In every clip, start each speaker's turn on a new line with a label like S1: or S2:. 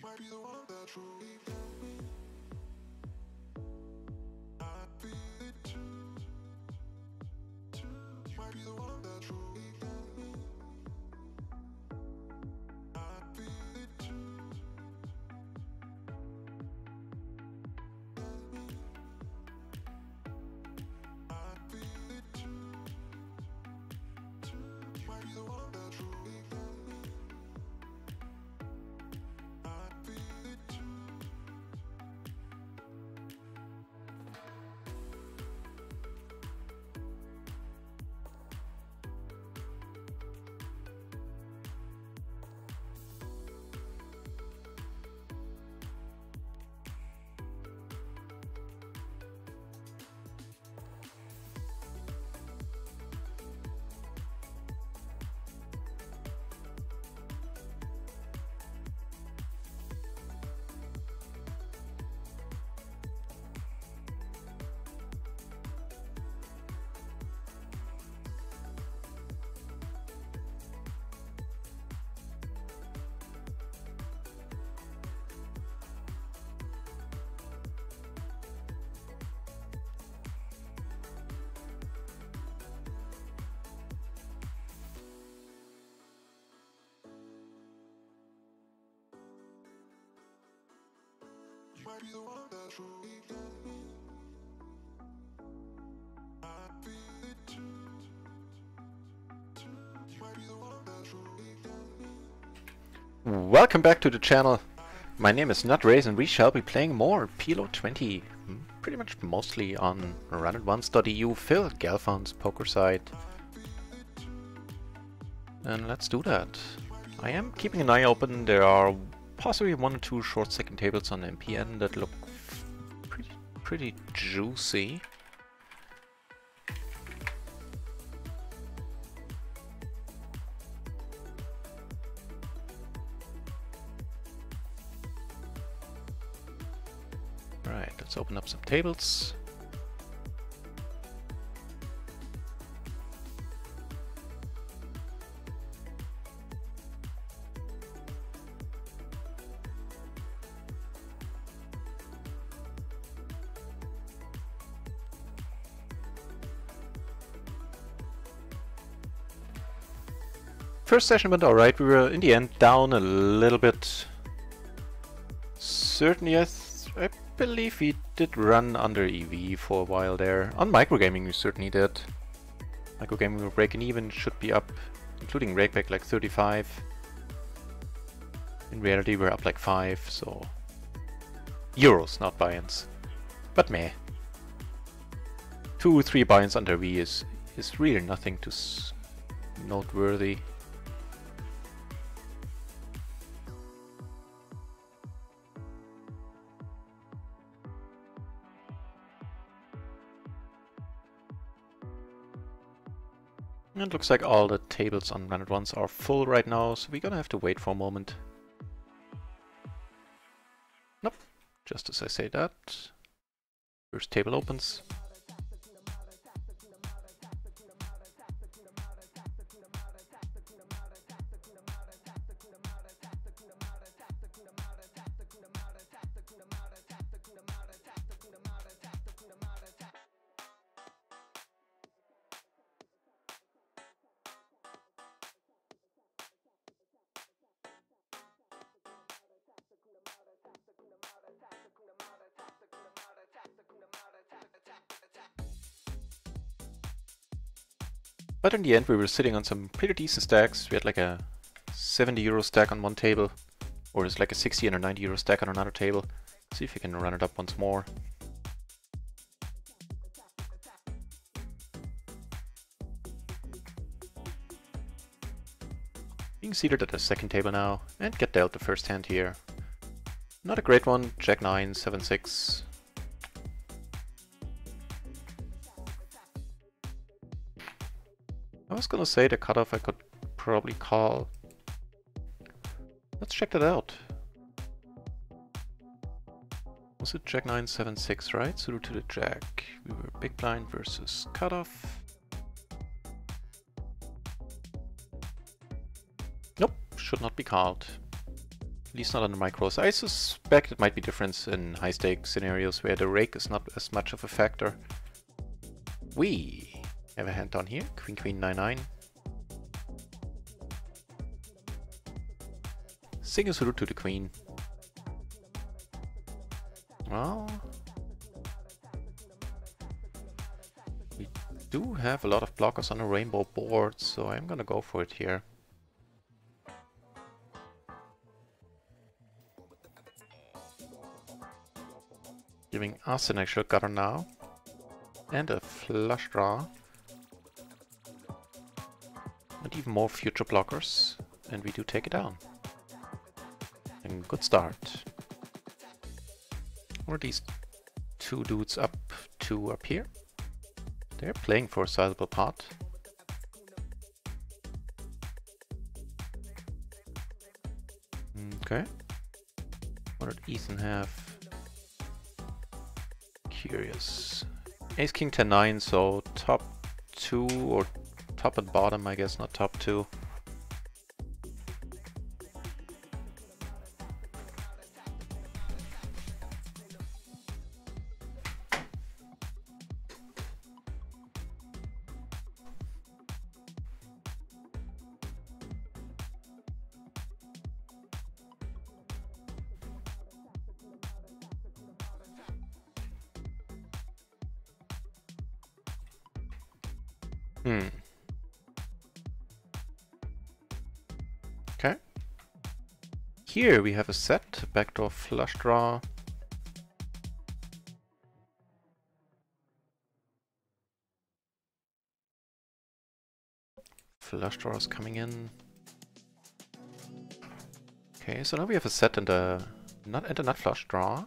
S1: Might be the one that truly got me. I feel it too. Might be the one that truly got me. I feel it too. Got me. I feel it too. Might be the one that truly got me. I feel it too. Might be the one that truly got me. I feel it too. Might be the one that truly got me.
S2: Welcome back to the channel. My name is NutRace and we shall be playing more PLO 20. Pretty much mostly on RunItOnce.eu, Phil Galfon's poker site. And let's do that. I am keeping an eye open. There are possibly 1 or 2 short second tables on MPN that look pretty juicy. Right, let's open up some tables. First session went alright, we were in the end down a little bit. Certainly I believe we did run under EV for a while there. On microgaming we certainly did. Microgaming we were breaking even, should be up, including rakeback, like 35. In reality we're up like 5, so... Euros, not buy-ins. But meh. 2 or 3 buy-ins under V is really nothing to noteworthy. It looks like all the tables on RunItOnce are full right now, so we're gonna have to wait for a moment. Nope, just as I say that. First table opens. But in the end we were sitting on some pretty decent stacks. We had like a 70 euro stack on one table, or it's like a 60 and a 90 euro stack on another table. See if we can run it up once more. Being seated at the second table now, and get dealt the first hand here. Not a great one, Jack 9, 7, 6. I was gonna say the cutoff I could probably call. Let's check that out. Was it Jack 9, 7, 6, right? Suited to the Jack. We were big blind versus cutoff. Nope, should not be called. least not on the micros. I suspect it might be different in high-stake scenarios where the rake is not as much of a factor. We have a hand down here. Queen, queen, 9-9. Single route to the queen. Well, we do have a lot of blockers on a rainbow board, so I'm gonna go for it here. Giving us an actual gutter now. And a flush draw. And even more future blockers. And we do take it down. And good start. What are these two dudes up here? They're playing for a sizable pot. Okay. What did Ethan have? Curious. Ace King 10-9, so top 2 or top and bottom, I guess, not top 2. Okay. Here we have a set, backdoor flush draw. Flush draws coming in. Okay, so now we have a set and a nut flush draw.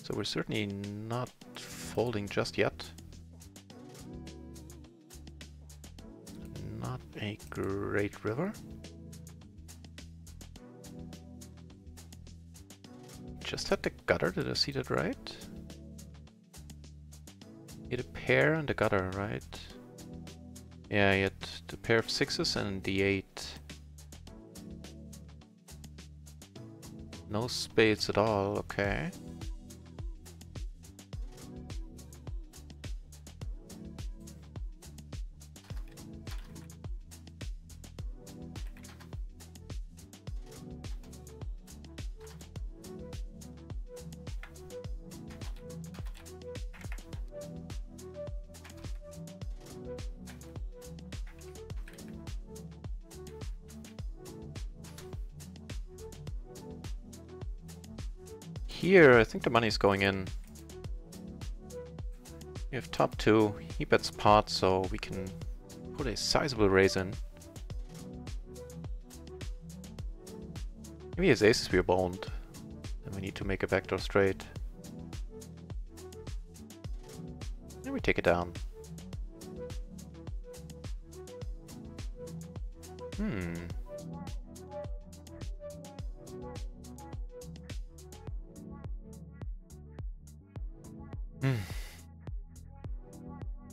S2: So we're certainly not folding just yet. Not a great river. Just had the gutter, did I see that right? He had a pair and a gutter, right? Yeah, he had the pair of sixes and the 8. No spades at all, okay. Here, I think the money's going in. We have top 2, he bets pot, so we can put a sizable raise in. Maybe his aces we are boned, and we need to make a backdoor straight. And we take it down.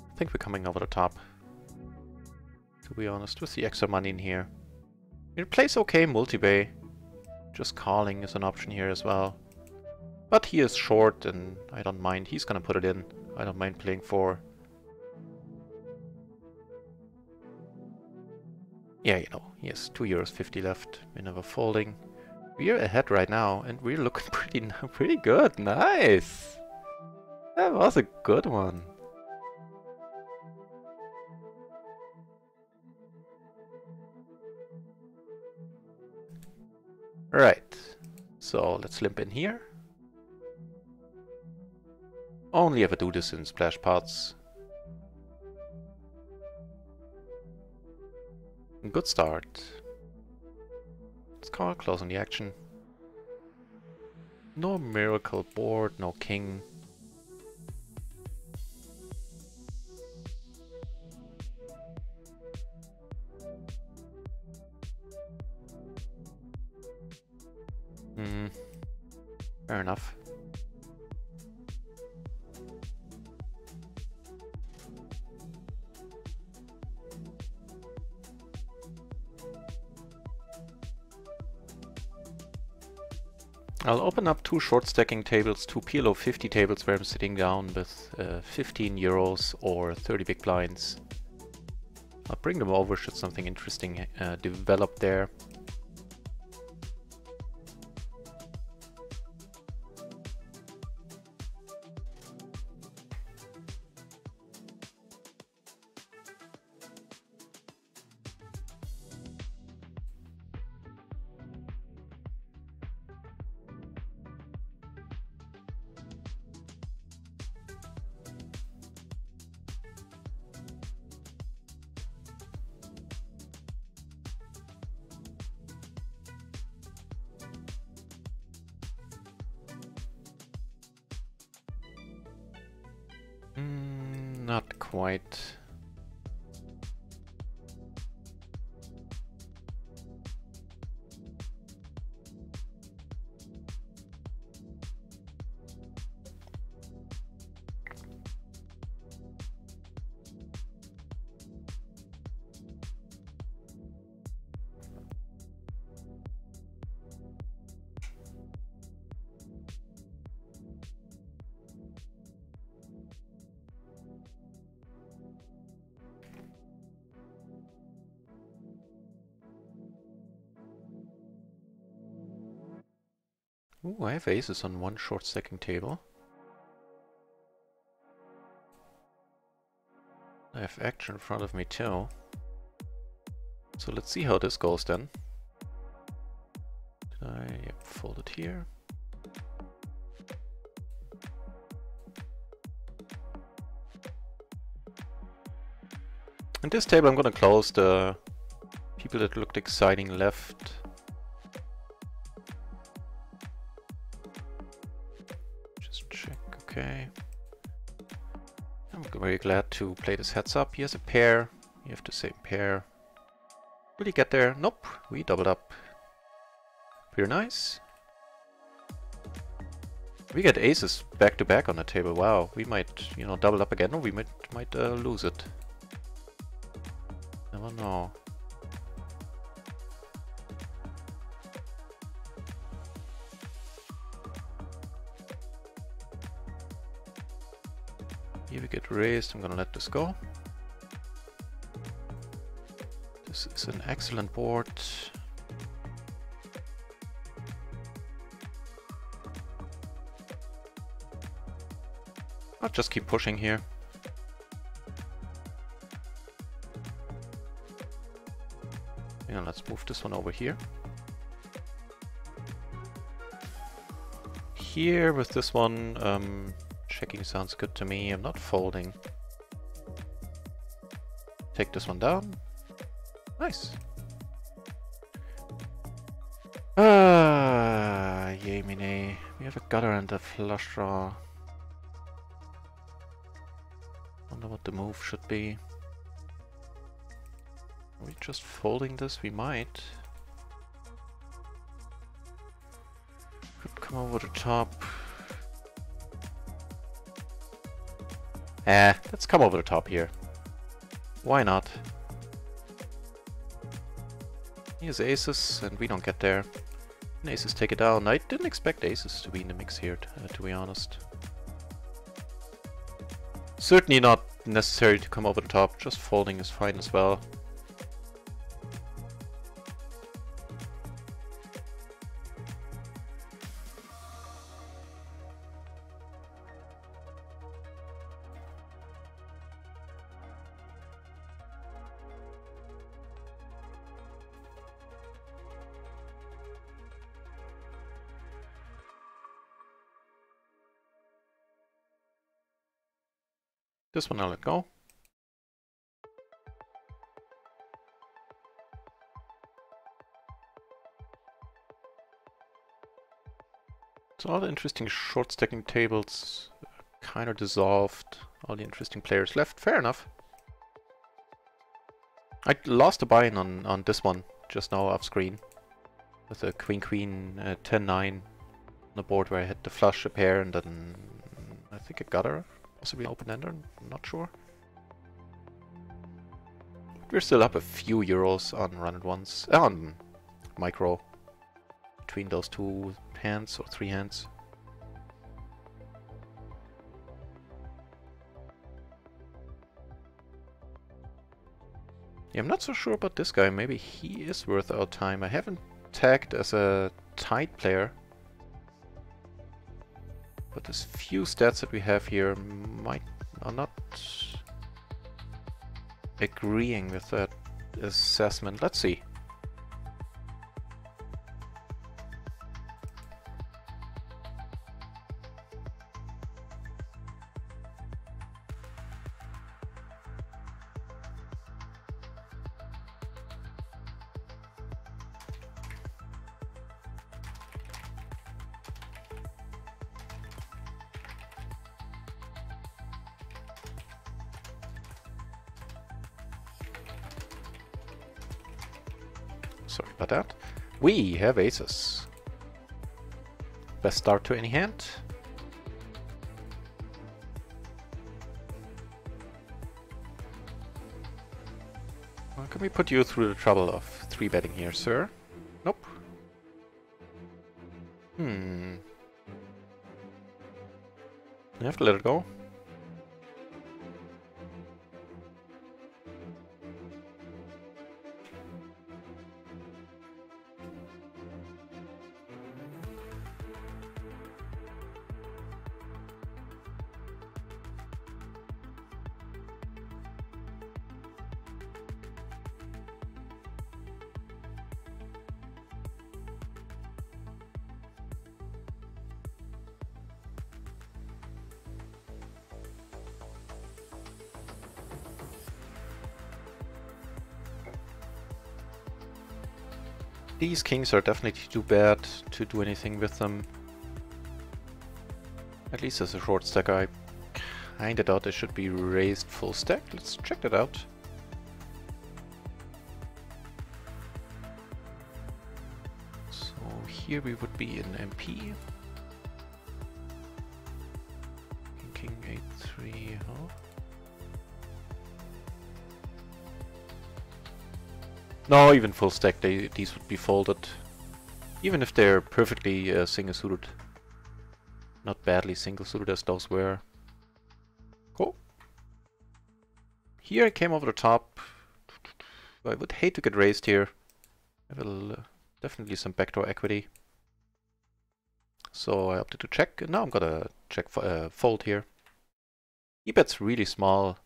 S2: I think we're coming over the top, to be honest, with the extra money in here. It plays okay multi-bay. Just calling is an option here as well. But he is short and I don't mind. He's gonna put it in. I don't mind playing 4. Yeah, you know, he has €2.50 left. We're never folding. We're ahead right now and we're looking pretty good. Nice! That was a good one. Right, so let's limp in here. Only ever do this in splash pots. Good start. Let's call close on the action. No miracle board, no king. Fair enough. I'll open up 2 short stacking tables, 2 PLO 50 tables where I'm sitting down with 15 euros or 30 big blinds. I'll bring them over should something interesting develop there. Not quite. Ooh, I have aces on 1 short stacking table. I have action in front of me too. So let's see how this goes then. Did I fold it here? In this table I'm gonna close the people that looked exciting left. Okay. I'm very glad to play this heads up. Here's a pair. You have the same pair. Will you get there? Nope. We doubled up. Pretty nice. We get aces back to back on the table. Wow. We might, you know, double up again, or we might lose it. Never know. Here we get raised. I'm gonna let this go. This is an excellent board. I'll just keep pushing here. Yeah, let's move this one over here. Here with this one, checking sounds good to me. I'm not folding. Take this one down. Nice. Yay me nay. We have a gutter and a flush draw. Wonder what the move should be. Are we just folding this? We might. Could come over the top. Let's come over the top here. Why not? He has aces and we don't get there. And aces take it down. I didn't expect aces to be in the mix here, to be honest. Certainly not necessary to come over the top, just folding is fine as well. This one I'll let go. So all the interesting short stacking tables kind of dissolved. All the interesting players left. Fair enough. I lost a buy-in on this one just now off screen. With a queen-queen 10-9 on the board where I had the flush, a pair, and then I think a gutter. Possibly open-ender, I'm not sure. We're still up a few euros on RunItOnce, on micro. between those two hands or three hands. Yeah, I'm not so sure about this guy. Maybe he is worth our time. I haven't tagged as a tight player. But these few stats that we have here are not agreeing with that assessment. Let's see. Sorry about that. We have aces. Best start to any hand. Well, can we put you through the trouble of 3-betting here, sir? Nope. I have to let it go. These kings are definitely too bad to do anything with them. At least as a short stack, I kinda doubt they should be raised full stack. Let's check that out. So here we would be in MP. King 8-3, huh? No, even full stack, these would be folded. Even if they're perfectly single-suited. Not badly single-suited as those were. Cool. Here I came over the top. I would hate to get raised here. I will definitely some backdoor equity. So I opted to check. Now I'm gonna check fold here. He bets really small.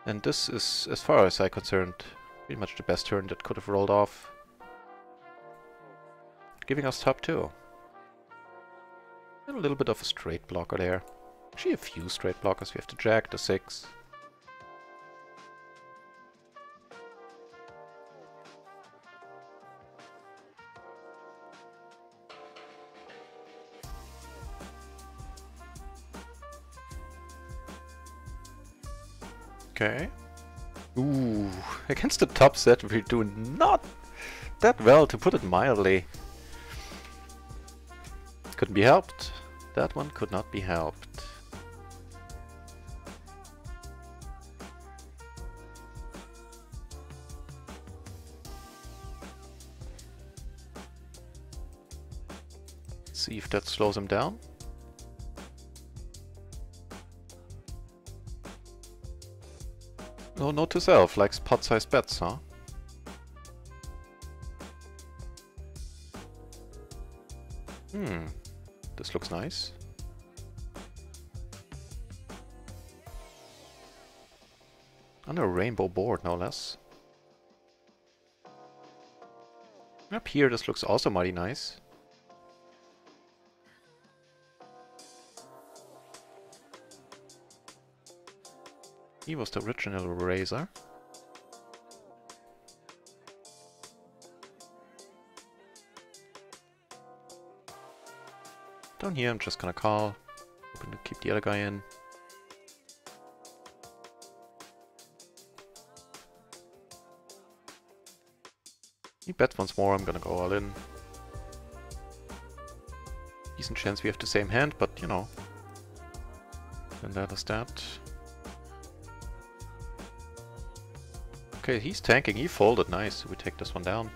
S2: And this is, as far as I'm concerned, pretty much the best turn that could have rolled off. Giving us top 2. And a little bit of a straight blocker there. Actually a few straight blockers. We have the jack, the 6. Okay. Ooh, against the top set we're doing not that well, to put it mildly. Couldn't be helped. That one could not be helped. See if that slows him down. No, note to self, likes pot-sized bets, huh? This looks nice. On a rainbow board, no less. Up here, this looks also mighty nice. He was the original raiser. Down here I'm just gonna call, hoping to keep the other guy in. He bets once more, I'm gonna go all in. Decent chance we have the same hand, but you know. And that is that. Okay, he's tanking, he folded, nice. We take this one down.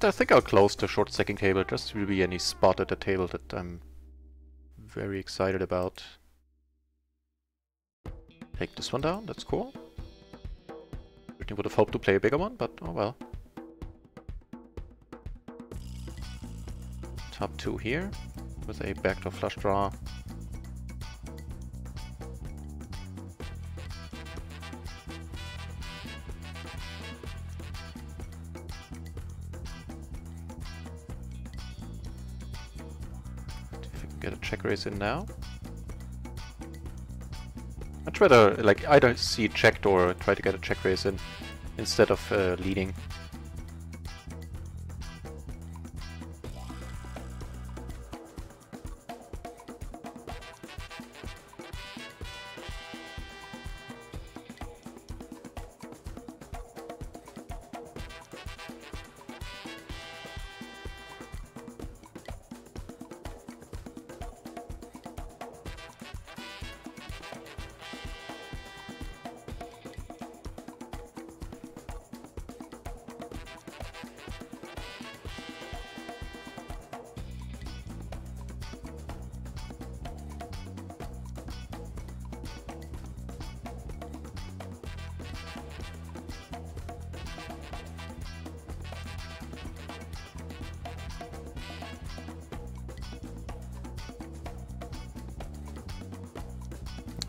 S2: I think I'll close the short stacking table. Just will be any spot at the table that I'm very excited about. Take this one down, that's cool. Certainly would have hoped to play a bigger one, but oh well. Top 2 here, with a backdoor flush draw. See if I can get a check raise in now. Much rather, like, either see checked or try to get a check raise in, instead of leading.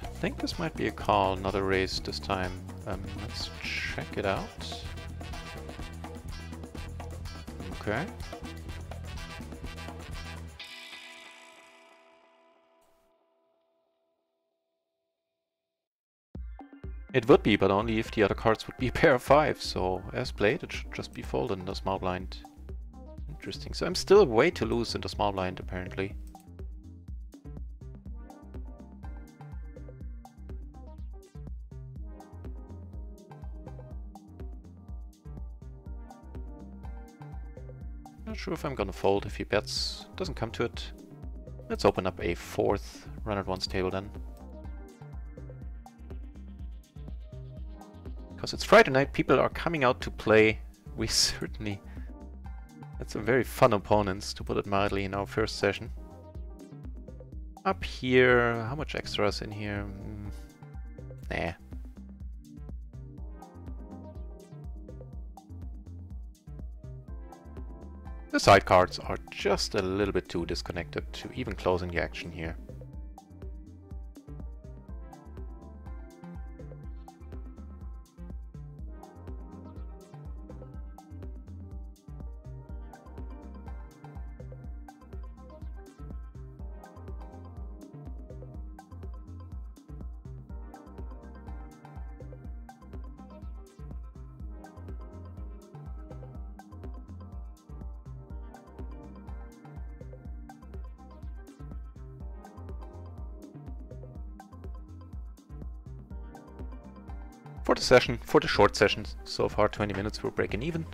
S2: I think this might be a call, not a raise this time. Let's check it out. Okay. It would be, but only if the other cards would be a pair of 5. So as played, it should just be folded in the small blind. Interesting. So I'm still way too loose in the small blind, apparently. Not sure if I'm gonna fold if he bets. Doesn't come to it. Let's open up a 4th RunItOnce table then. Because it's Friday night, people are coming out to play. We certainly had some very fun opponents, to put it mildly, in our first session. Up here, how much extra is in here? Nah. The side cards are just a little bit too disconnected to even close in the action here. For the session, for the short session, so far 20 minutes, we're breaking even.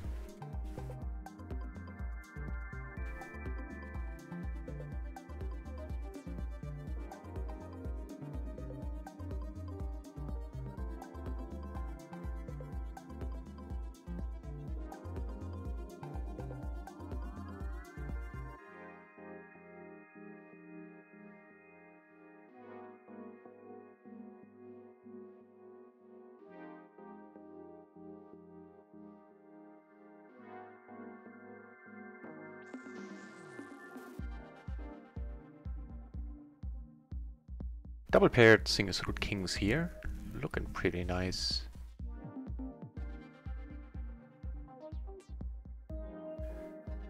S2: Double paired single suited kings here, looking pretty nice.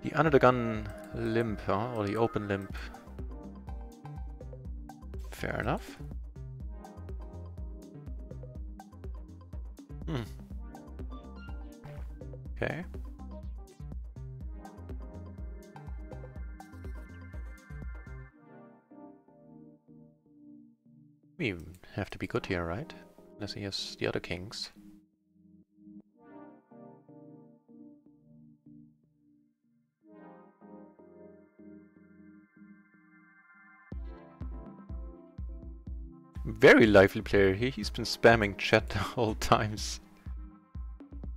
S2: The under the gun limp, huh? Or the open limp. Fair enough. Okay. We have to be good here, right? Unless he has the other kings. Very lively player. He's been spamming chat the whole times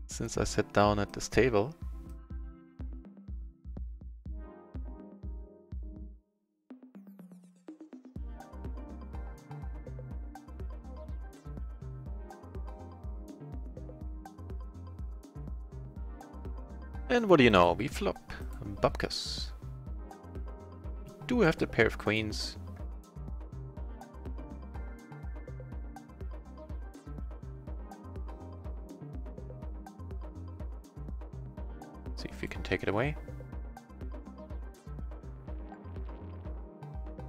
S2: since I sat down at this table. And what do you know? We flop Babkas. We do have the pair of queens. See if we can take it away.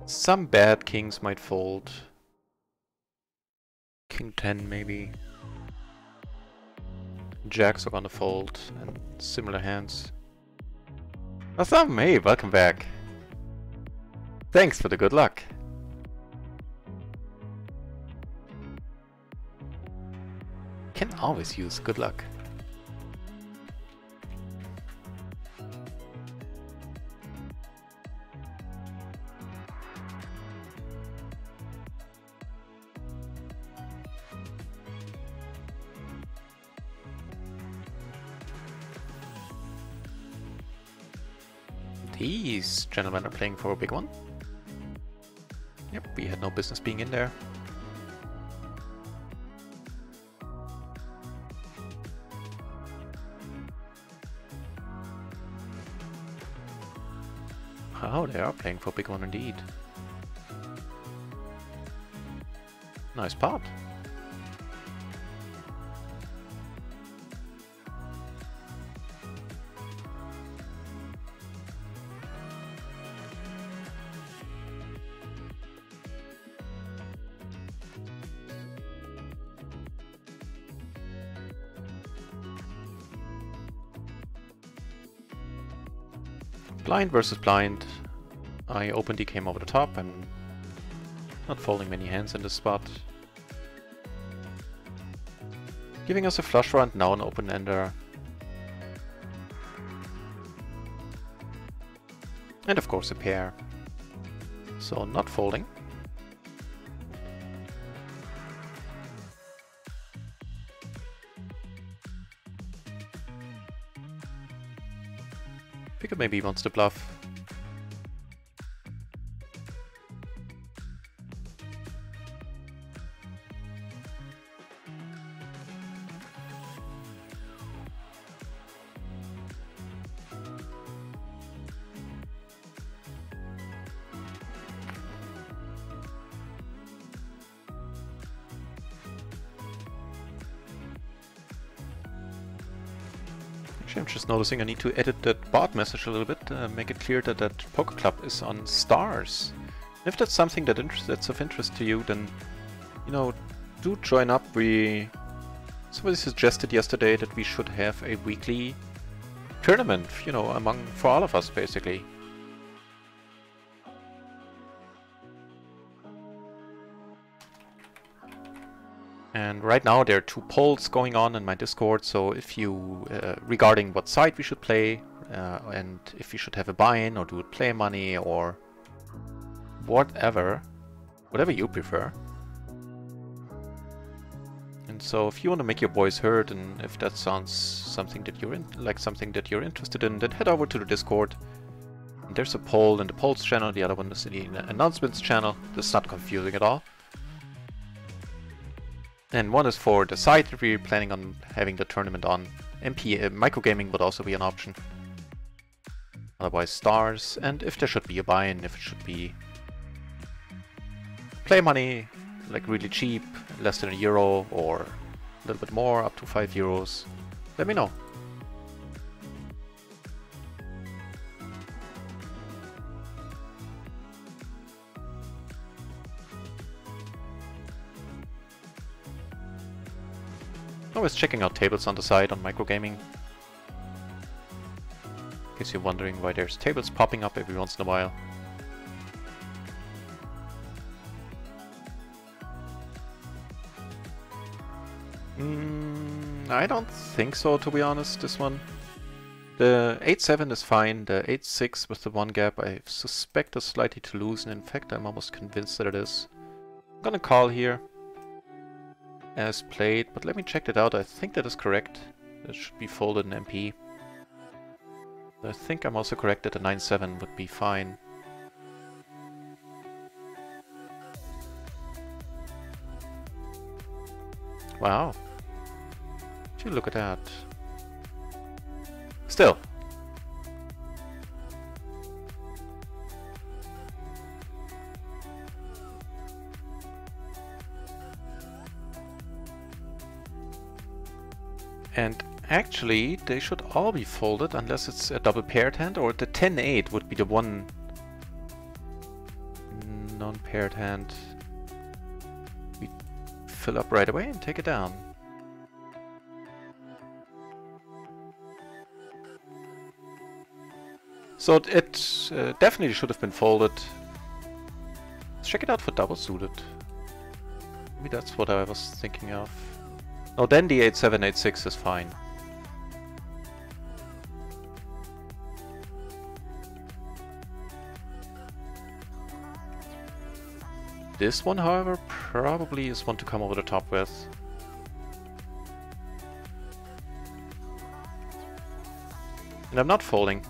S2: Some bad kings might fold. King 10 maybe. Jacks are gonna fold, and similar hands. Awesome! Hey, welcome back. Thanks for the good luck. Can always use good luck. These gentlemen are playing for a big one. Yep, we had no business being in there. Oh, they are playing for a big one indeed. Nice pot. Blind versus blind. I opened, he came over the top. I'm not folding many hands in this spot. Giving us a flush round, now an open ender. And of course a pair. So not folding. Picker maybe wants to bluff. I'm just noticing I need to edit that bot message a little bit, make it clear that that poker club is on stars. If that's something that's of interest to you, then, you know, do join up. Somebody suggested yesterday that we should have a weekly tournament, you know, for all of us basically. And right now there are 2 polls going on in my Discord, so if you, regarding what side we should play, and if we should have a buy-in or do it play money or whatever you prefer. And so if you want to make your voice heard, and if that sounds something that you're interested in, then head over to the Discord. And there's a poll in the polls channel, the other one is in the announcements channel. This is not confusing at all. And one is for the site that we're planning on having the tournament on. Microgaming would also be an option. Otherwise stars, and if there should be a buy-in, if it should be play money, like really cheap, less than €1 or a little bit more, up to €5, let me know. Always checking out tables on the side on Microgaming. In case you're wondering why there's tables popping up every once in a while. I don't think so, to be honest, this one. The 8-7 is fine, the 8-6 with the 1 gap I suspect is slightly to lose, and in fact I'm almost convinced that it is. I'm gonna call here. As played, but let me check that out. I think that is correct. That should be folded in MP. I think I'm also correct that the 9-7 would be fine. Wow. Would you look at that. Still, And actually, they should all be folded unless it's a double paired hand, or the 10-8 would be the one non-paired hand we fill up right away and take it down. So it definitely should have been folded. Let's check it out for double suited. Maybe that's what I was thinking of. No, then the 8-7, 8-6 is fine. This one, however, probably is one to come over the top with. And I'm not folding.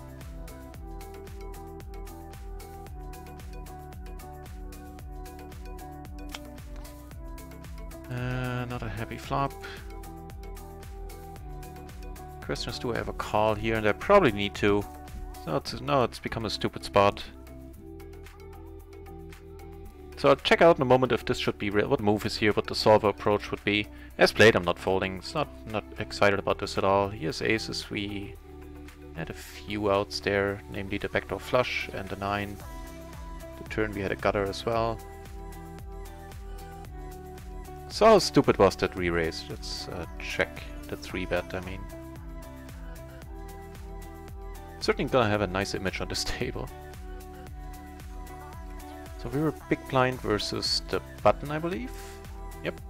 S2: Not a happy flop. Question is, do I have a call here? And I probably need to. No, it's become a stupid spot. So I'll check out in a moment if this should be real, what move is here, what the solver approach would be. As played, I'm not folding. It's not excited about this at all. Here's aces. We had a few outs there, namely the backdoor flush and the 9. The turn we had a gutter as well. So how stupid was that re-raise? Let's check the 3-bet, I mean. Certainly gonna have a nice image on this table. So we were big blind versus the button, I believe. Yep.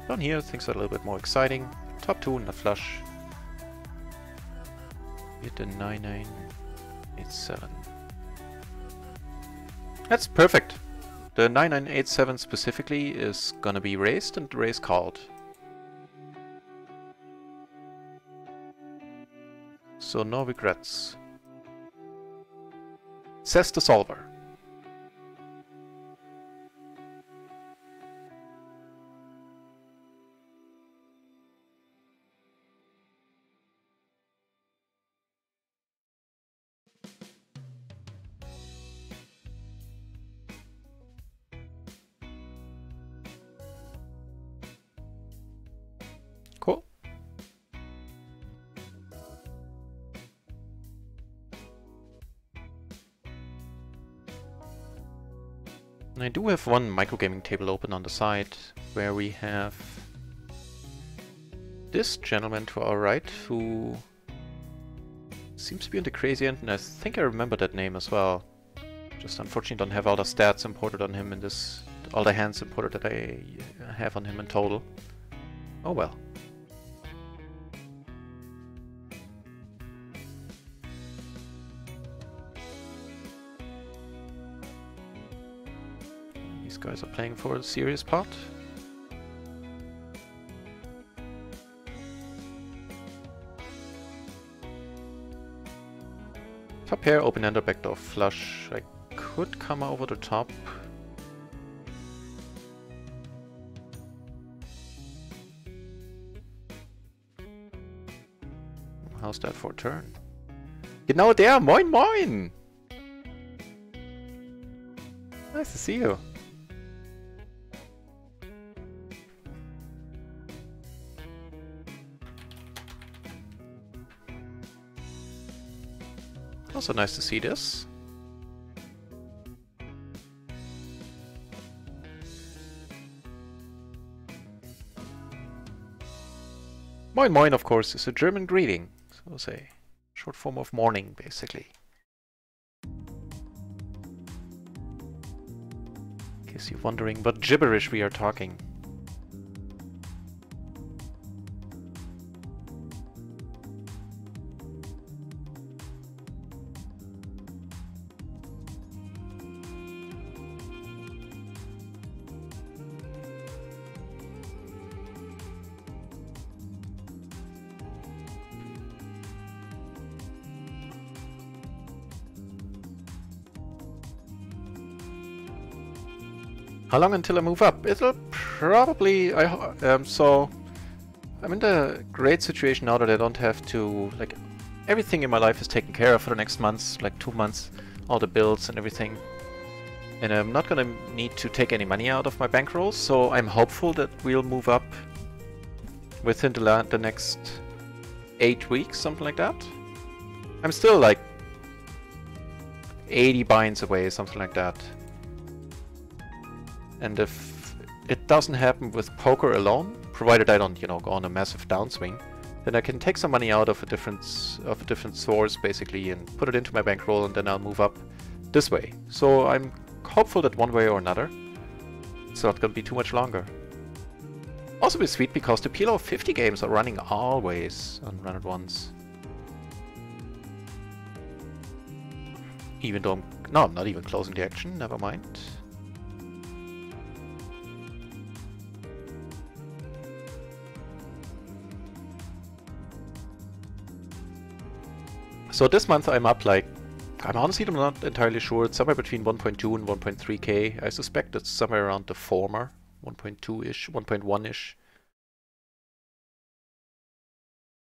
S2: Down here, things are a little bit more exciting. Top 2, not flush. Hit the 9-9, 8-7. That's perfect. The 9-9-8-7 specifically is gonna be raised and the raise called. So no regrets. Says the solver. Cool. And I do have one microgaming table open on the side where we have this gentleman to our right who seems to be on the crazy end, and I think I remember that name as well. Just unfortunately don't have all the stats imported on him in this, all the hands imported that I have on him in total. Oh well. These guys are playing for a serious pot. Top pair, open-ender, backdoor flush. I could come over the top. How's that for a turn? Genau der! Moin moin! Nice to see you. Also nice to see this. Moin moin, of course, is a German greeting. So say, short form of morning, basically. In case you're wondering what gibberish we are talking. How long until I move up? It'll probably... so I'm in the great situation now that I don't have to... like, everything in my life is taken care of for the next months, like 2 months, all the bills and everything. And I'm not gonna need to take any money out of my bankrolls, so I'm hopeful that we'll move up within the next 8 weeks, something like that. I'm still like 80 binds away, something like that. And if it doesn't happen with poker alone, provided I don't, you know, go on a massive downswing, then I can take some money out of a different source basically and put it into my bankroll, and then I'll move up this way. So I'm hopeful that one way or another, it's not going to be too much longer. Also be sweet because the PLO 50 games are running always on RunItOnce. Even though I'm not even closing the action, never mind. So this month I'm up like, I'm honestly not entirely sure, it's somewhere between 1.2 and 1.3k. I suspect it's somewhere around the former, 1.2-ish, 1.1-ish.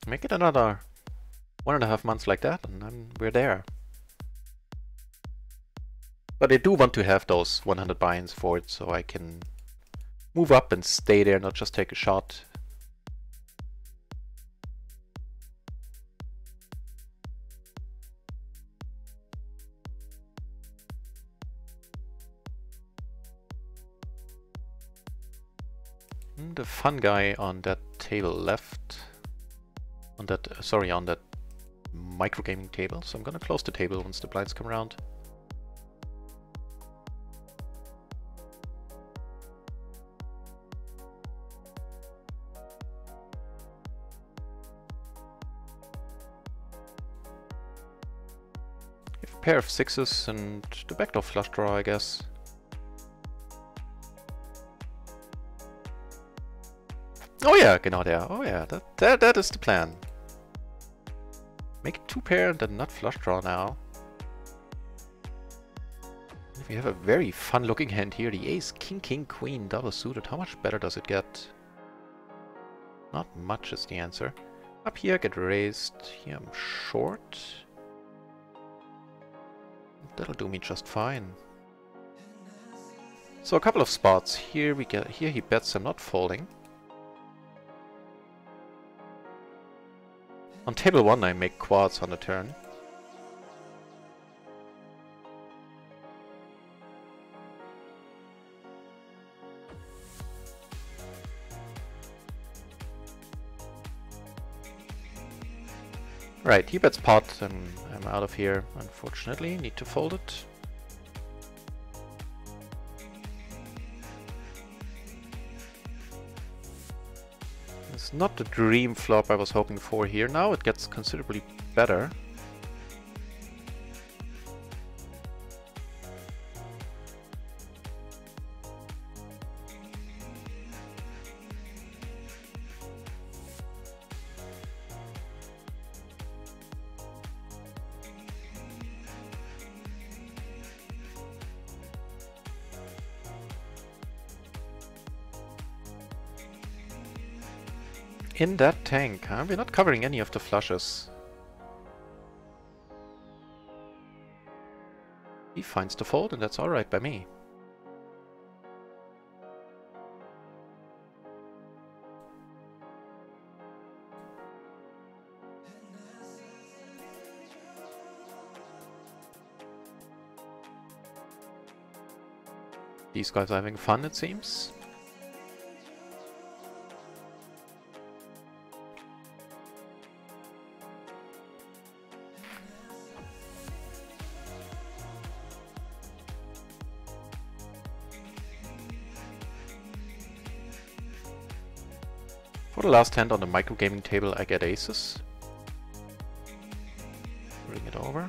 S2: Make it another 1.5 months like that and we're there. But I do want to have those 100 buy-ins for it so I can move up and stay there, not just take a shot. The fun guy on that table left. On that, on that microgaming table. So I'm gonna close the table once the blinds come around. Have a pair of sixes and the backdoor flush draw, I guess. Oh yeah, genau der. Oh yeah, that is the plan. Make it 2 pair and then not flush draw now. If we have a very fun looking hand here, the ace, king, king, queen, double suited, how much better does it get? Not much is the answer. Up here, get raised. Here I'm short. That'll do me just fine. So a couple of spots. Here we get, here he bets I'm not folding. On table 1 I make quads on the turn. Right, he bets pot and I'm out of here, unfortunately. Need to fold it. It's not the dream flop I was hoping for here. Now it gets considerably better. In that tank, huh? We're not covering any of the flushes. He finds the fold and that's alright by me. These guys are having fun, it seems. For the last hand on the microgaming table I get aces. Bring it over.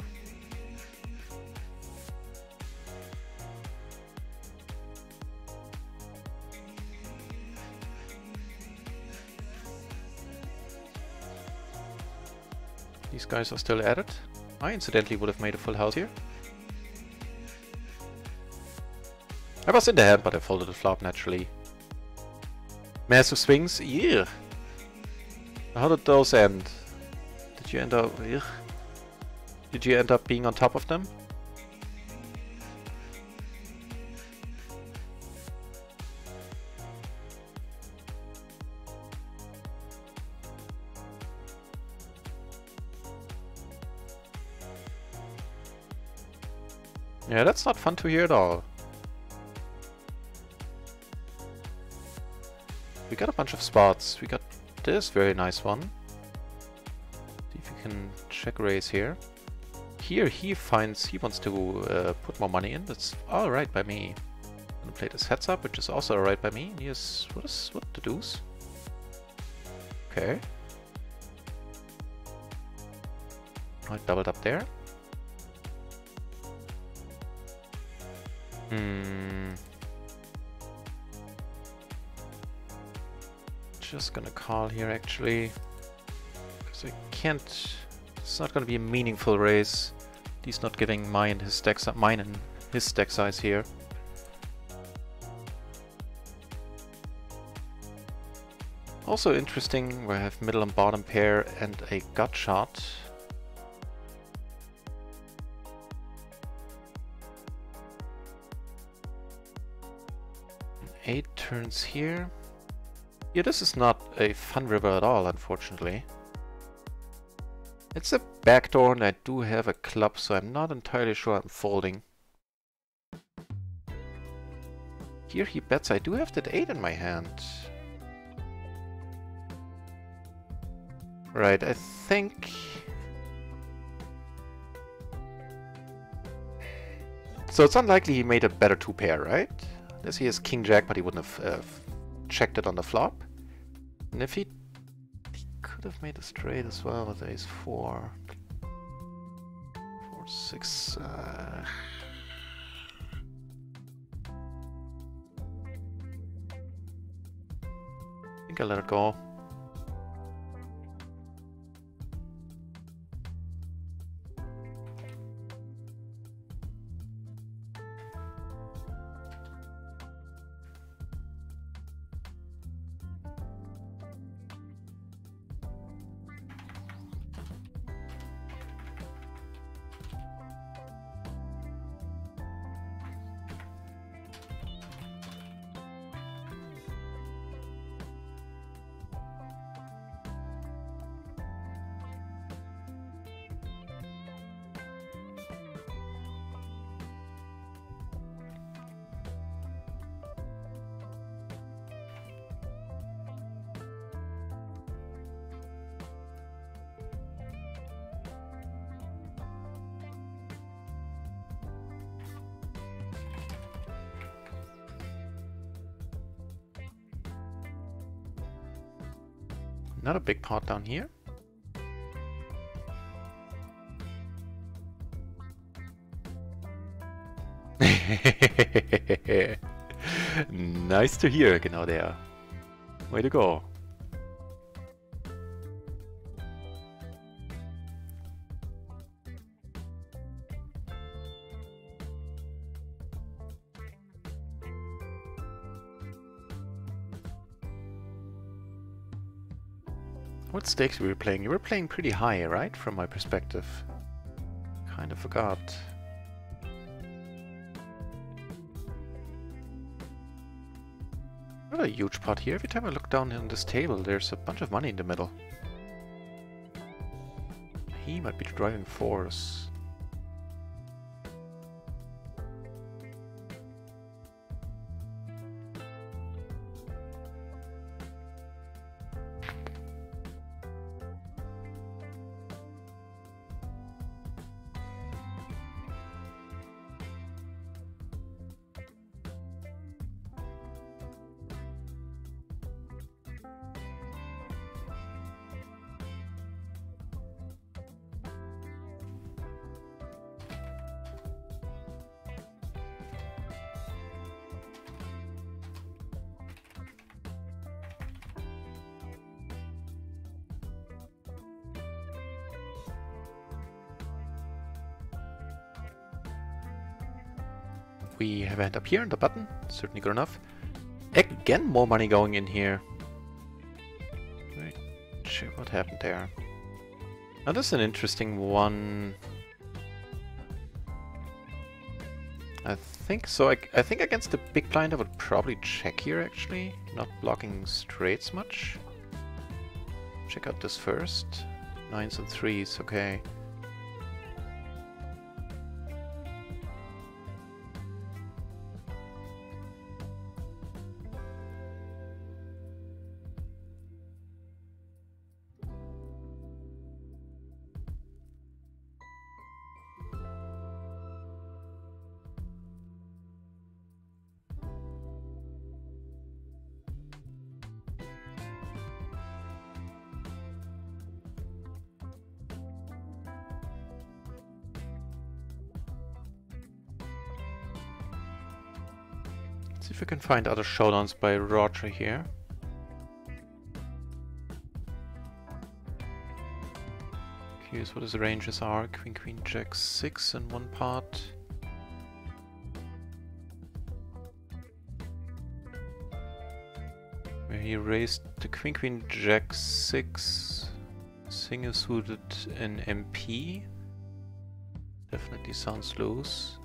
S2: These guys are still at it. I incidentally would have made a full house here. I was in the hand, but I folded the flop naturally. Massive swings? Yeah. How did those end? Did you end up... Ugh. Did you end up being on top of them? Yeah, that's not fun to hear at all. We got a bunch of spots. We got this very nice one. See if we can check raise here. Here he wants to put more money in. That's alright by me. I'm gonna play this heads up, which is also alright by me. Yes, what the deuce? Okay. I doubled up there. Just gonna call here actually, because I can't. It's not gonna be a meaningful race. He's not giving mine and his stack size here. Also interesting, we have middle and bottom pair and a gut shot. 8 turns here. Yeah, this is not a fun river at all, unfortunately. It's a backdoor and I do have a club, so I'm not entirely sure I'm folding. Here he bets. I do have that 8 in my hand. Right, I think... So it's unlikely he made a better 2 pair, right? Unless he has King Jack, but he wouldn't have checked it on the flop. And if he could have made a straight as well with ace 4. 4, 6. I think I'll let it go. Not a big pot down here. Nice to hear, genau der. Way to go. What stakes were you playing? You were playing pretty high, right? From my perspective. Kind of forgot. What a huge pot here. Every time I look down on this table, there's a bunch of money in the middle. He might be the driving force. We have a hand up here on the button, certainly good enough. Again, more money going in here. Wait, shit, what happened there? Now this is an interesting one. I think so. I think against the big blind I would probably check here actually, not blocking straights much. Check out this first. 9s and 3s, okay. See if we can find other showdowns by Roger here. Here's what his ranges are. Queen, queen, jack 6 in one part. Where he raised the queen, queen, jack 6. Single suited in MP. Definitely sounds loose.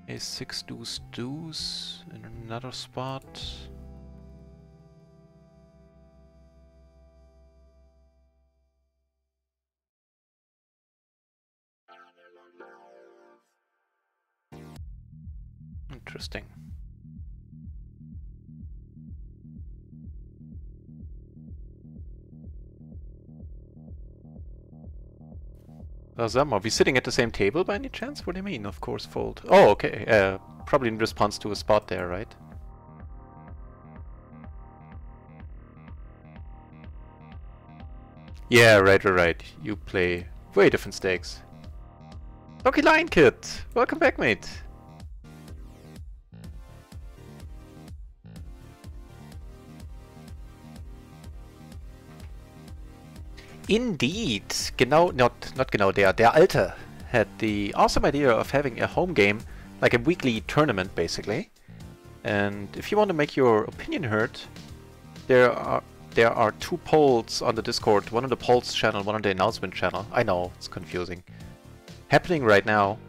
S2: A6 deuce deuce in another spot. Interesting. Azam, are we sitting at the same table by any chance? What do you mean, of course, fold? Oh, okay. Probably in response to a spot there, right? Yeah, right. You play way different stakes. Donkey Lion Kid! Welcome back, mate! Indeed! Genau, not genau, der Alte had the awesome idea of having a home game, like a weekly tournament basically. And if you want to make your opinion heard, there are 2 polls on the Discord, one on the polls channel, one on the announcement channel. I know, it's confusing. Happening right now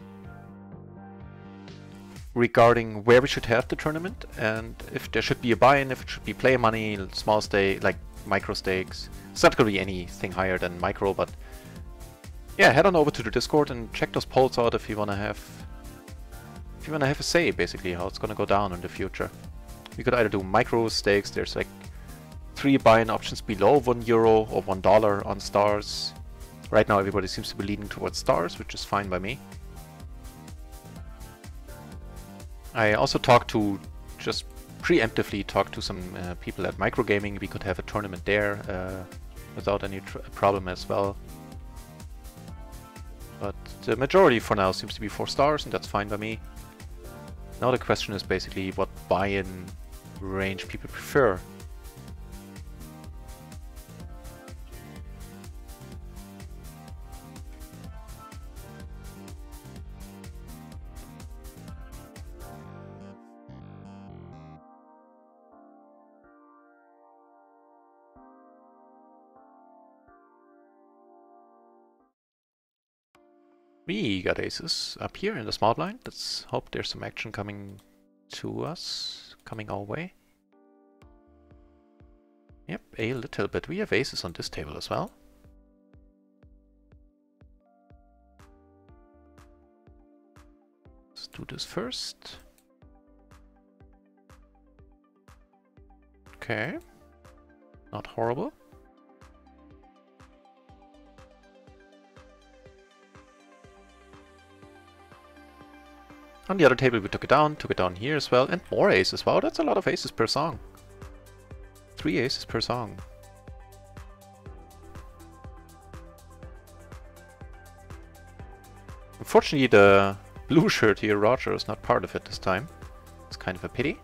S2: regarding where we should have the tournament and if there should be a buy-in, if it should be play money, small stake, like micro stakes. It's not going to be anything higher than micro, but yeah, head on over to the Discord and check those polls out if you want to have a say, basically, how it's going to go down in the future. We could either do micro stakes, there's like 3 buy-in options below €1 or $1 on stars. Right now everybody seems to be leaning towards stars, which is fine by me. I also just preemptively talked to some people at Microgaming. We could have a tournament there without any problem as well. But the majority for now seems to be 4 stars, and that's fine by me. Now the question is basically what buy-in range people prefer. We got aces up here in the small blind. Let's hope there's some action coming to us, coming our way. Yep, a little bit. We have aces on this table as well. Let's do this first. Okay, not horrible. On the other table we took it down here as well, and more aces. Wow, that's a lot of aces per song. 3 aces per song. Unfortunately the blue shirt here, Roger, is not part of it this time. It's kind of a pity.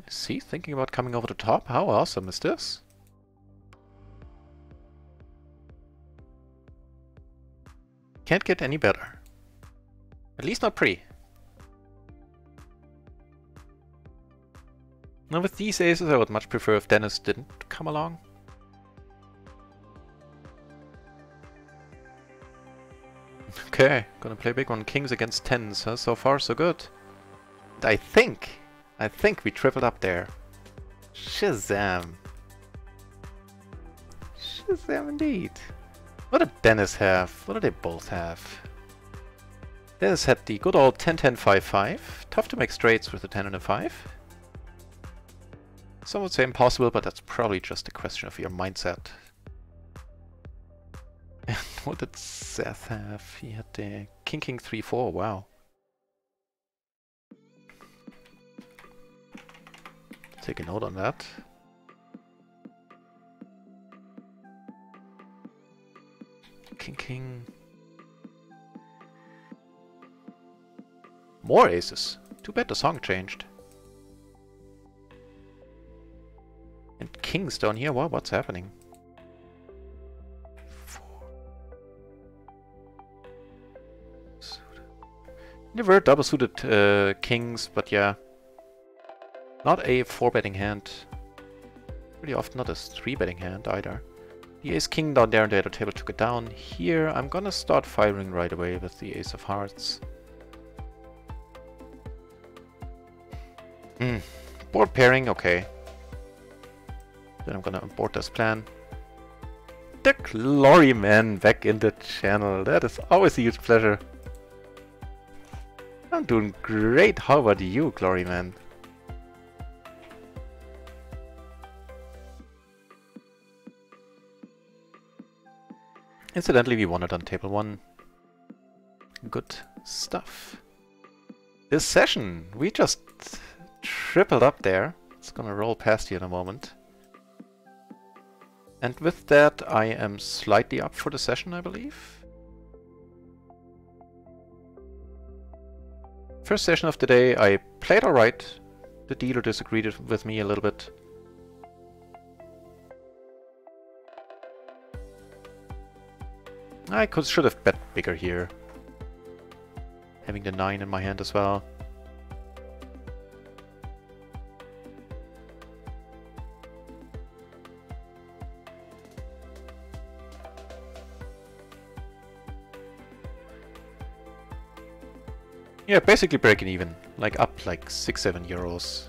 S2: Is he thinking about coming over the top? How awesome is this? Can't get any better. At least not pre. Now with these aces I would much prefer if Dennis didn't come along. Okay, gonna play big on kings against tens, huh? So far so good. And I think we tripled up there. Shazam. Shazam indeed. What did Dennis have? What did they both have? Dennis had the good old 10-10-5-5. Tough to make straights with a 10 and a 5. Some would say impossible, but that's probably just a question of your mindset. And what did Seth have? He had the King King 3-4, wow. Take a note on that. King King. More aces. Too bad the song changed. And kings down here? What? What's happening? 4. Never double suited kings, but yeah. Not a 4-betting hand. Pretty often not a 3-betting hand either. The ace king down there on the other table took it down. Here I'm gonna start firing right away with the ace of hearts. Board pairing, okay. Then I'm gonna import this plan. The Glory Man back in the channel. That is always a huge pleasure. I'm doing great. How about you, Glory Man? Incidentally, we won it on table 1. Good stuff. This session, we just tripled up there. It's gonna roll past you in a moment. And with that, I am slightly up for the session, I believe. First session of the day, I played alright. The dealer disagreed with me a little bit. I should have bet bigger here. Having the 9 in my hand as well. Yeah, basically breaking even. Like up like 6-7 euros.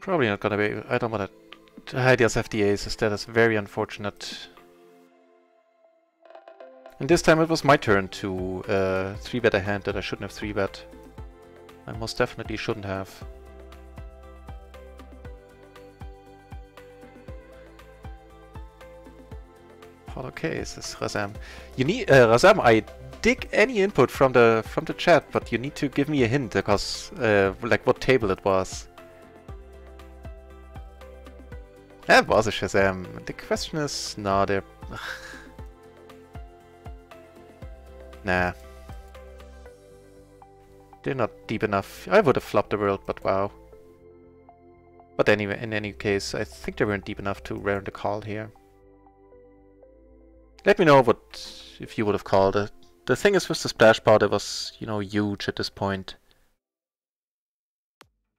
S2: Probably not gonna be. I don't want to hide these FDAs. That is very unfortunate. And this time it was my turn to 3-bet a hand that I shouldn't have 3-bet. I most definitely shouldn't have. Okay, says Razam. You need Razam. I dig any input from the chat, but you need to give me a hint because like what table it was. That was a Shazam. The question is, no, they're... Nah. They're not deep enough. I would have flopped the world, but wow. But anyway, in any case, I think they weren't deep enough to run the call here. Let me know if you would have called it. The thing is with the splash pot, it was, you know, huge at this point.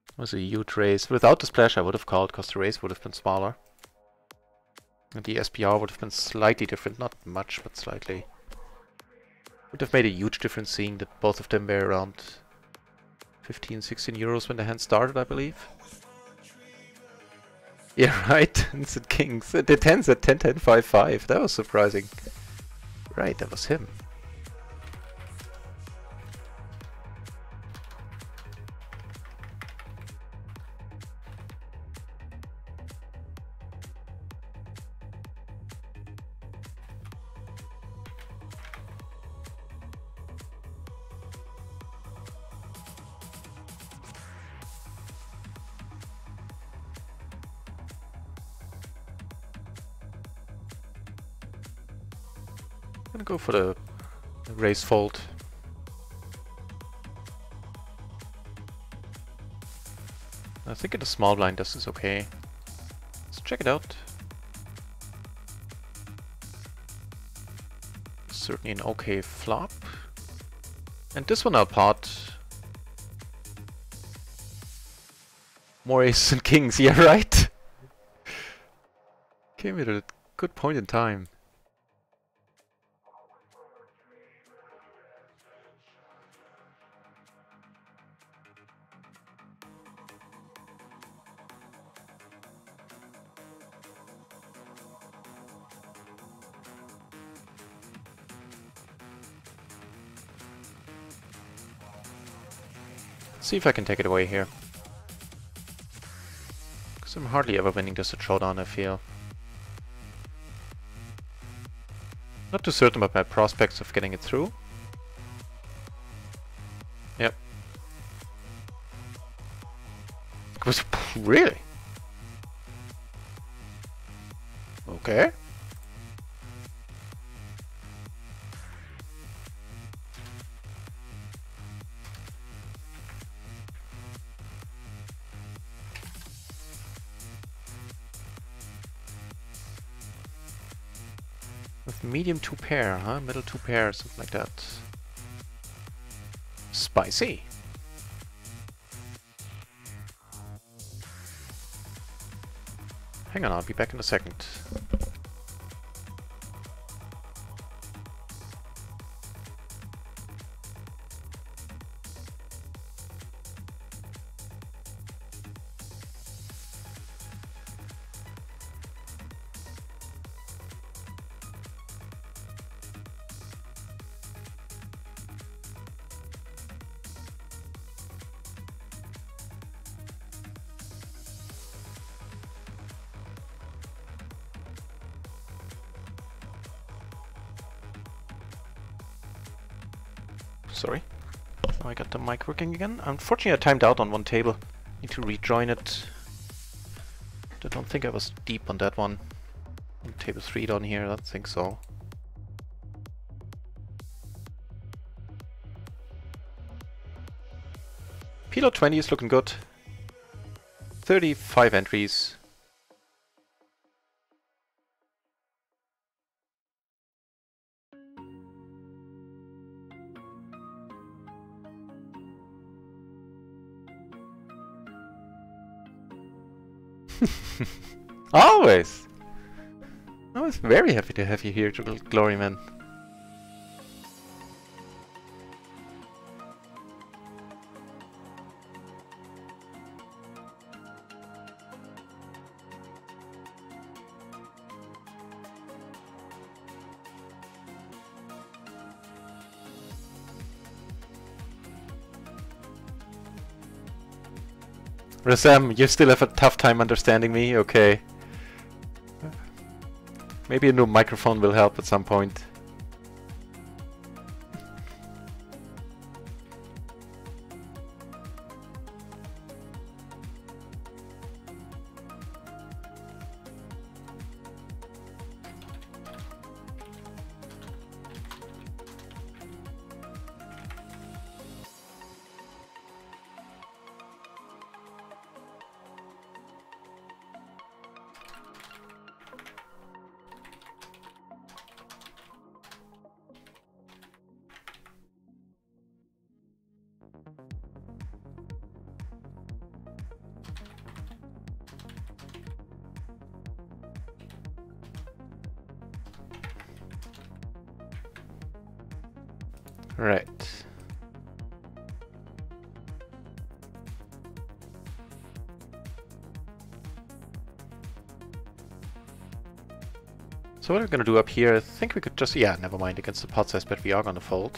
S2: It was a huge raise. Without the splash I would have called because the raise would have been smaller. And the SPR would have been slightly different, not much, but slightly. Would have made a huge difference seeing that both of them were around 15-16 euros when the hand started, I believe. Yeah, right, instant kings. The 10s at 10-10-5-5, that was surprising. Right, that was him. I'm gonna go for the raise fold. I think in the small blind this is okay. Let's check it out. Certainly an okay flop. And this one I'll pot. More aces and kings, yeah right? Came at a good point in time. see if I can take it away here. Because I'm hardly ever winning this at showdown, I feel. Not too certain about my prospects of getting it through. Yep. It was really? Okay. With medium 2 pair, huh? Middle 2 pair, something like that. Spicy. Hang on, I'll be back in a second. Sorry. I got the mic working again. Unfortunately, I timed out on one table. Need to rejoin it. I don't think I was deep on that one. On table 3 down here, I don't think so. PLO 20 is looking good. 35 entries. Always! I was very happy to have you here, Glory Man. Razam, you still have a tough time understanding me? Okay. Maybe a new microphone will help at some point. Right. So what we're gonna do up here, I think we could just, yeah, never mind, against the pot size bet we are gonna fold.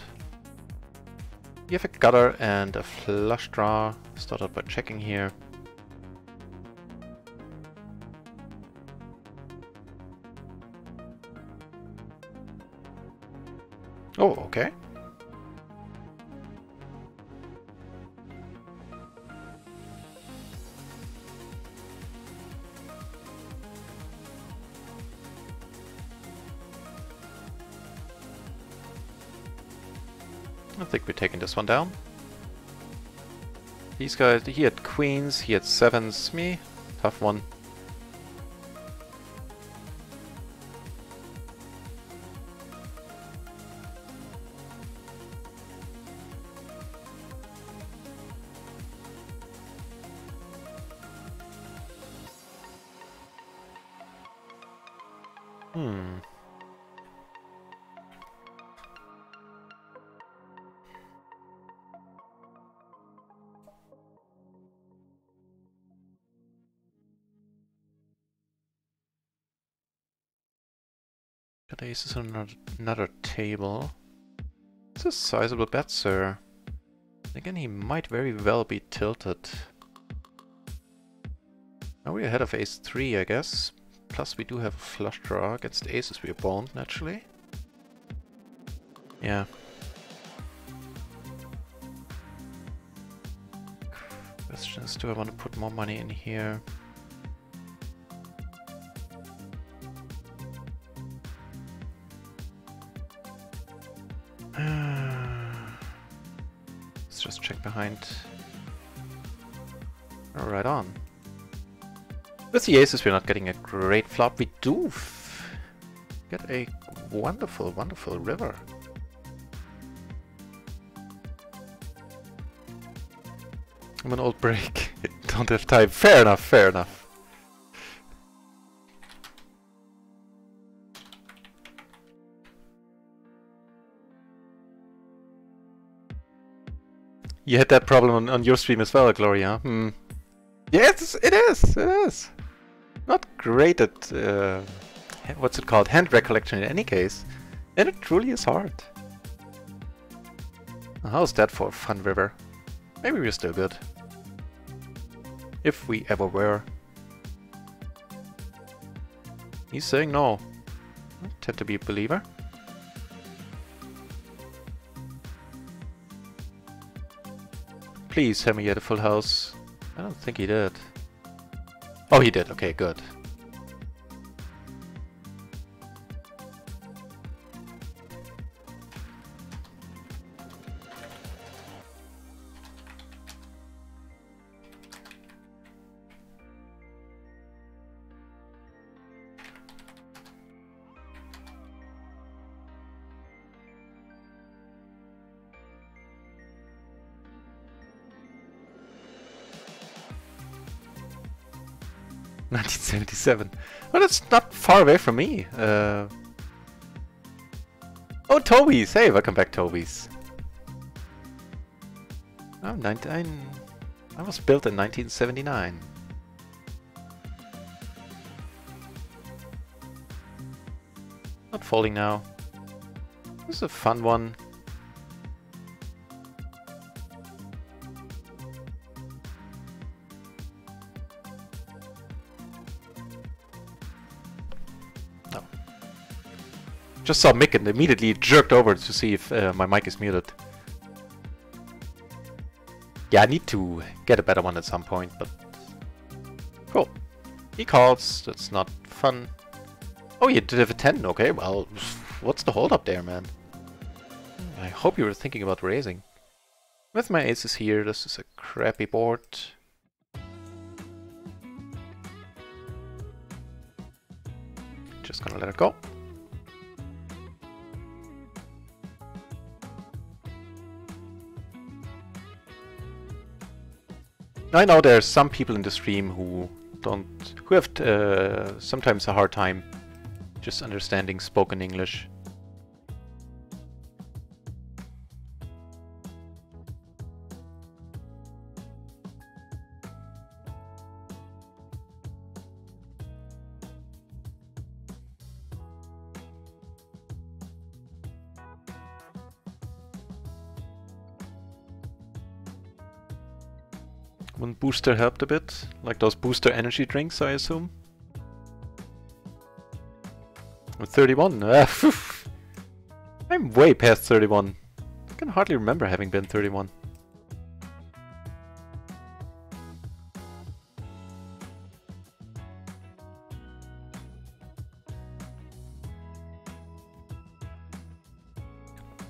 S2: We have a gutter and a flush draw. Start out by checking here. Oh, okay. I think we're taking this one down. These guys, he had queens, he had sevens. Me, tough one. Got aces on another table. It's a sizable bet, sir. Again, he might very well be tilted. Now we're ahead of ace 3, I guess. Plus we do have a flush draw. Against aces we're boned, naturally. Yeah. Question is, do I want to put more money in here? Let's just check behind. Right on. With the aces we're not getting a great flop. We do get a wonderful, wonderful river. I'm an old break. Don't have time. Fair enough, fair enough. You had that problem on your stream as well, Gloria. Hmm. Yes, it is. It is. Not great at what's it called? Hand recollection in any case. And it truly is hard. How's that for a fun river? Maybe we're still good. If we ever were. He's saying no. I tend to be a believer. Please tell me he had a full house. I don't think he did. Oh, he did. Okay, good. $1977. Well, that's not far away from me. Oh, Toby's! Hey, welcome back, Toby's. Oh, I was built in 1979. Not folding now. This is a fun one. Just saw Mick and immediately jerked over to see if my mic is muted. Yeah, I need to get a better one at some point, but... Cool. He calls, that's not fun. Oh, you did have a 10, okay, well, what's the hold up there, man? I hope you were thinking about raising. With my aces here, this is a crappy board. Just gonna let it go. I know there's some people in the stream who have sometimes a hard time just understanding spoken English. One booster helped a bit, like those booster energy drinks, I assume. I'm 31. I'm way past 31. I can hardly remember having been 31.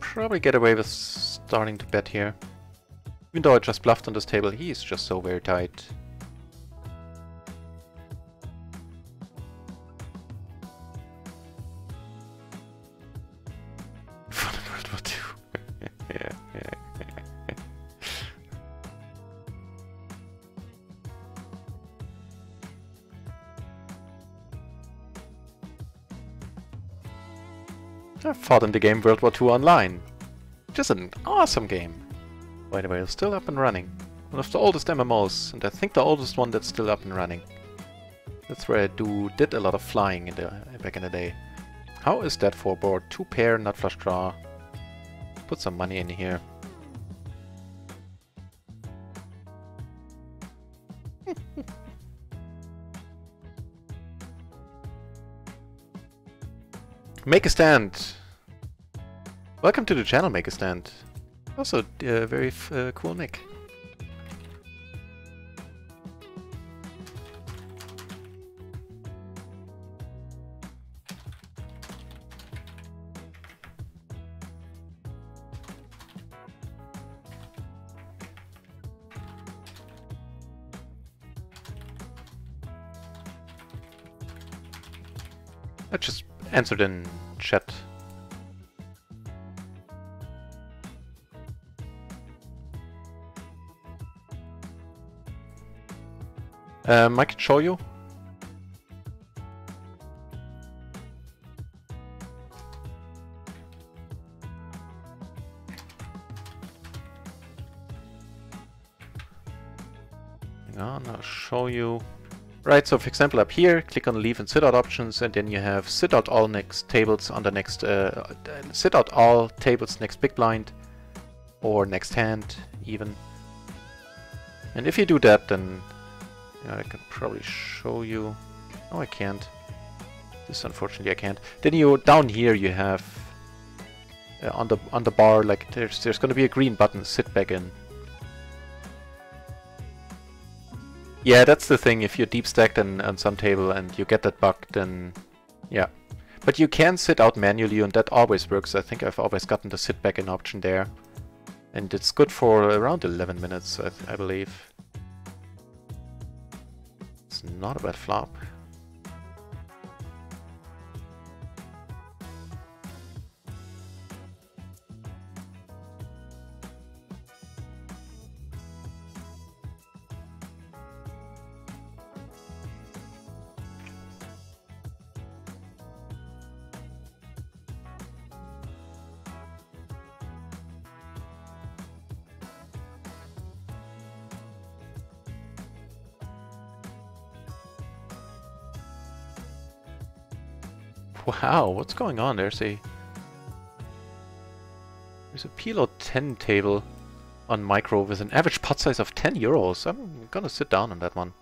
S2: Probably get away with starting to bet here. Even though I just bluffed on this table, he's just so very tight. World War II. Yeah. I fought in the game World War II Online. Just an awesome game. By the way, it's still up and running. One of the oldest MMOs, and I think the oldest one that's still up and running. That's where I did a lot of flying back in the day. How is that for board? 2 pair, not flush draw. Put some money in here. Make a stand. Welcome to the channel, Make a stand. Also, very cool nick. I just answered in chat. I can show you. Hang on, I'll show you. Right, so for example up here, click on leave and sit out options, and then you have sit out all next tables on the next sit out all tables next big blind or next hand even. And if you do that, then I can probably show you. No, I can't. This unfortunately I can't. Then you down here you have on the bar, like there's going to be a green button, sit back in. Yeah, that's the thing. If you're deep stacked on some table and you get that bug, then yeah. But you can sit out manually, and that always works. I think I've always gotten the sit back in option there. And it's good for around 11 minutes, I believe. It's not a bad flop. Wow, what's going on? There's a PLO 10 table on micro with an average pot size of 10 euros. I'm gonna sit down on that one.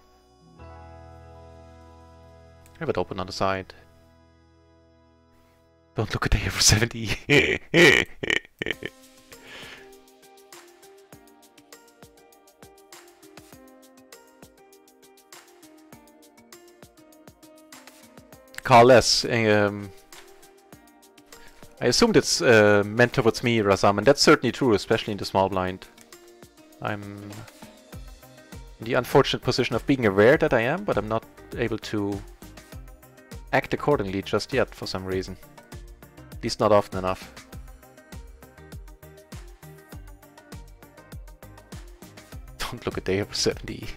S2: Have it open on the side. Don't look at the for 70. Carless, I assumed it's meant towards me, Razam, and that's certainly true, especially in the small blind. I'm in the unfortunate position of being aware that I am, but I'm not able to act accordingly just yet for some reason. At least not often enough. Don't look at the over 70.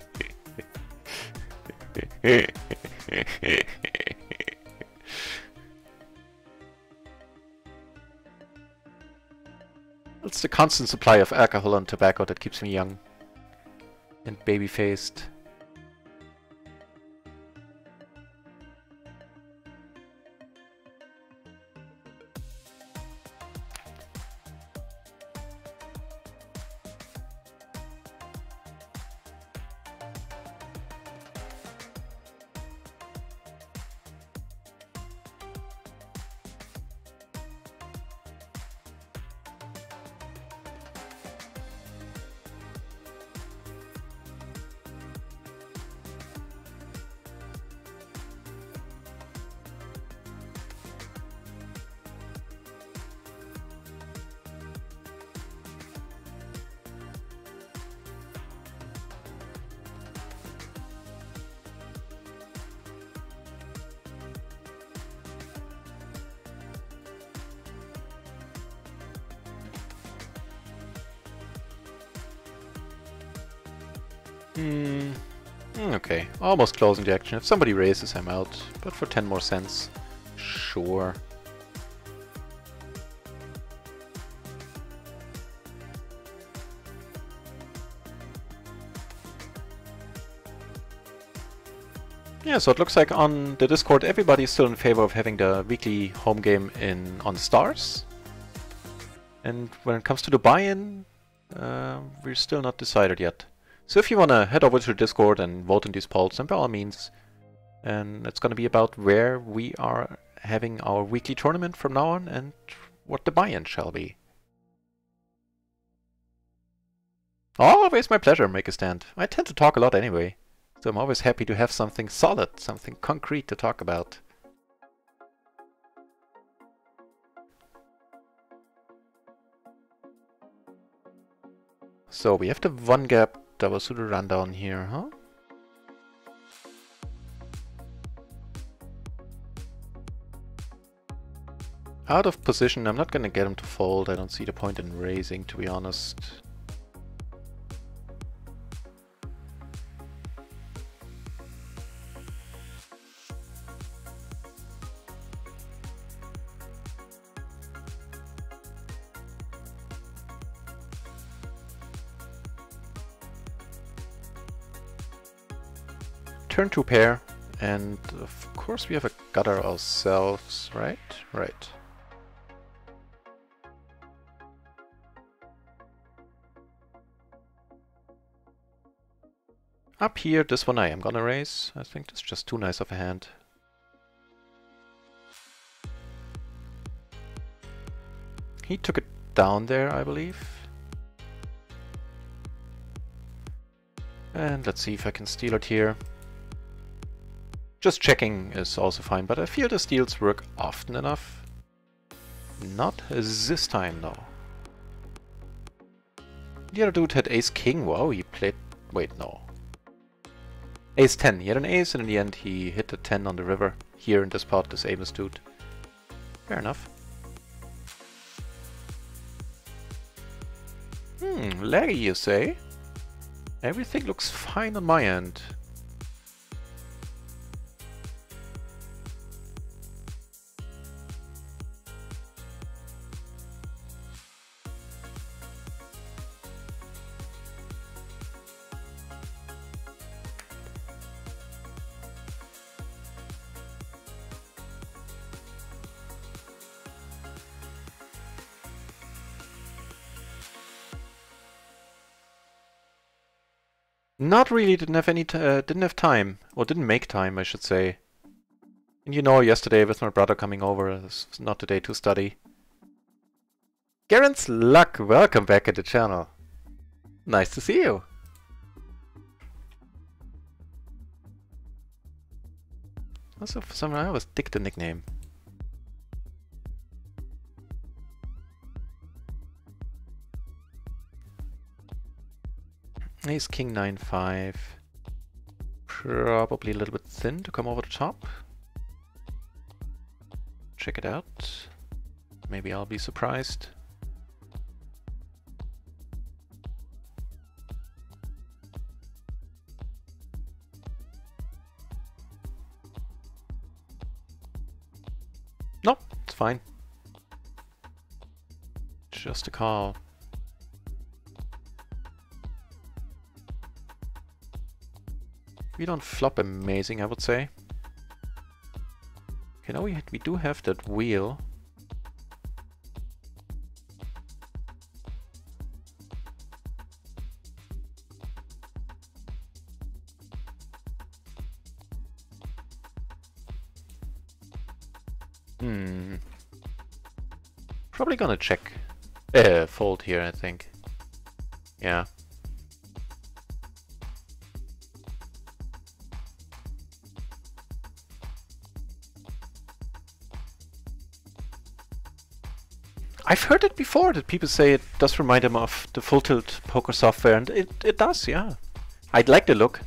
S2: It's the constant supply of alcohol and tobacco that keeps me young and baby-faced. Okay, almost closing the action. If somebody raises, I'm out. But for 10 more cents, sure. Yeah, so it looks like on the Discord everybody is still in favor of having the weekly home game on stars. And when it comes to the buy-in, we're still not decided yet. So if you want to head over to Discord and vote in these polls, then by all means. And it's going to be about where we are having our weekly tournament from now on and what the buy-in shall be. Always my pleasure, make a stand. I tend to talk a lot anyway, so I'm always happy to have something solid, something concrete to talk about. So we have the one gap double suited rundown here, huh? Out of position, I'm not gonna get him to fold. I don't see the point in raising, to be honest. Turn 2 pair, and of course we have a gutter ourselves, right? Right. Up here, this one I am gonna raise. I think that's just too nice of a hand. He took it down there, I believe. And let's see if I can steal it here. Just checking is also fine, but I feel the steals work often enough. Not this time, though. The other dude had ace-king. Wow, he played... Wait, no. Ace-10. He had an ace, and in the end he hit the 10 on the river. Here in this pot, this aimless dude. Fair enough. Laggy, you say? Everything looks fine on my end. Not really, didn't have time, or didn't make time, I should say. And you know, yesterday with my brother coming over, this was not the day to study. Garen's Luck, welcome back at the channel. Nice to see you. Also, for some reason I always dig the nickname. Ace King 9-5. Probably a little bit thin to come over the top. Check it out. Maybe I'll be surprised. No, it's fine. Just a call. We don't flop amazing, I would say. Okay, now we do have that wheel. Probably gonna check. Fold here, I think. Yeah. I've heard it before, that people say it does remind them of the full tilt poker software, and it does, yeah. I like the look.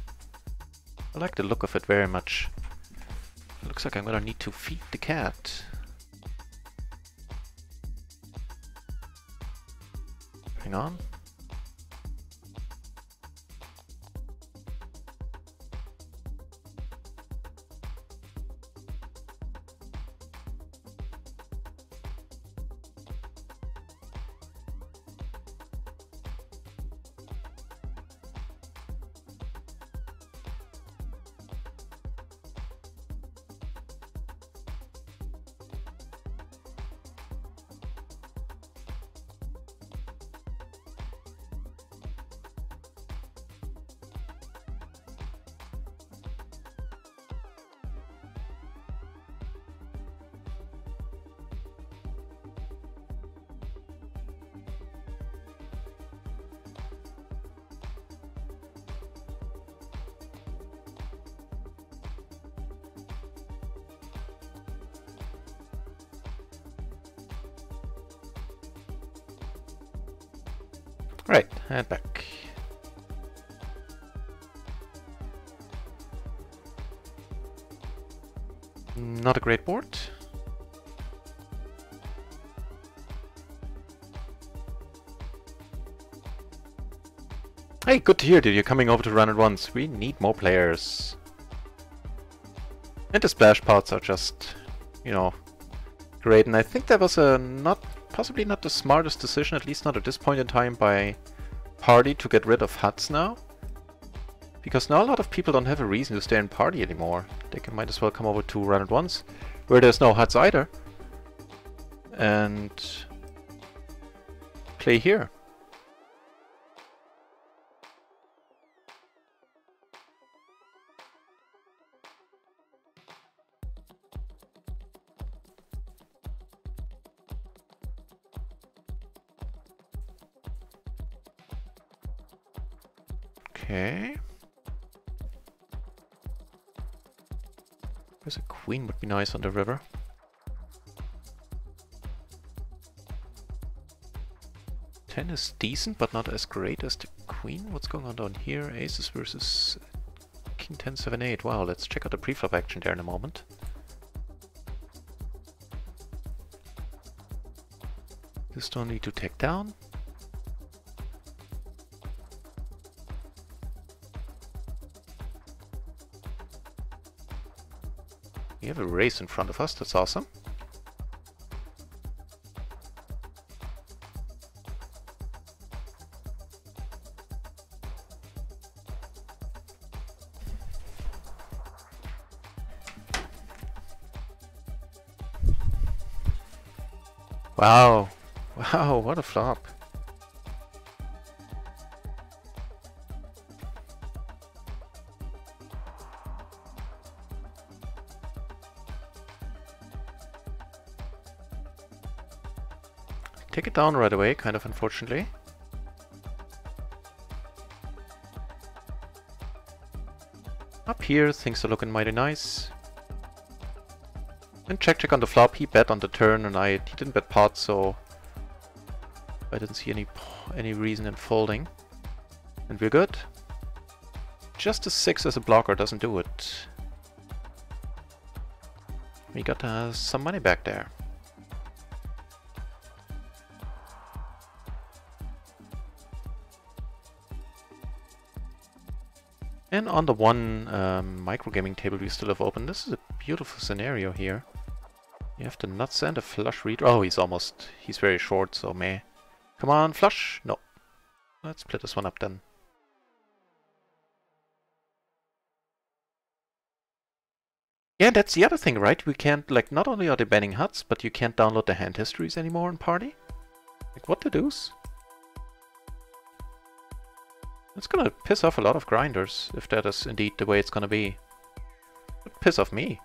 S2: I like the look of it very much. It looks like I'm gonna need to feed the cat. Hang on. Right, and back. Not a great board. Hey, good to hear that you're coming over to RunItOnce. We need more players. And the splash pods are just, you know, great. And I think that was a possibly not the smartest decision, at least not at this point in time, by Party to get rid of huts now. Because now a lot of people don't have a reason to stay in Party anymore. They might as well come over to RunItOnce, where there's no huts either, and play here. Okay. There's a queen would be nice on the river. Ten is decent, but not as great as the queen. What's going on down here? Aces versus king 10, 7, 8. Wow, let's check out the preflop action there in a moment. This don't need to take down. We have a race in front of us, that's awesome. Wow, wow, what a flop. Take it down right away, kind of unfortunately. Up here, things are looking mighty nice. And check on the flop, he bet on the turn and he didn't bet pot, so I didn't see any reason in folding. And we're good. Just a 6 as a blocker doesn't do it. We got some money back there. And on the one microgaming table we still have open, this is a beautiful scenario here. You have the nuts and a flush reader. Oh, he's very short, so meh. Come on, flush! No. Let's split this one up then. Yeah, that's the other thing, right? We can't, like, not only are they banning huts, but you can't download the hand histories anymore in Party. Like, what the deuce? It's gonna piss off a lot of grinders, if that is indeed the way it's gonna be. It'd piss off me.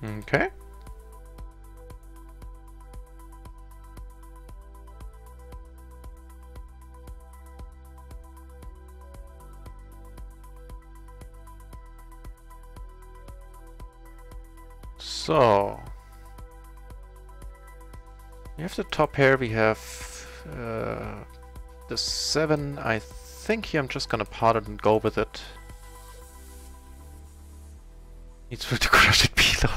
S2: Okay. So we have the top pair, we have the 7. I think here I'm just gonna pot it and go with it. Needs to crush it below.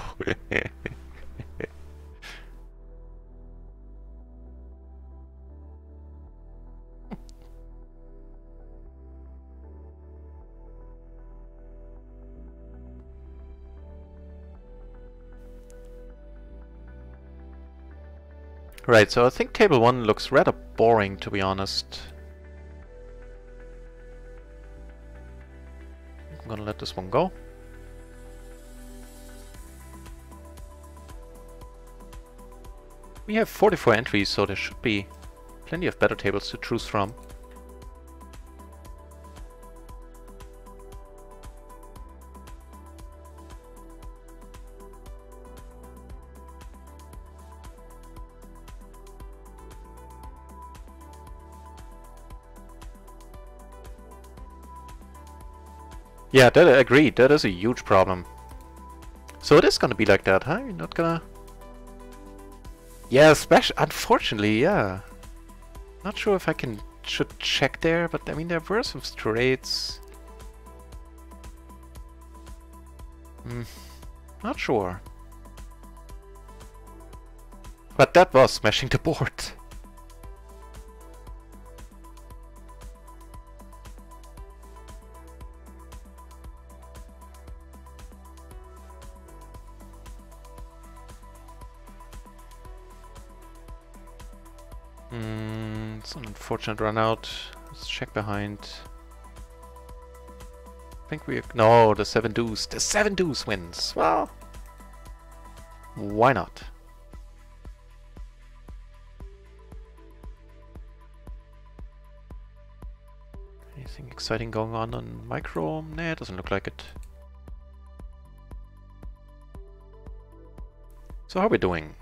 S2: Right, so I think table 1 looks rather boring, to be honest. I'm gonna let this one go. We have 44 entries, so there should be plenty of better tables to choose from. Yeah, that agreed. That is a huge problem. So it is gonna be like that, huh? You're not gonna... Yeah, especially... Unfortunately, yeah. Not sure if I should check there, but I mean, there were some straights. Not sure. But that was smashing the board. It's an unfortunate run out. Let's check behind. I think we... No, the 7 deuce. The 7 deuce wins. Well, why not? Anything exciting going on micro? Nah, it doesn't look like it. So how are we doing?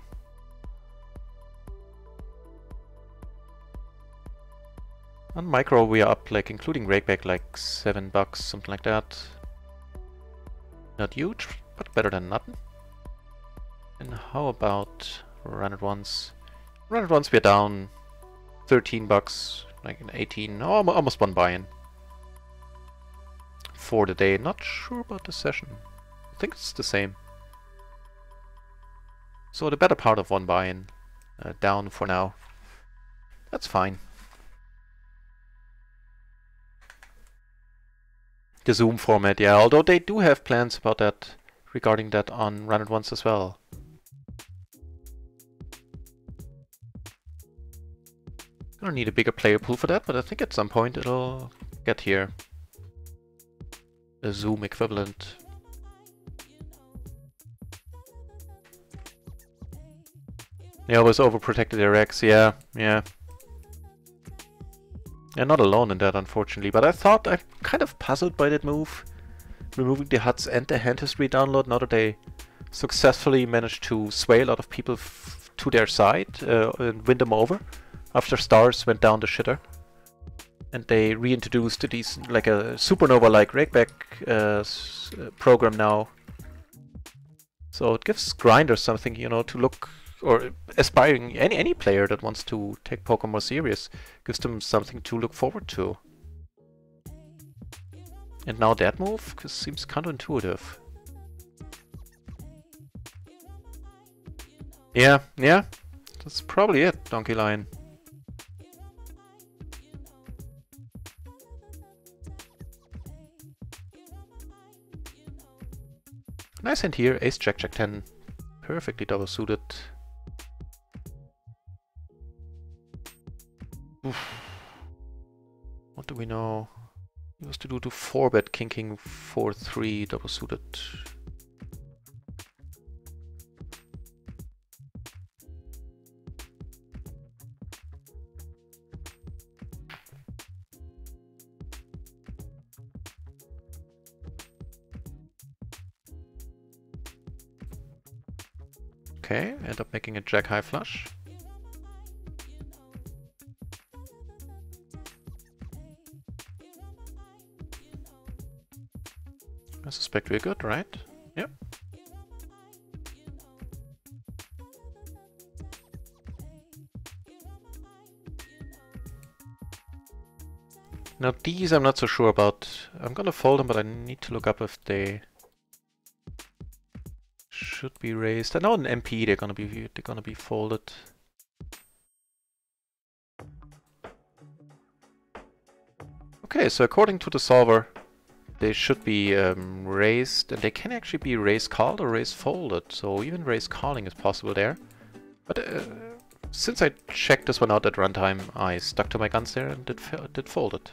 S2: On micro we are up, like including rakeback, like $7, something like that. Not huge, but better than nothing. And how about RunItOnce? RunItOnce we're down $13, like an 18, oh, almost one buy-in for the day. Not sure about the session. I think it's the same. So the better part of one buy-in down for now. That's fine. The Zoom format, yeah, although they do have plans about that, regarding that on RunItOnce as well. Gonna need a bigger player pool for that, but I think at some point it'll get here. A Zoom equivalent. They always overprotected their X, yeah. Yeah, not alone in that, unfortunately, but I'm kind of puzzled by that move. Removing the HUDs and the hand history download, now that they successfully managed to sway a lot of people to their side and win them over after stars went down the shitter. And they reintroduced these, like a supernova-like rakeback program now. So it gives grinders something, you know, to look, or aspiring, any player that wants to take poker more serious, gives them something to look forward to. And now that move seems counterintuitive. Yeah, that's probably it, Donkey Lion. Nice hand here, ace jack jack 10, perfectly double suited. Oof. What do we know? He was to do to 4-bet king king 4-3 double suited. Okay, end up making a jack high flush. I suspect we're good, right? Yep. Now these I'm not so sure about. I'm gonna fold them, but I need to look up if they should be raised. I know in MP they're gonna be folded. Okay, so according to the solver, they should be raised, and they can actually be raise called or raise folded. So even raise calling is possible there. But since I checked this one out at runtime, I stuck to my guns there and did fold it.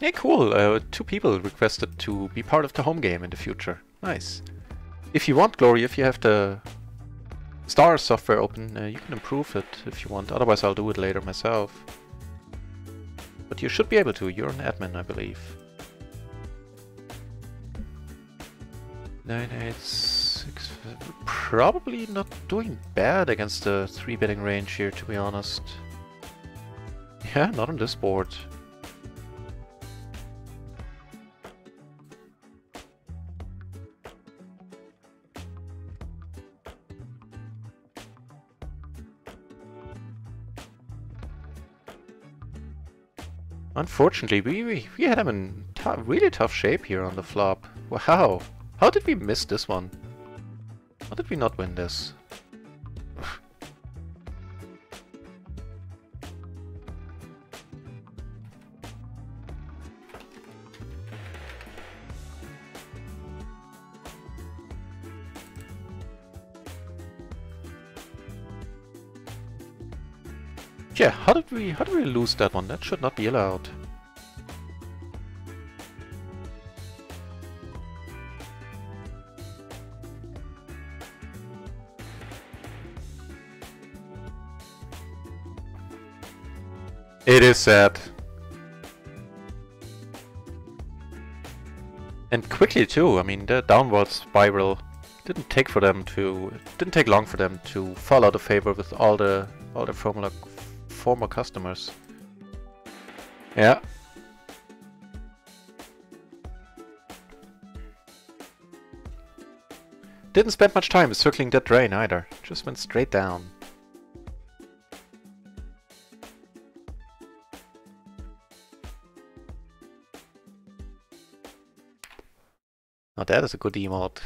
S2: Hey, cool. 2 people requested to be part of the home game in the future. Nice. If you want, Glory, if you have the Star software open, you can improve it if you want. Otherwise, I'll do it later myself. But you should be able to. You're an admin, I believe. 9865. Probably not doing bad against the 3-betting range here, to be honest. Yeah, not on this board. Unfortunately, we had him in really tough shape here on the flop. Wow! How did we miss this one? How did we not win this? Yeah, how did we lose that one? That should not be allowed. It is sad. And quickly too. I mean, the downward spiral didn't take long for them to fall out of favor with all the former customers. Yeah. Didn't spend much time circling that drain either. Just went straight down. Now that is a good emote.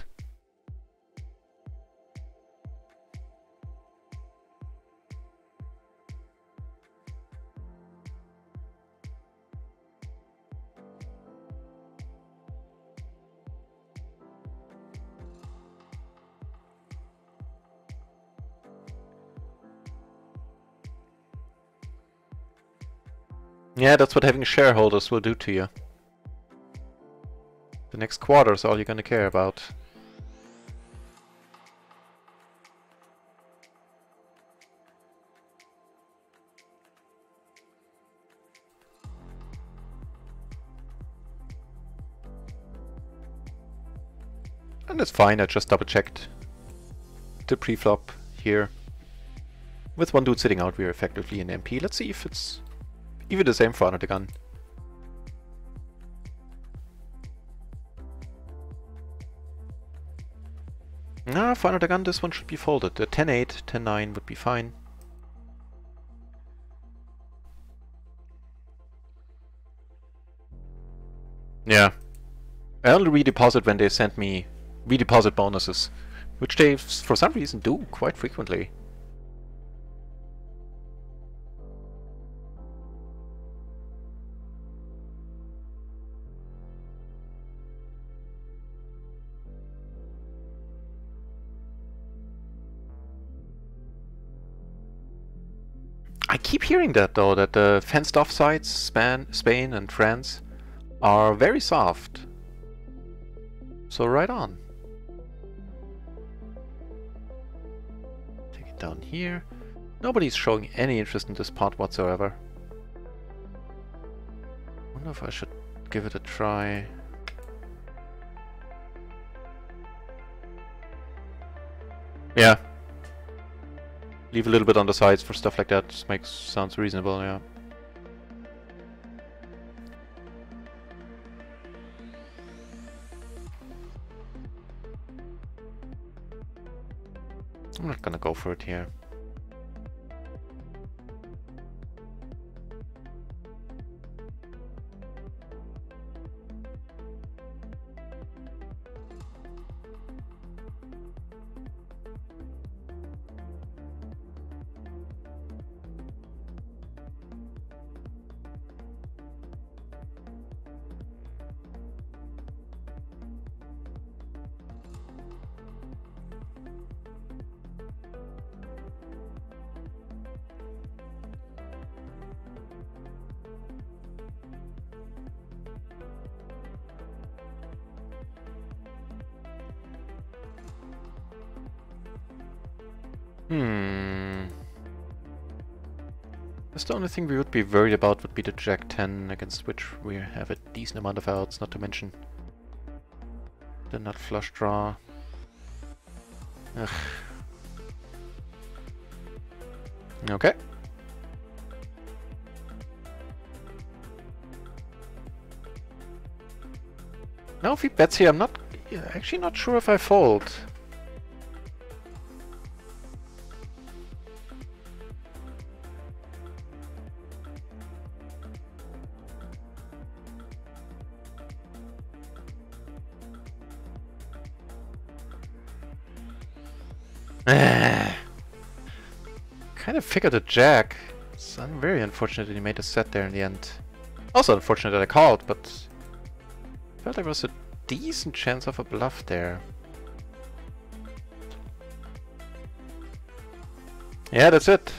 S2: Yeah, that's what having shareholders will do to you. The next quarter is all you're gonna care about. And it's fine, I just double checked the pre-flop here. With one dude sitting out, we're effectively in MP. Let's see if it's even the same for under the gun. Nah, for under the gun, this one should be folded. The 10-8, 10-9 would be fine. Yeah. I only redeposit when they send me redeposit bonuses, which they, for some reason, do quite frequently. I keep hearing that though, that the fenced off sites, Spain and France, are very soft. So right on. Take it down here. Nobody's showing any interest in this pot whatsoever. Wonder if I should give it a try. Yeah. Leave a little bit on the sides for stuff like that. Just sounds reasonable, yeah. I'm not gonna go for it here. That's the only thing we would be worried about would be the Jack 10, against which we have a decent amount of outs, not to mention the nut flush draw. Ugh. Okay. No, if he bets here, I'm not actually not sure if I fold. Kind of figured a jack. It's very unfortunate that he made a set there in the end. Also unfortunate that I called, but felt there was a decent chance of a bluff there. Yeah, that's it.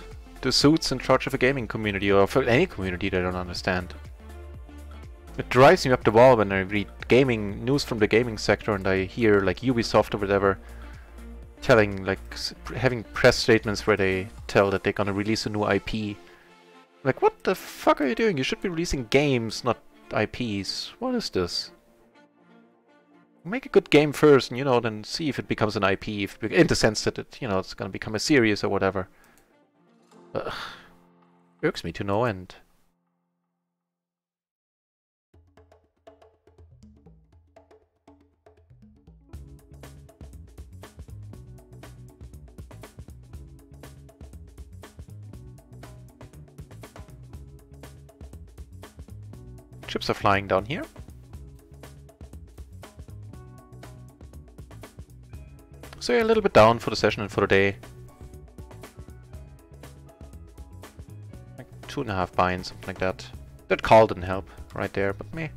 S2: The suits in charge of a gaming community, or for any community that I don't understand. It drives me up the wall when I read gaming news from the gaming sector and I hear like Ubisoft or whatever telling, like, having press statements where they tell that they're gonna release a new IP. Like, what the fuck are you doing? You should be releasing games, not IPs. What is this? Make a good game first, and, you know, then see if it becomes an IP, if, in the sense that it, you know, it's gonna become a series or whatever. Ugh. Irks me to no end. Chips are flying down here. So you're a little bit down for the session and for the day. Like 2.5 binds, something like that. That call didn't help right there, but meh.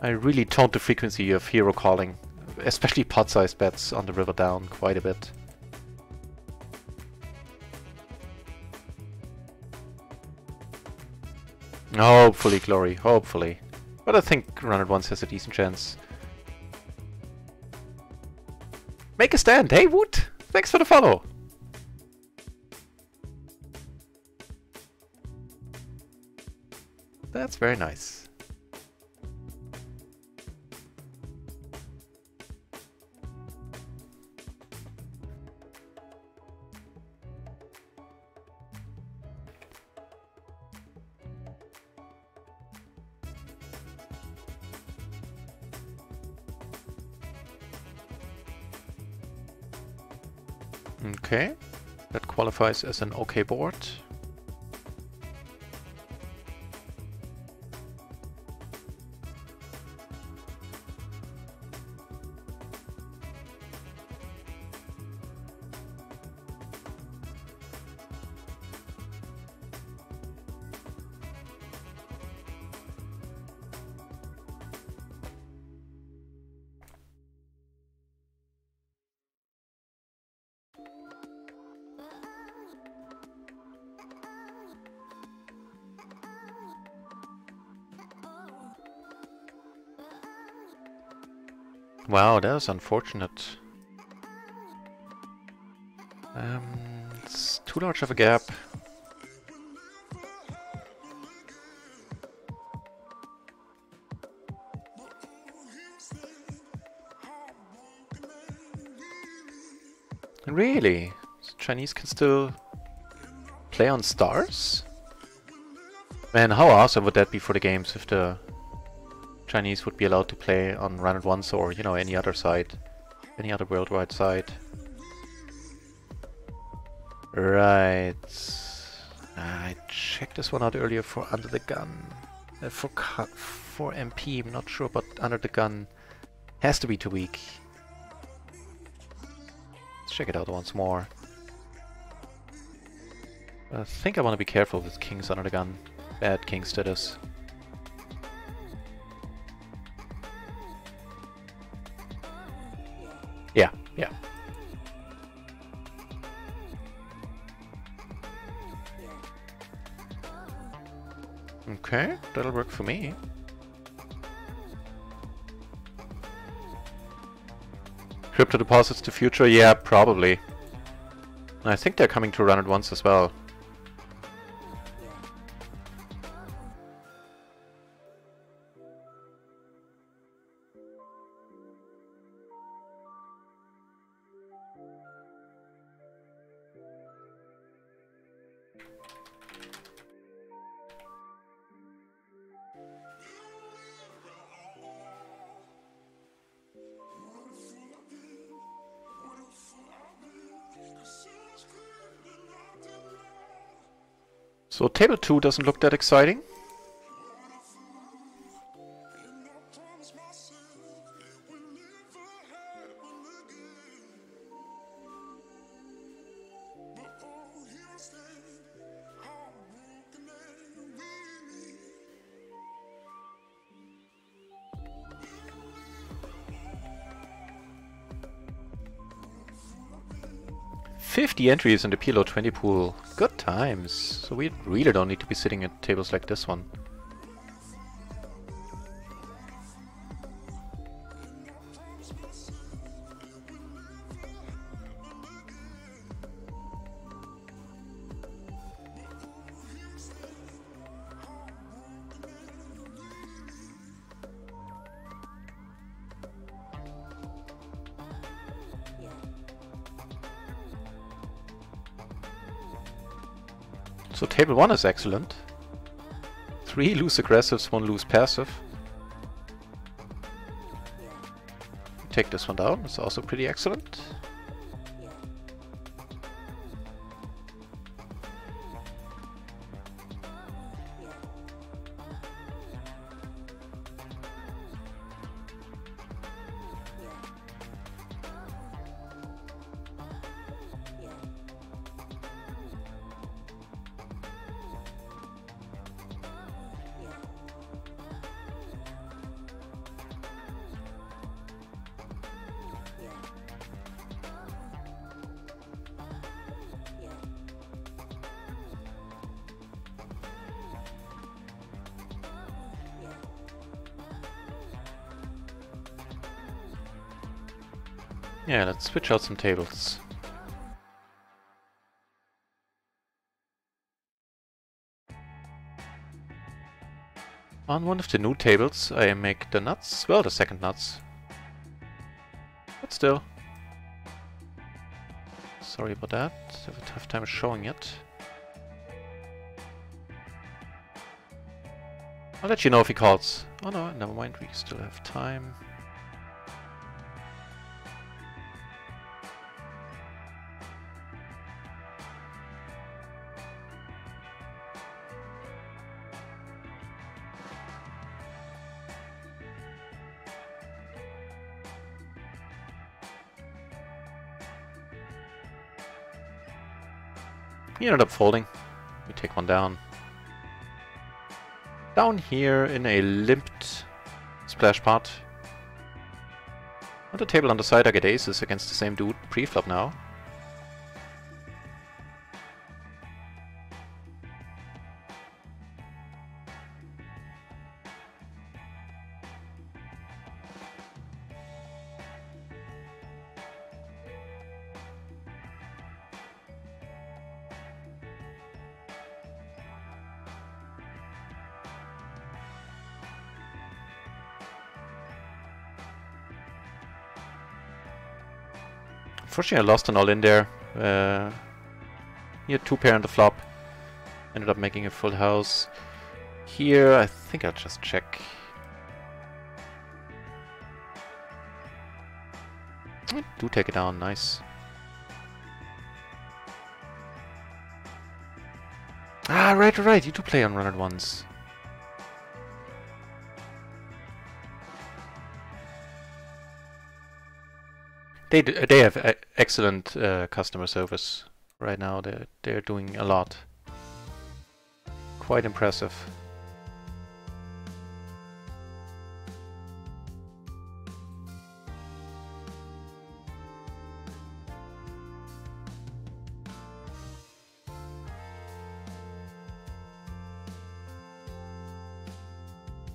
S2: I really toned the frequency of hero calling, especially pot-sized bets on the river down quite a bit. Hopefully, Glory, hopefully. But I think RunItOnce has a decent chance. Make a stand! Hey, Wood! Thanks for the follow! That's very nice. Okay, that qualifies as an okay board. Wow, that was unfortunate. It's too large of a gap. Really? Chinese can still play on stars? Man, how awesome would that be for the games if the Chinese would be allowed to play on RunItOnce or, you know, any other site, any other worldwide site. Right. I checked this one out earlier for Under the Gun. For MP, I'm not sure, but Under the Gun has to be too weak. Let's check it out once more. I think I want to be careful with kings under the gun. Bad king status. Yeah, yeah. Okay, that'll work for me. Crypto deposits to future? Yeah, probably. I think they're coming to RunItOnce as well. So table 2 doesn't look that exciting. "50 entries in the PLO 20 pool. Good times. So we really don't need to be sitting at tables like this one. So table 1 is excellent. 3 loose aggressives, 1 loose passive. Take this one down, it's also pretty excellent. Yeah, let's switch out some tables. On one of the new tables I make the nuts, well, the second nuts. But still. Sorry about that, I have a tough time showing it. I'll let you know if he calls. Oh no, never mind, we still have time. He ended up folding. We take one down. Down here in a limped splash pot. On the table on the side I get aces against the same dude pre-flop now. Unfortunately I lost an all-in there. He had 2 pair on the flop. Ended up making a full house. Here I think I'll just check. I do take it down, nice. Ah, right, you do play on RunItOnce. They have excellent customer service right now. They're doing a lot. Quite impressive.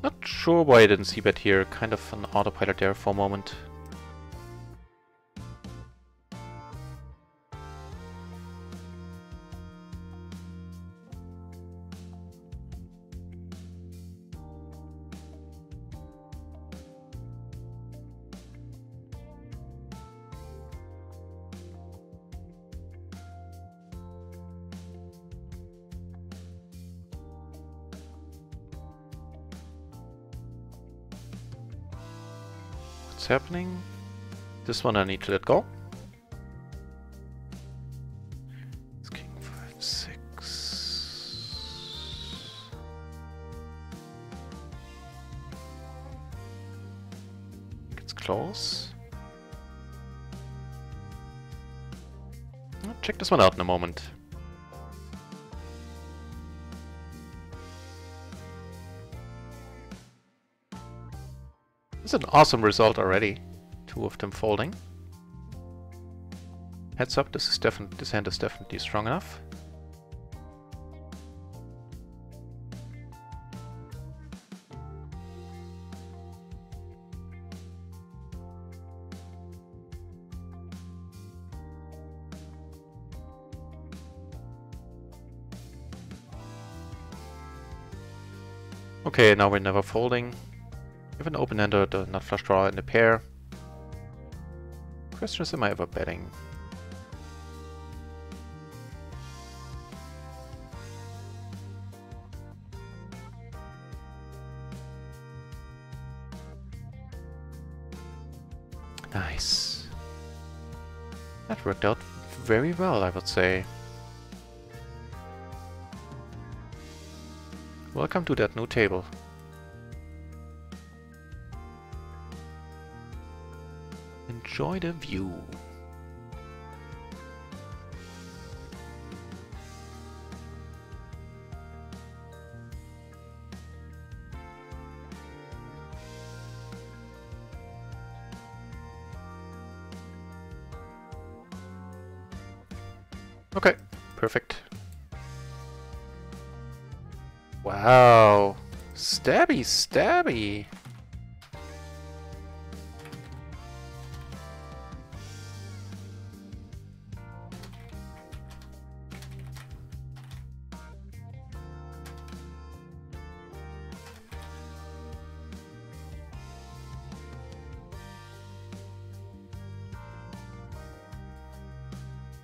S2: Not sure why I didn't see bet here. Kind of an autopilot there for a moment. What's happening? This one I need to let go. It's king 5, 6. close. I'll check this one out in a moment. This is an awesome result already. Two of them folding. Heads up, this hand is definitely strong enough. Okay, now we're never folding. We have an open-ender, the nut flush draw in the pair. Question is, am I ever betting? Nice. That worked out very well, I would say. Welcome to that new table. Enjoy the view. Okay, perfect. Wow, stabby, stabby.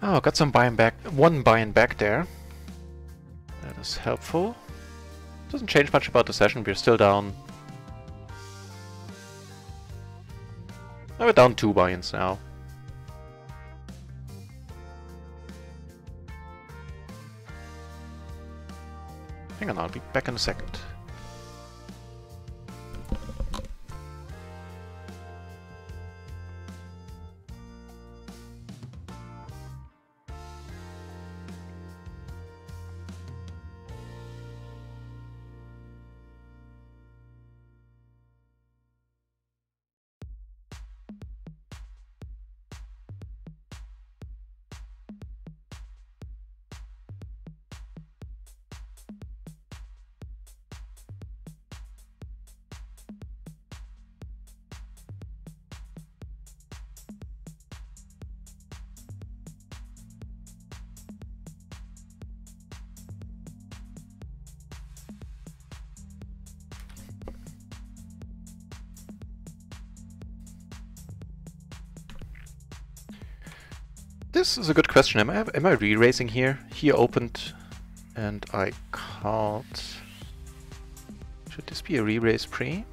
S2: Oh, got some buy-in back, one buy-in back there. That is helpful. Doesn't change much about the session, we're still down. We're down 2 buy-ins now. Hang on, I'll be back in a second. This is a good question. Am I re-raising here? He opened and I called. Should this be a re-raise pre?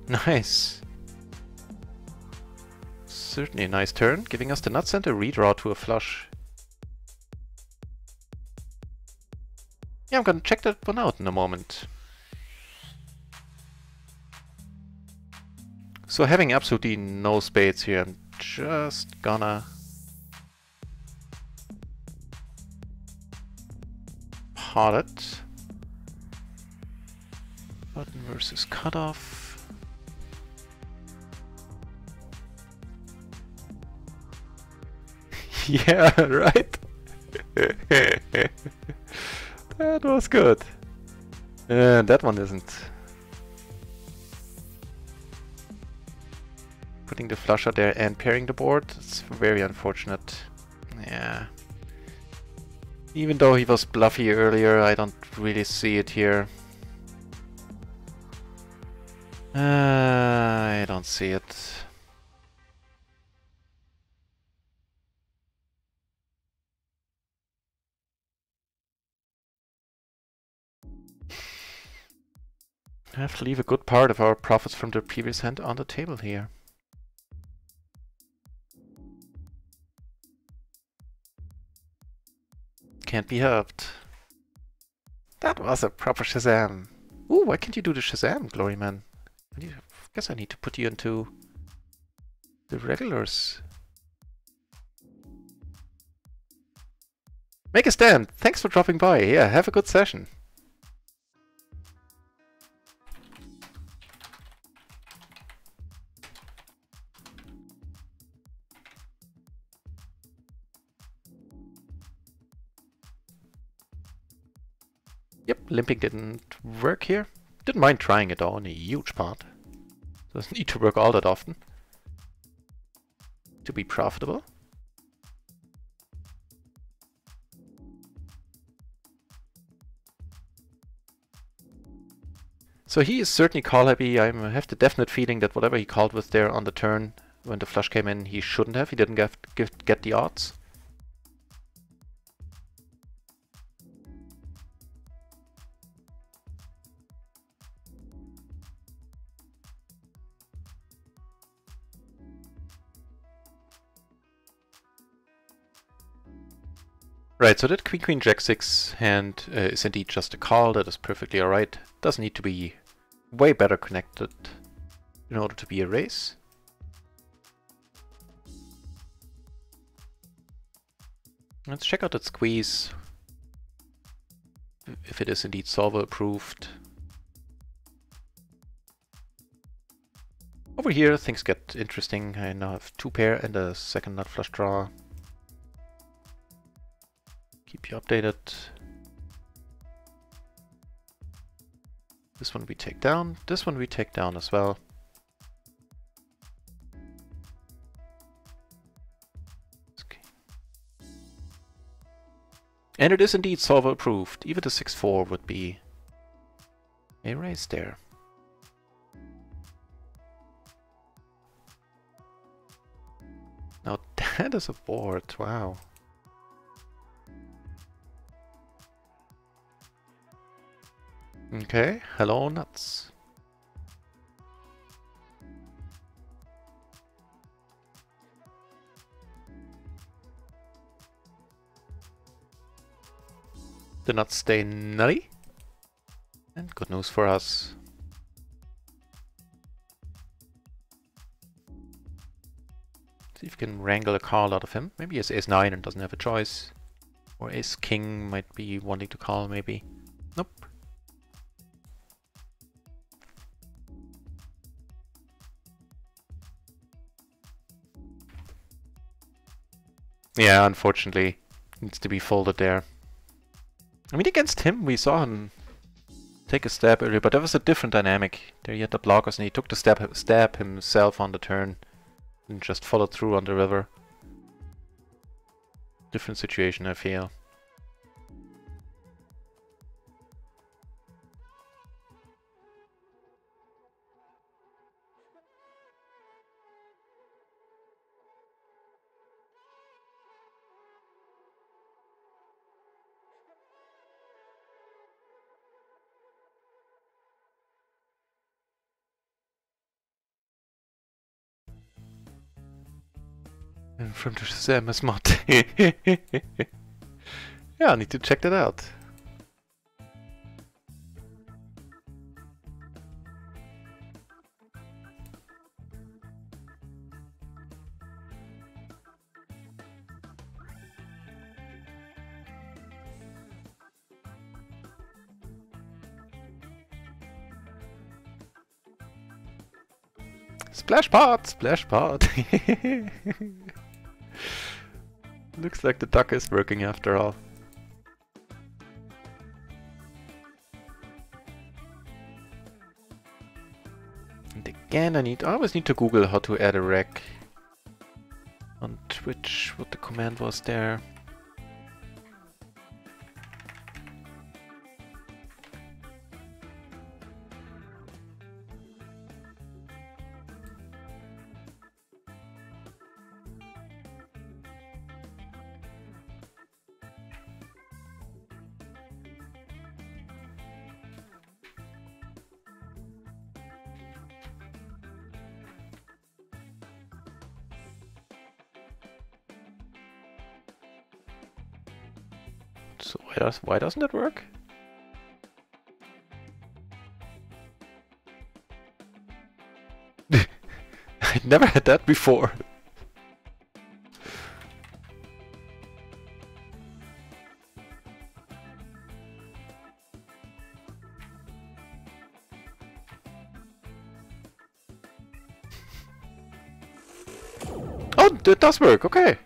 S2: Nice. Certainly a nice turn, giving us the nuts and a redraw to a flush. Yeah, I'm gonna check that one out in a moment. So having absolutely no spades here, I'm just gonna pot it. Button versus cutoff. Yeah, right? That was good. That one isn't. Putting the flush out there and pairing the board, it's very unfortunate. Yeah. Even though he was bluffy earlier, I don't really see it here. I don't see it. I have to leave a good part of our profits from the previous hand on the table here. Can't be helped. That was a proper Shazam. Ooh, why can't you do the Shazam, Glory Man? I guess I need to put you into the regulars. Make a stand! Thanks for dropping by. Yeah, have a good session. Yep, limping didn't work here. Didn't mind trying it though, in a huge part. Doesn't need to work all that often to be profitable. So he is certainly call happy. I have the definite feeling that whatever he called with there on the turn when the flush came in, he shouldn't have. He didn't get the odds. Right, so that Queen Queen Jack 6 hand is indeed just a call. That is perfectly alright. Doesn't need to be way better connected in order to be a race. Let's check out that squeeze, if it is indeed solver approved. Over here things get interesting. I now have 2 pair and a second nut flush draw. Keep you updated. This one we take down. This one we take down as well. Okay. And it is indeed solver approved. Even the 6-4 would be a race there. Now that is a board. Wow. Okay, hello nuts. The nuts stay nutty. And good news for us. See if we can wrangle a call out of him. Maybe he has ace-9 and doesn't have a choice. Or ace-king might be wanting to call, maybe. Nope. Yeah, unfortunately, needs to be folded there. I mean, against him, we saw him take a stab earlier, but that was a different dynamic. There he had the blockers, and he took the stab himself on the turn, and just followed through on the river. Different situation, I feel. And from the Shazam as mod. Yeah, I need to check that out. Splash pot! Splash pot! Looks like the duck is working after all. And again, I always need to Google how to add a rec on Twitch, what the command was there. So why doesn't it work? I never had that before. Oh, it does work, okay.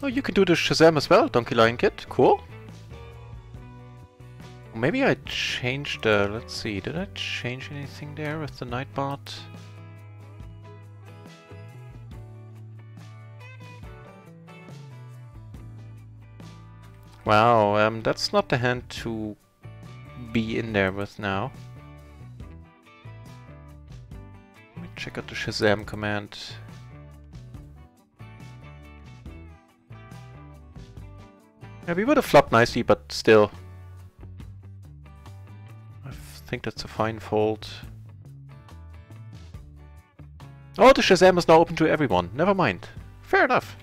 S2: Oh, you can do the Shazam as well, Donkey Lion Kid. Cool. Maybe I changed the... Let's see, did I change anything there with the Nightbot? Wow, that's not the hand to be in there with now. Let me check out the Shazam command. Yeah, we would have flopped nicely, but still. I think that's a fine fold. Oh, the Shazam is now open to everyone. Never mind. Fair enough.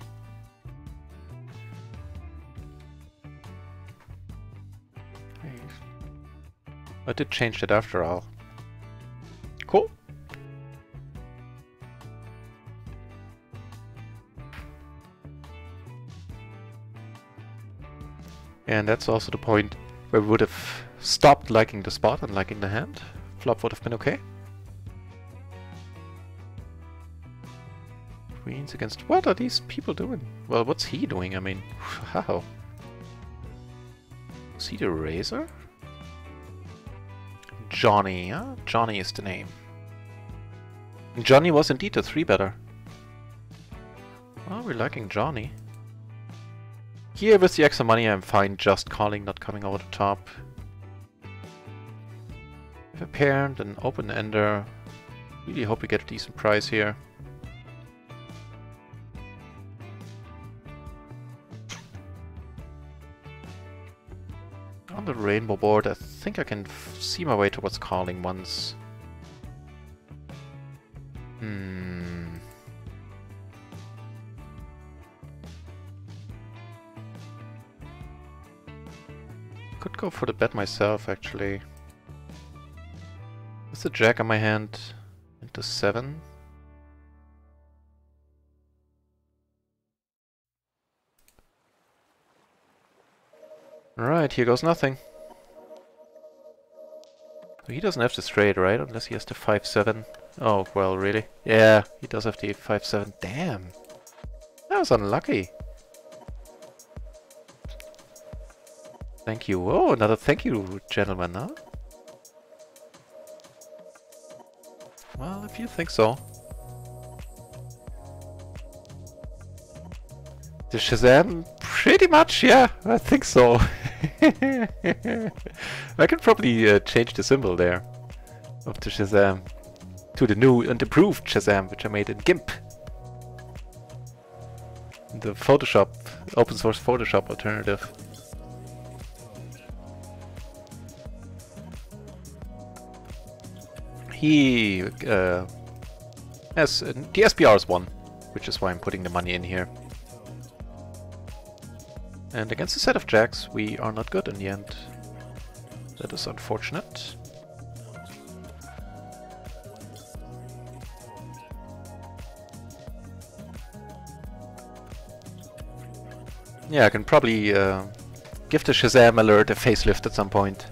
S2: I did change it after all. Cool. And that's also the point where we would have stopped liking the spot and liking the hand. Flop would have been okay. Queens against... What are these people doing? Well, what's he doing? I mean, wow. Is he the Razor? Johnny, huh? Johnny is the name. Johnny was indeed a 3-better. Oh, we're liking Johnny. Here with the extra money I'm fine just calling, not coming over the top. With a pair and an open ender. Really hope we get a decent price here. On the rainbow board I think I can see my way towards calling once. Could go for the bet myself, actually. With the jack on my hand, into 7. Alright, here goes nothing. So he doesn't have the straight, right? Unless he has the 5-7. Oh, well, really? Yeah, he does have the 5-7. Damn! That was unlucky. Thank you. Oh, another thank you, gentlemen, huh? Well, if you think so. The Shazam? Pretty much, yeah, I think so. I can probably change the symbol there of the Shazam to the new and improved Shazam, which I made in GIMP. The Photoshop, open source Photoshop alternative. He has the SPR is 1, which is why I'm putting the money in here. And against a set of jacks, we are not good in the end. That is unfortunate. Yeah, I can probably give the Shazam alert a facelift at some point.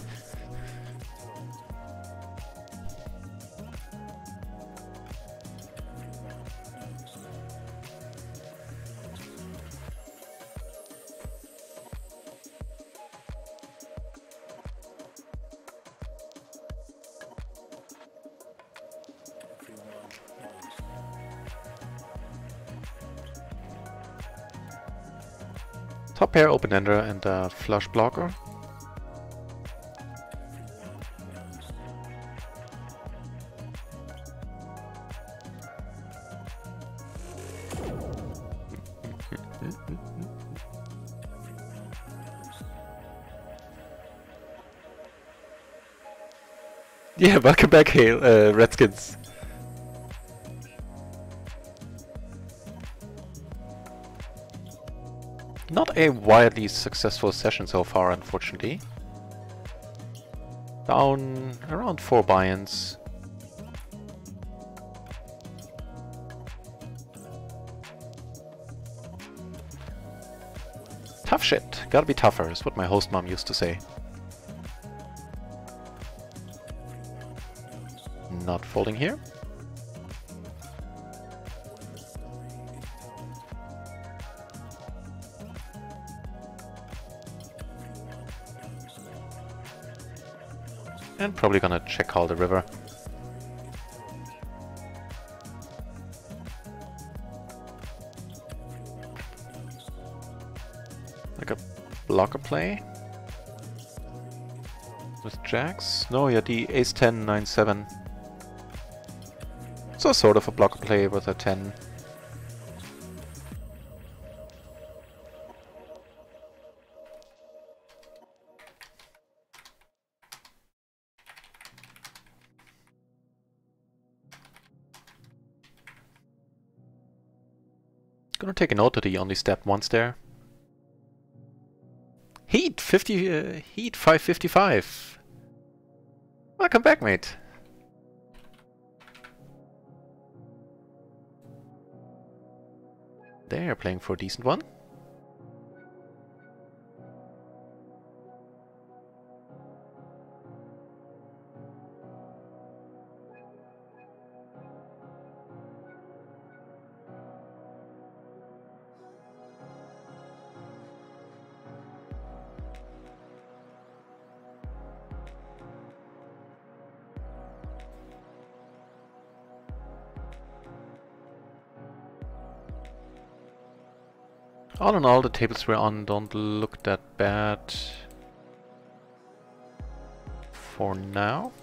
S2: Top pair, open-ender, and a flush blocker. Yeah, welcome back, Hale, Redskins. Not a wildly successful session so far, unfortunately. Down around 4 buy-ins. Tough shit. Gotta be tougher, is what my host mom used to say. Not folding here. And probably gonna check call the river. Like a blocker play. With jacks? No, yeah, the ace 10, 9, 7. So sort of a blocker play with a 10. Gonna take a note that he only stepped once there. Heat 555. Welcome back, mate. They're playing for a decent one. All in all, the tables we're on don't look that bad for now.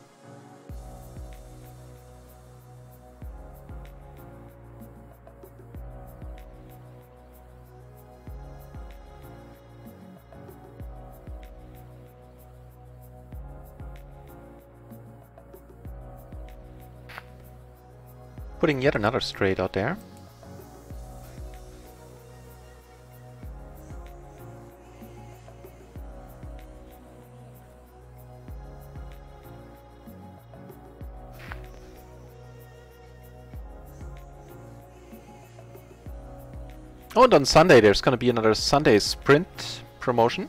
S2: Putting yet another straight out there. Oh, and on Sunday there's going to be another Sunday sprint promotion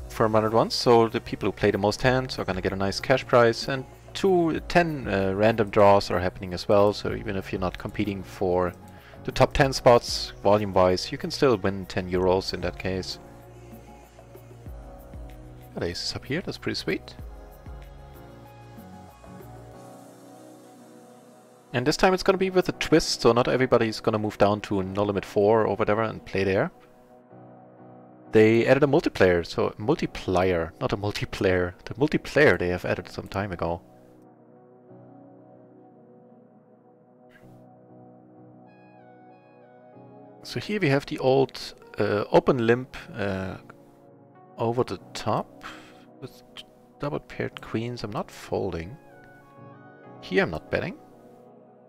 S2: for RunItOnce, so the people who play the most hands are going to get a nice cash prize, and 10 random draws are happening as well, so even if you're not competing for the top 10 spots volume-wise, you can still win 10 euros in that case. Got aces up here, that's pretty sweet. And this time it's gonna be with a twist, so not everybody's gonna move down to no limit 4 or whatever and play there. They added a multiplayer, so multiplier, not a multiplayer. The multiplayer they have added some time ago. So here we have the old open limp over the top with double paired queens. I'm not folding. Here I'm not betting.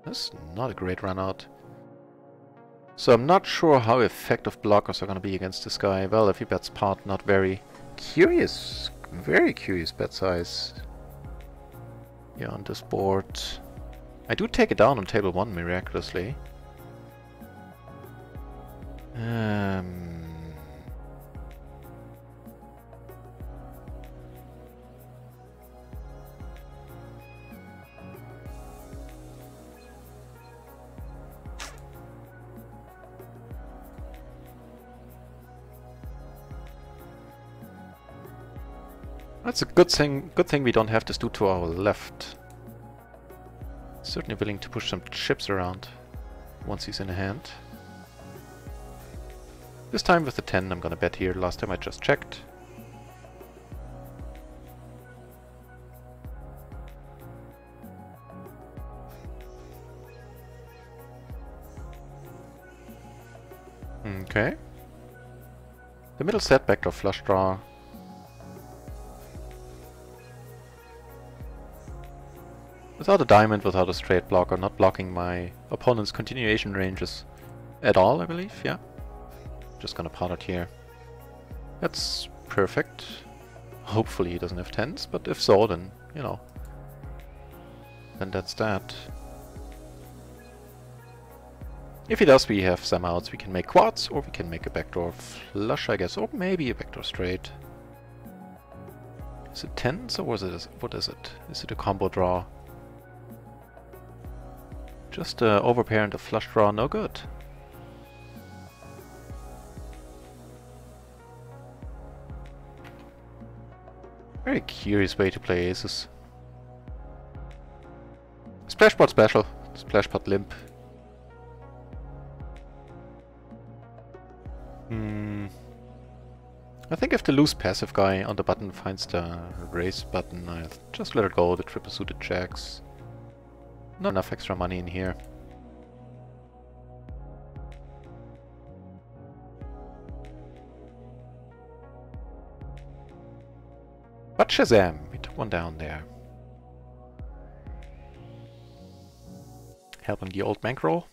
S2: That's not a great run out. So I'm not sure how effective blockers are going to be against this guy. Well, if he bets pot, not very curious, very curious bet size. Yeah, on this board. I do take it down on table 1 miraculously. That's a good thing. Good thing we don't have this dude to our left. Certainly willing to push some chips around once he's in a hand. This time with the 10 I'm gonna bet here. Last time I just checked. Okay. The middle set backdoor flush draw. Without a diamond, without a straight blocker, not blocking my opponent's continuation ranges at all, I believe, yeah. Just gonna pot it here. That's perfect. Hopefully he doesn't have 10s, but if so, then, you know, then that's that. If he does, we have some outs. We can make quads, or we can make a backdoor flush, I guess, or maybe a backdoor straight. Is it 10s, or what is it? Is it a combo draw? Just a overpair and a flush draw, no good. Very curious way to play aces. Splashpot special, splashpot limp. I think if the loose passive guy on the button finds the raise button, I just let it go, the triple suited jacks. Not enough extra money in here. But Shazam! We took one down there. Helping the old bankroll.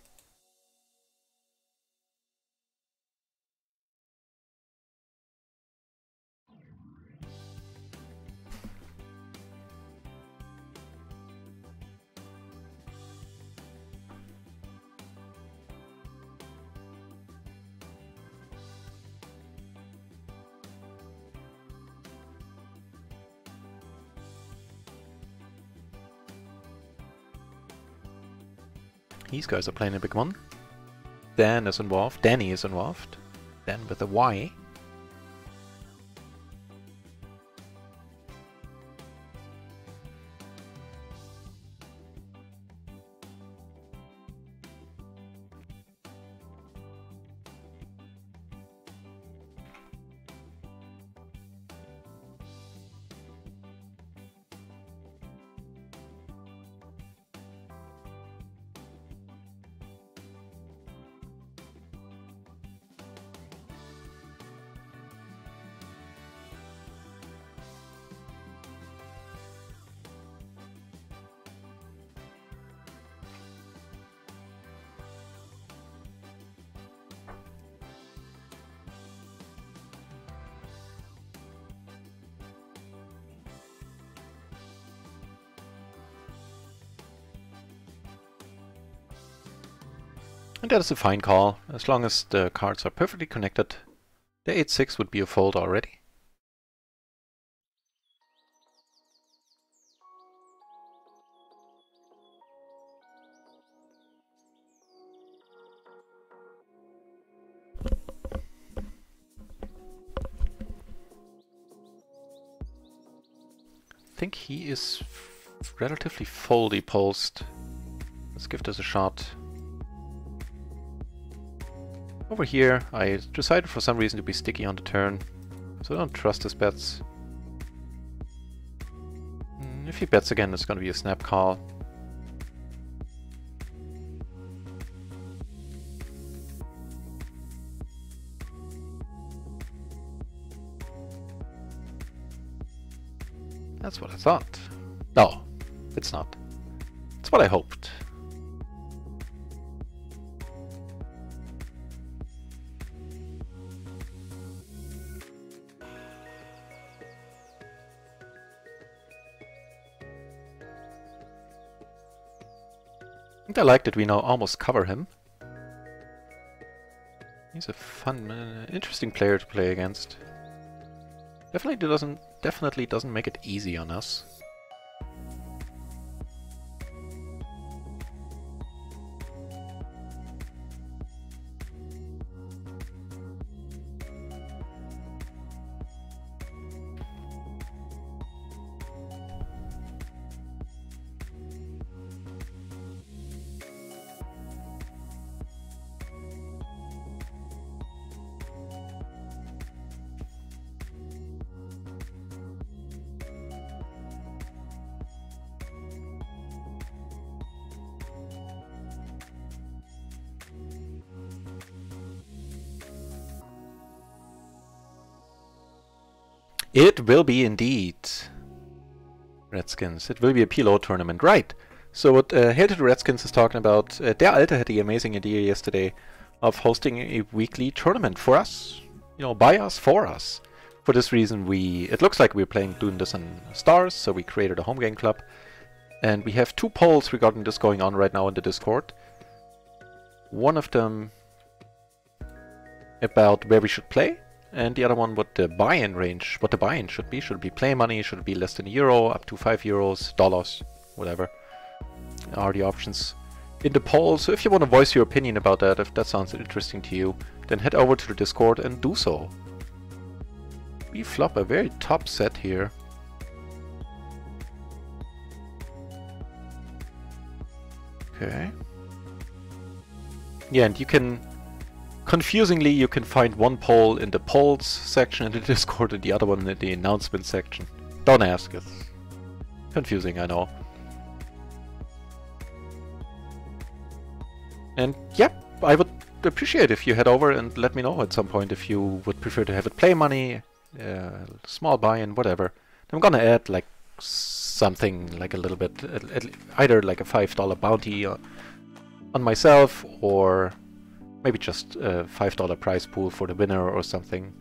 S2: These guys are playing a big one. Dan is involved. Danny is involved. Dan with a Y. And that is a fine call, as long as the cards are perfectly connected. The 8-6 would be a fold already. I think he is relatively foldy post. Let's give this a shot. Over here, I decided for some reason to be sticky on the turn, so I don't trust his bets. If he bets again, it's going to be a snap call. That's what I thought. No, it's not. It's what I hoped. I like that we now almost cover him. He's a fun, interesting player to play against. Definitely doesn't make it easy on us. It will be indeed. Redskins. It will be a PLO tournament, right? So what Hail to the Redskins is talking about, Der Alte had the amazing idea yesterday of hosting a weekly tournament for us. You know, by us, for us. For this reason, it looks like we're doing this on Stars, so we created a home game club. And we have 2 polls regarding this going on right now in the Discord. One of them about where we should play, and the other one what the buy-in range, what the buy-in should be. Should it be play money? Should it be less than €1, up to €5, dollars, whatever are the options in the poll. So if you want to voice your opinion about that, if that sounds interesting to you, then head over to the Discord and do so. We flop a very top set here. Okay. Yeah, and you can, confusingly, you can find one poll in the polls section in the Discord and the other one in the announcement section. Don't ask, it's confusing, I know. And yeah, I would appreciate if you head over and let me know at some point if you would prefer to have it play money, small buy-in, whatever. I'm gonna add like something like a little bit, either like a $5 bounty on myself, or maybe just a $5 prize pool for the winner or something.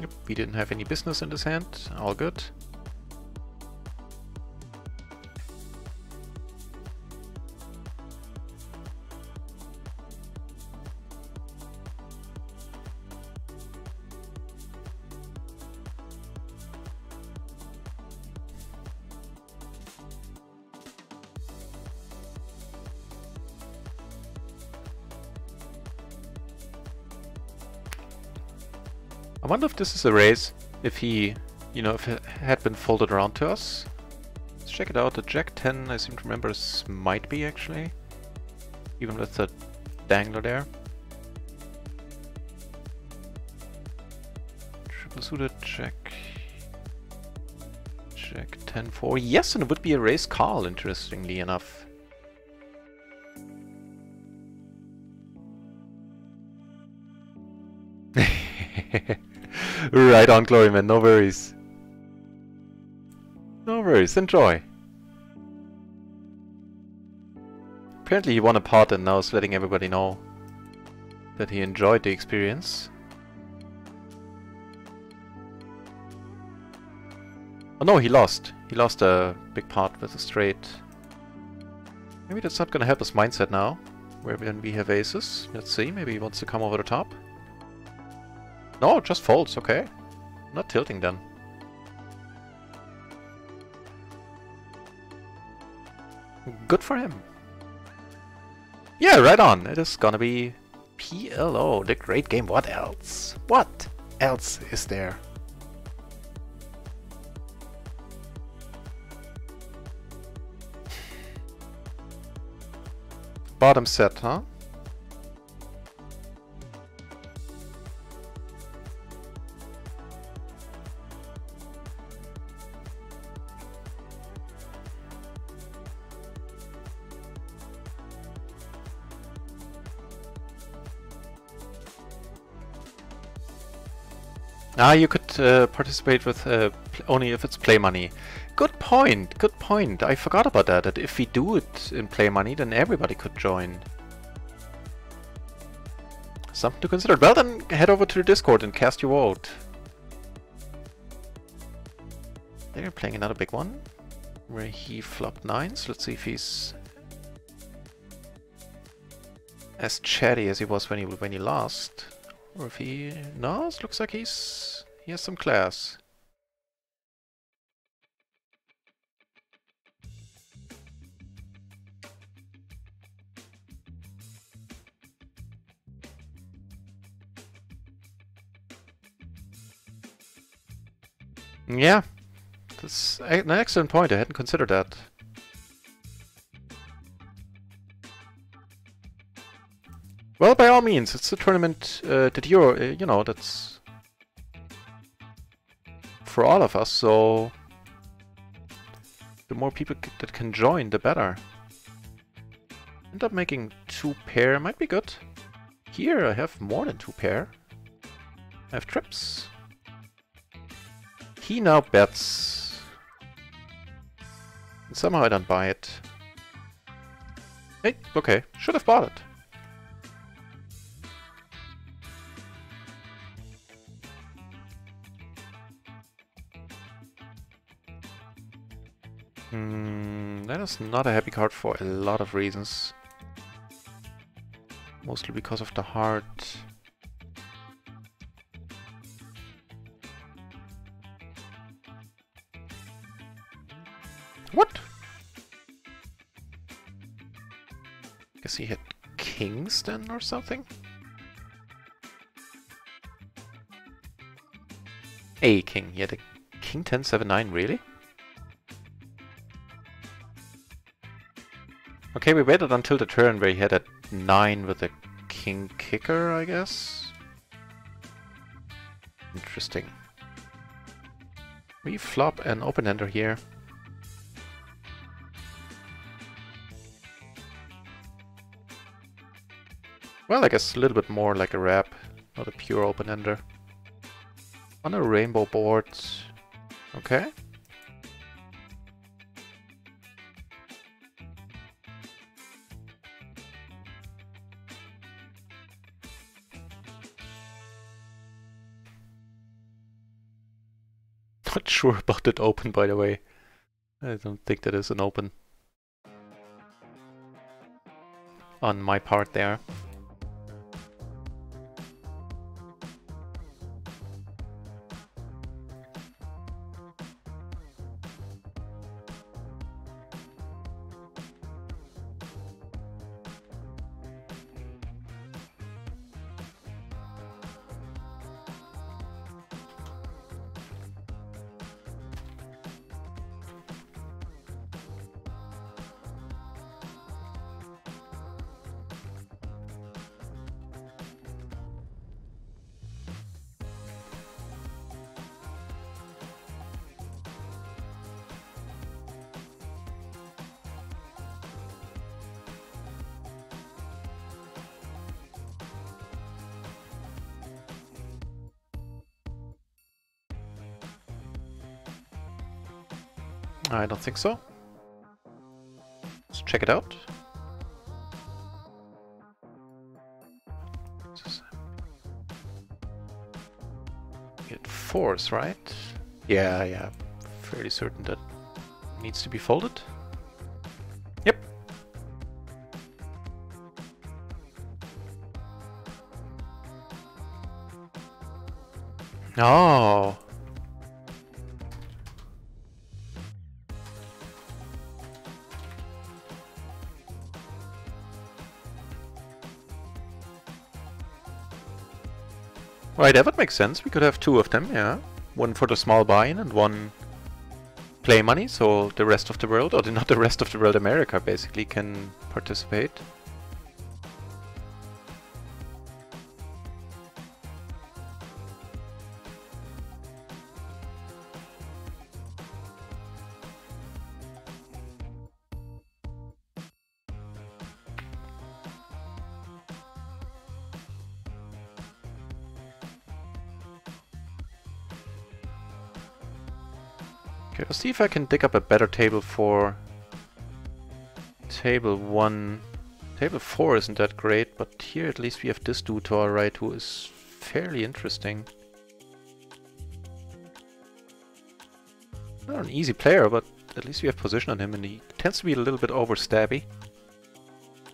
S2: Yep, we didn't have any business in this hand, all good. I wonder if this is a raise, if he, you know, if it had been folded around to us. Let's check it out. The Jack 10, I seem to remember, might be actually, even with the dangler there. Triple suited Jack 10-4. Yes, and it would be a raise call, interestingly enough. Right on, Gloryman, no worries. No worries, enjoy. Apparently he won a pot and now is letting everybody know that he enjoyed the experience. Oh no, he lost. He lost a big pot with a straight. Maybe that's not gonna help his mindset now, when we have aces. Let's see, maybe he wants to come over the top. No, just folds, okay. Not tilting then. Good for him. Yeah, right on. It is gonna be PLO, the great game. What else? What else is there? Bottom set, huh? Ah, you could participate with only if it's play money. Good point, good point. I forgot about that, that if we do it in play money, then everybody could join. Something to consider. Well, then head over to the Discord and cast your vote. They're playing another big one, where he flopped 9s. Let's see if he's as chatty as he was when he lost. Or if he... No, it looks like he has some class. Yeah, that's an excellent point. I hadn't considered that. Well, by all means, it's a tournament that you're, you know, that's for all of us, so the more people that can join, the better. End up making 2 pair, might be good. Here I have more than 2 pair. I have trips. He now bets. And somehow I don't buy it. Hey, okay, should have bought it. That is not a happy card for a lot of reasons. Mostly because of the heart. What? Guess he had kings then or something? A king. He had a king 10 7 9, really? Okay, we waited until the turn where he had a 9 with a king kicker, I guess. Interesting. We flop an open-ender here. Well, I guess a little bit more like a wrap, not a pure open-ender. On a rainbow board. Okay. Not sure about that open, by the way. I don't think that is an open. On my part there. I don't think so. Let's check it out. Get 4s, right? Yeah, fairly certain that needs to be folded. Yep. Oh. Right, that would make sense. We could have 2 of them, yeah. One for the small buy-in and one play money, so the rest of the world, or not the rest of the world, America basically can participate. Okay, let's see if I can dig up a better table for table 1. Table 4 isn't that great, but here at least we have this dude to our right who is fairly interesting. Not an easy player, but at least we have position on him, and he tends to be a little bit overstabby.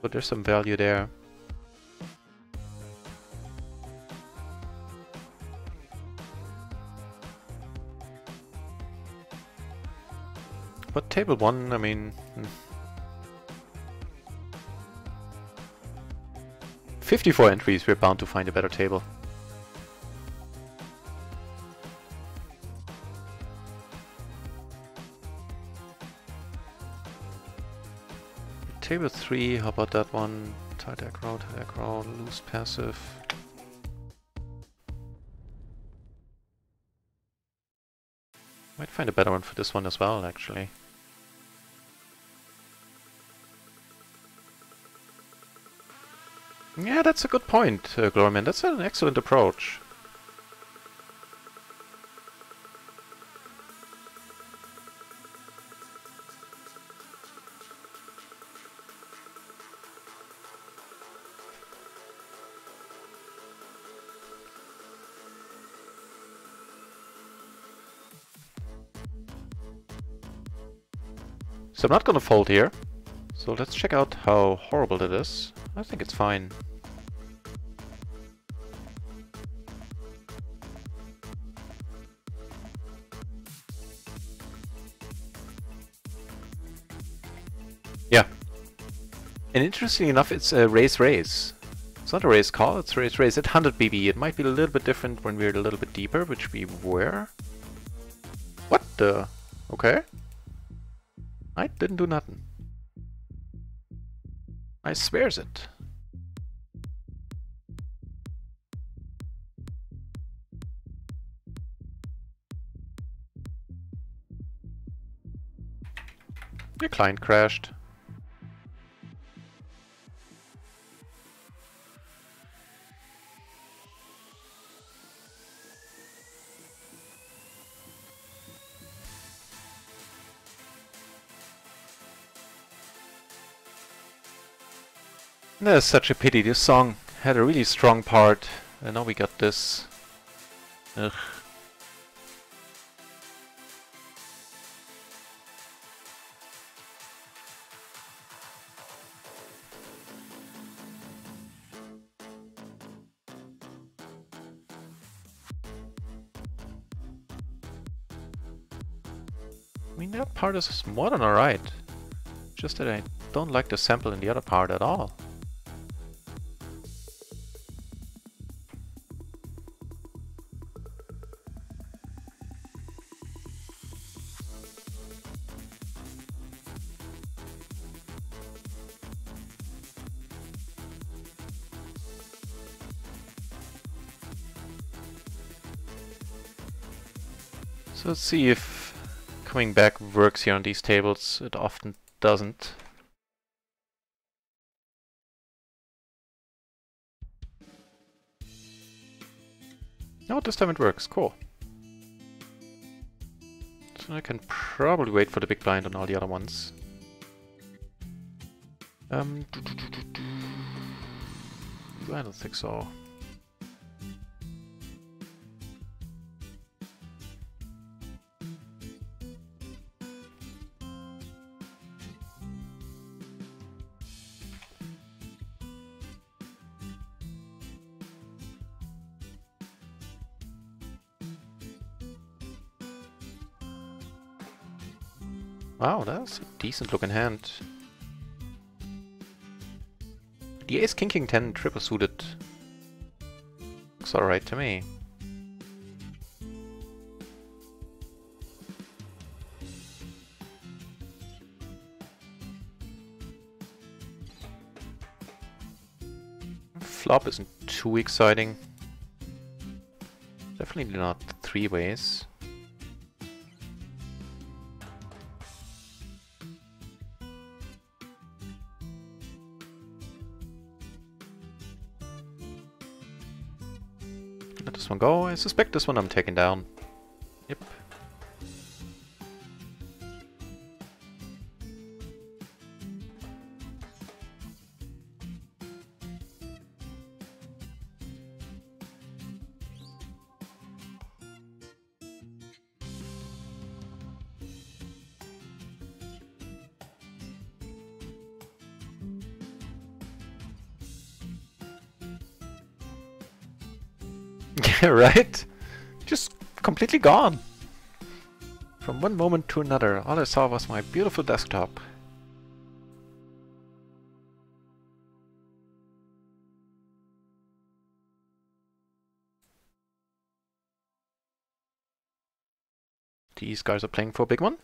S2: But there's some value there. But table 1, I mean... 54 entries, we're bound to find a better table. table 3, how about that one? Tight aggro, loose passive. Might find a better one for this one as well, actually. Yeah, that's a good point, Glorman. That's an excellent approach. So I'm not gonna fold here. So let's check out how horrible it is. I think it's fine. Yeah. And interestingly enough, it's a raise-raise. It's not a raise call, it's raise-raise at 100 BB. It might be a little bit different when we're a little bit deeper, which we were. What the? Okay. I didn't do nothing. I swears it. Your client crashed. That's such a pity. This song had a really strong part, and now we got this. Ugh. I mean, that part is more than alright. Just that I don't like the sample in the other part at all. So let's see if coming back works here on these tables. It often doesn't. No, this time it works. Cool. So I can probably wait for the big blind on all the other ones. I don't think so. Wow, that's a decent looking hand. The ace king 10 triple suited looks alright to me. Flop isn't too exciting. Definitely not three ways. Let this one go. I suspect this one I'm taking down. Yep. Yeah, right? Just completely gone. From one moment to another, all I saw was my beautiful desktop. These guys are playing for a big one.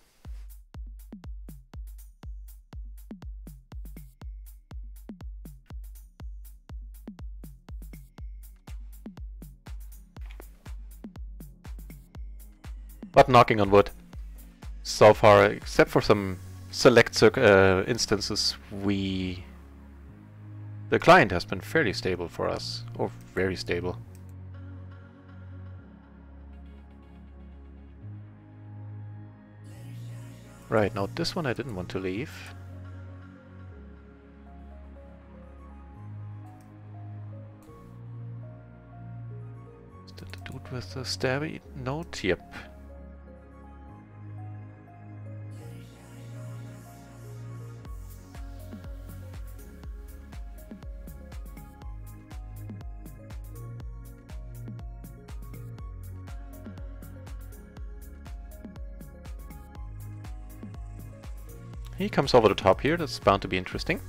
S2: But knocking on wood, so far, except for some select instances, the client has been fairly stable for us, or very stable. Right, now this one I didn't want to leave. Is that the dude with the stabby note? Yep. He comes over the top here, that's bound to be interesting.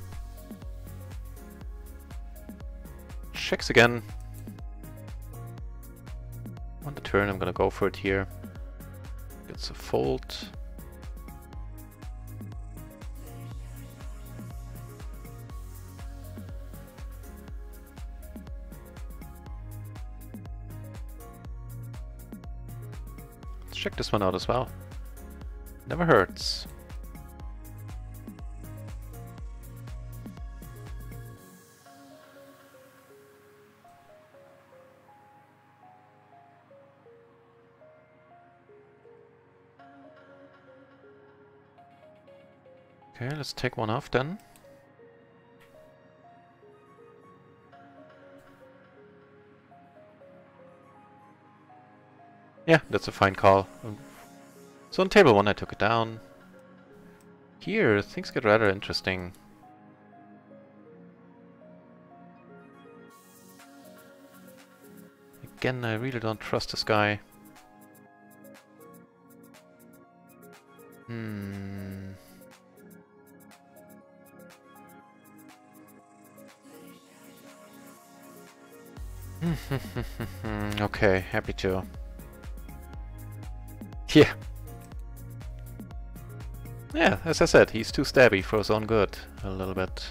S2: Checks again. On the turn I'm gonna go for it here. Gets a fold. Let's check this one out as well. Never hurts. Okay, let's take one off then. Yeah, that's a fine call. So on table 1 I took it down. Here things get rather interesting. Again, I really don't trust this guy. Okay, happy to. Yeah. Yeah, as I said, he's too stabby for his own good, a little bit.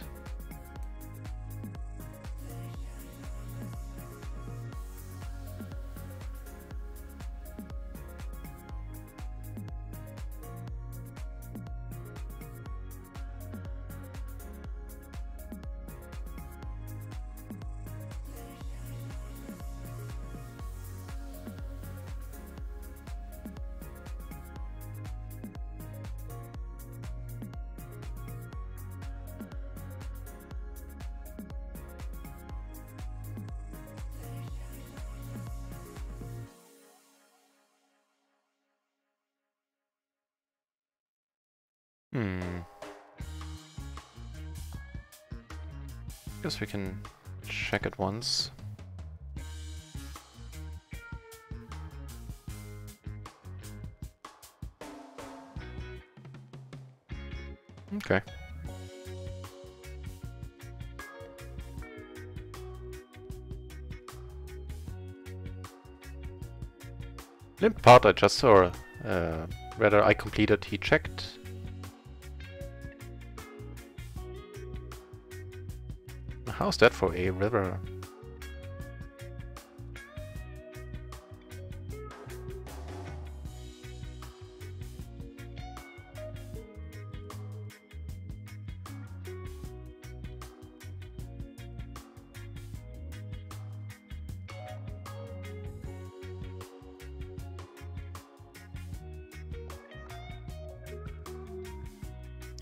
S2: Guess we can check it once. Okay. Limp part I just saw, rather I completed, he checked. How's that for a river?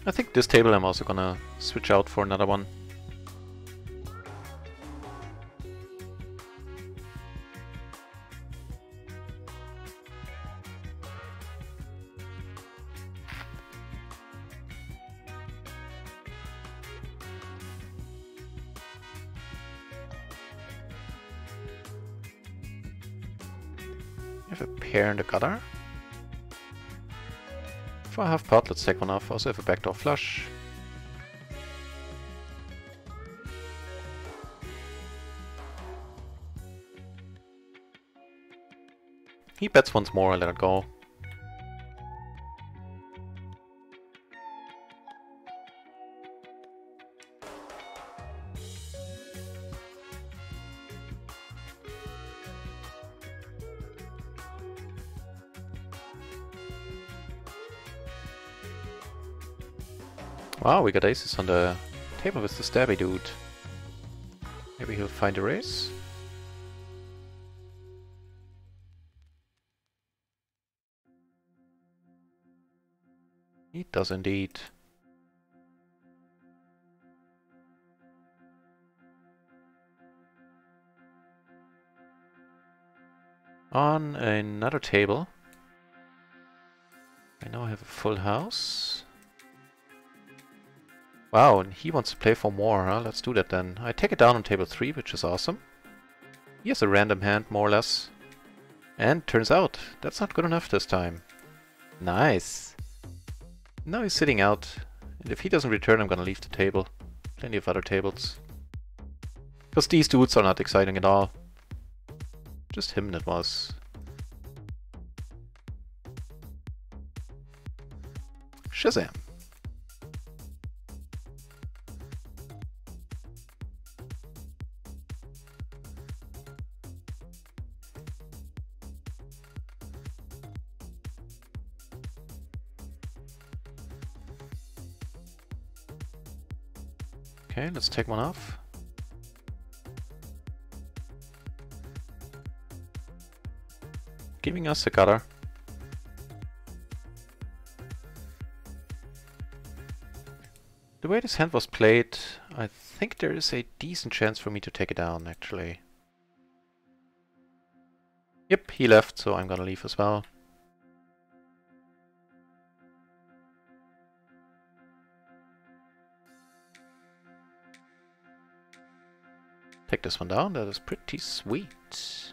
S2: I think this table I'm also gonna switch out for another one. We have a pair in the gutter. For half pot, let's take one off. Also have a backdoor flush. He bets once more, I let it go. Wow, we got aces on the table with the stabby dude. Maybe he'll find a race? He does indeed. On another table, I now have a full house. Wow, and he wants to play for more, huh? Let's do that then. I take it down on table 3, which is awesome. He has a random hand, more or less. And turns out, that's not good enough this time. Nice! Now he's sitting out, and if he doesn't return, I'm gonna leave the table. Plenty of other tables. Because these dudes are not exciting at all. Just him that was. Shazam! Okay, let's take one off. Giving us a gutter. The way this hand was played, I think there is a decent chance for me to take it down, actually. Yep, he left, so I'm gonna leave as well. Take this one down, that is pretty sweet.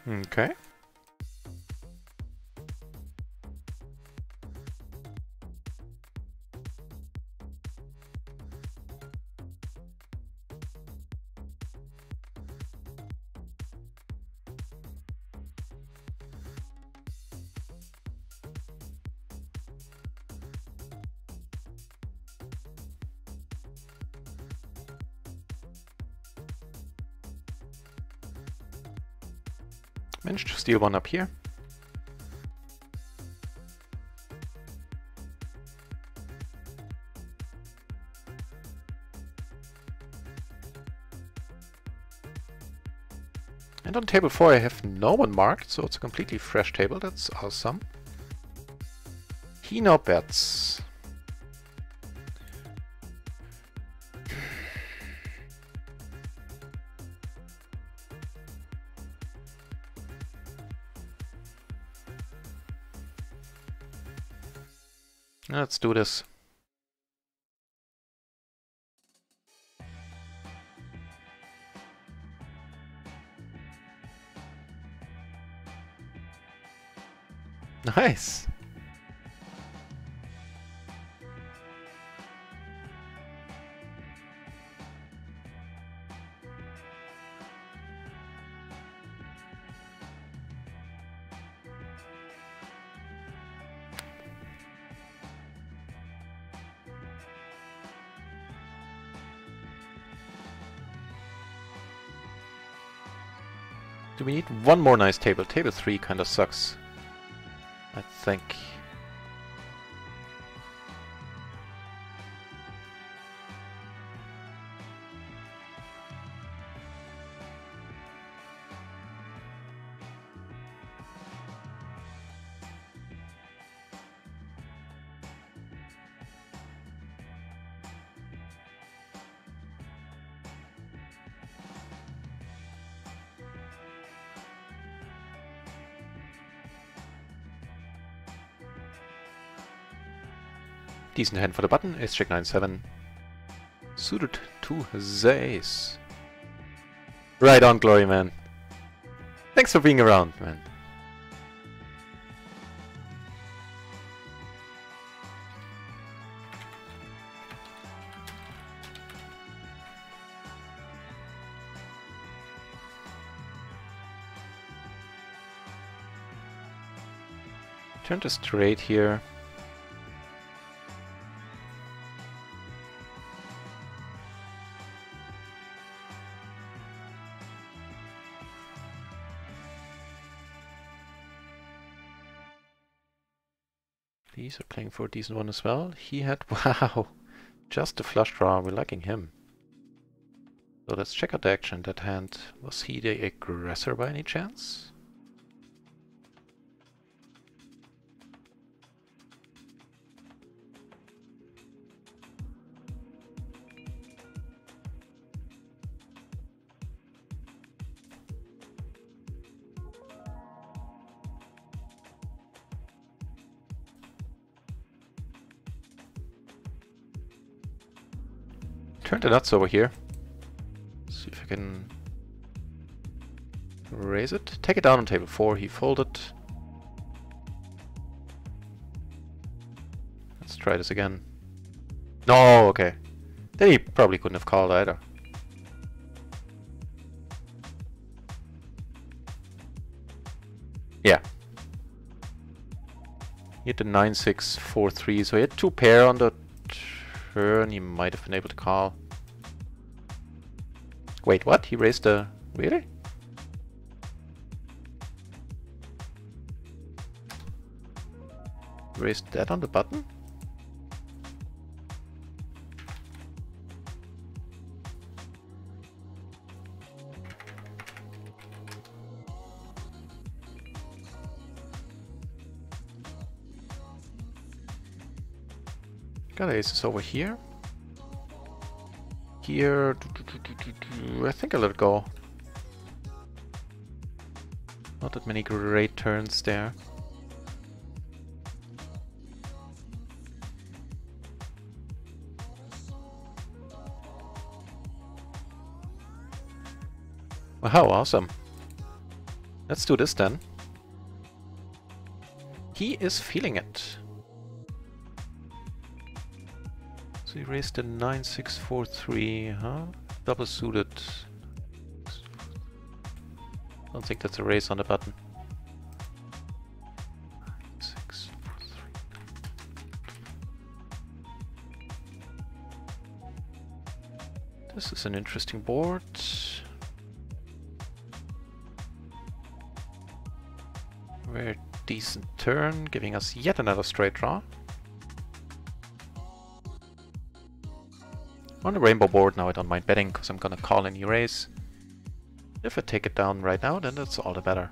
S2: Okay. Managed to steal one up here. And on table 4 I have no one marked, so it's a completely fresh table. That's awesome. He now bets. Let's do this. Nice. Do we need one more nice table? Table 3 kind of sucks, I think. Decent hand for the button, ace check 9-7. Suited to the ace. Right on, Glory Man. Thanks for being around, man. Turn to straight here. These are playing for a decent one as well. He had, wow, just a flush draw. We're liking him. So let's check out the action in that hand. Was he the aggressor by any chance? Turn the nuts over here. See if I can raise it. Take it down on table 4. He folded. Let's try this again. No, okay. Then he probably couldn't have called either. Yeah. He had the 9-6-4-3, so he had 2 pair on the turn. He might have been able to call. Wait, what? He raised the... Really? Raised that on the button? Got aces over here. Here, I think I'll let it go. Not that many great turns there. Wow, awesome. Let's do this then. He is feeling it. So he raised the 9-6-4-3, huh? Double suited. Don't think that's a raise on the button. 9-6-4-3. This is an interesting board. Very decent turn, giving us yet another straight draw. On the rainbow board now I don't mind betting because I'm gonna call any raise. If I take it down right now, then that's all the better.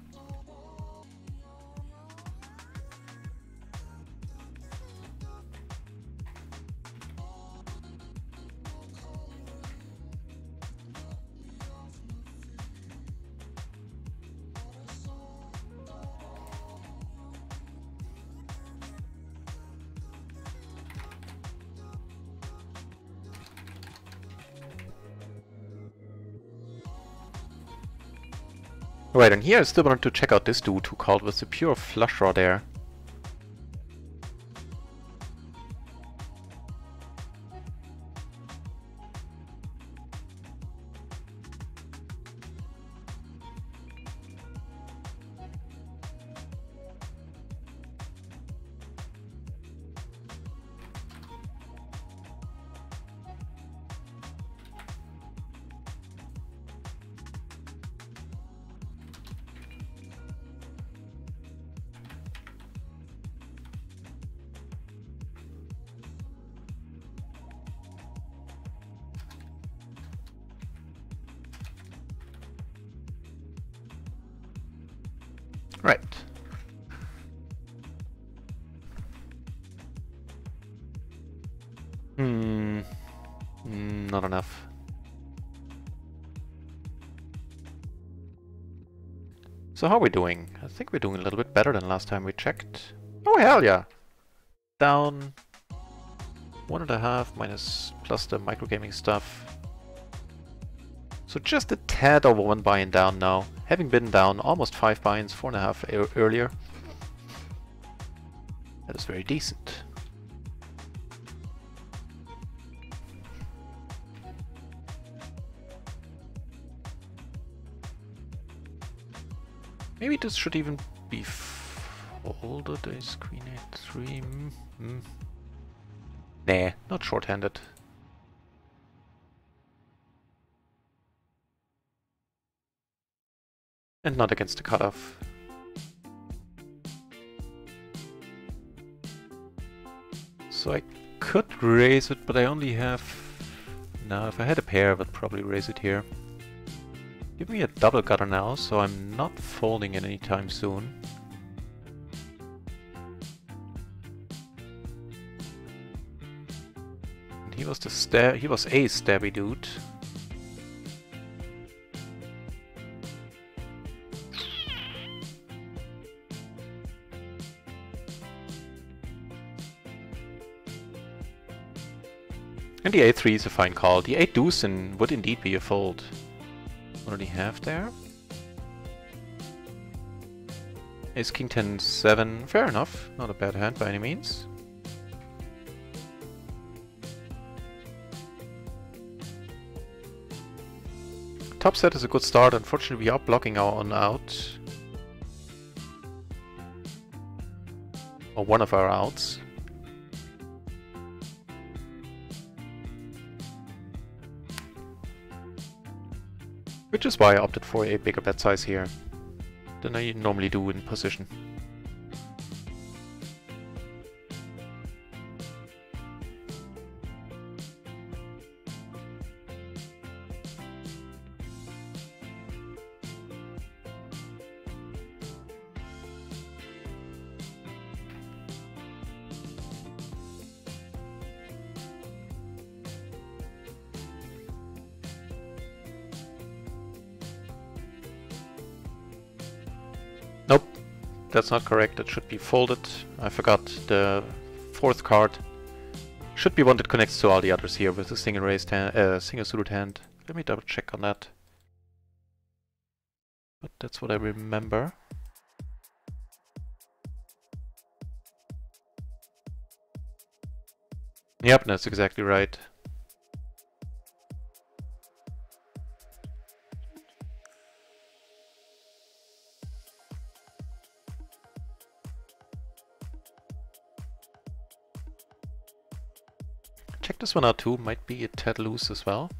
S2: Right, and here I still wanted to check out this dude who called with the pure flush draw there. Right. Not enough. So how are we doing? I think we're doing a little bit better than last time we checked. Oh hell yeah! Down 1.5 minus plus the microgaming stuff. So just a tad over 1 buy-in down now, having been down almost 5 buy-ins, 4.5 earlier. That is very decent. Maybe this should even be fold. folded ace queen a3. Nah, not short-handed. And not against the cutoff. So I could raise it, but I only have... No, if I had a pair, I would probably raise it here. Give me a double gutter now, so I'm not folding it anytime soon. And he was a stabby dude. And the a3 is a fine call. The 8 deuce would indeed be a fold. What do we have there? Ace king 10 7. Fair enough. Not a bad hand by any means. Top set is a good start. Unfortunately, we are blocking our own out. Or one of our outs. Which is why I opted for a bigger bet size here than I normally do in position. Nope, that's not correct. It should be folded. I forgot the fourth card. Should be one that connects to all the others here with a single raised hand, single suited hand. Let me double check on that. But that's what I remember. Yep, that's exactly right. Check this one out too, might be a tad loose as well.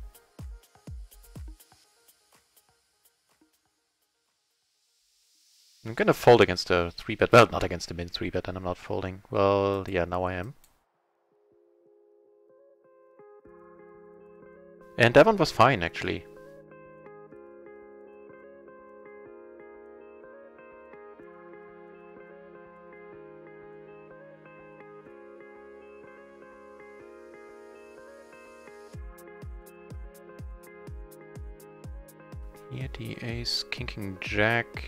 S2: I'm gonna fold against the 3-bet, well, not against the min 3-bet, and I'm not folding. Well, yeah, now I am. And that one was fine, actually. Here the ace, king, jack.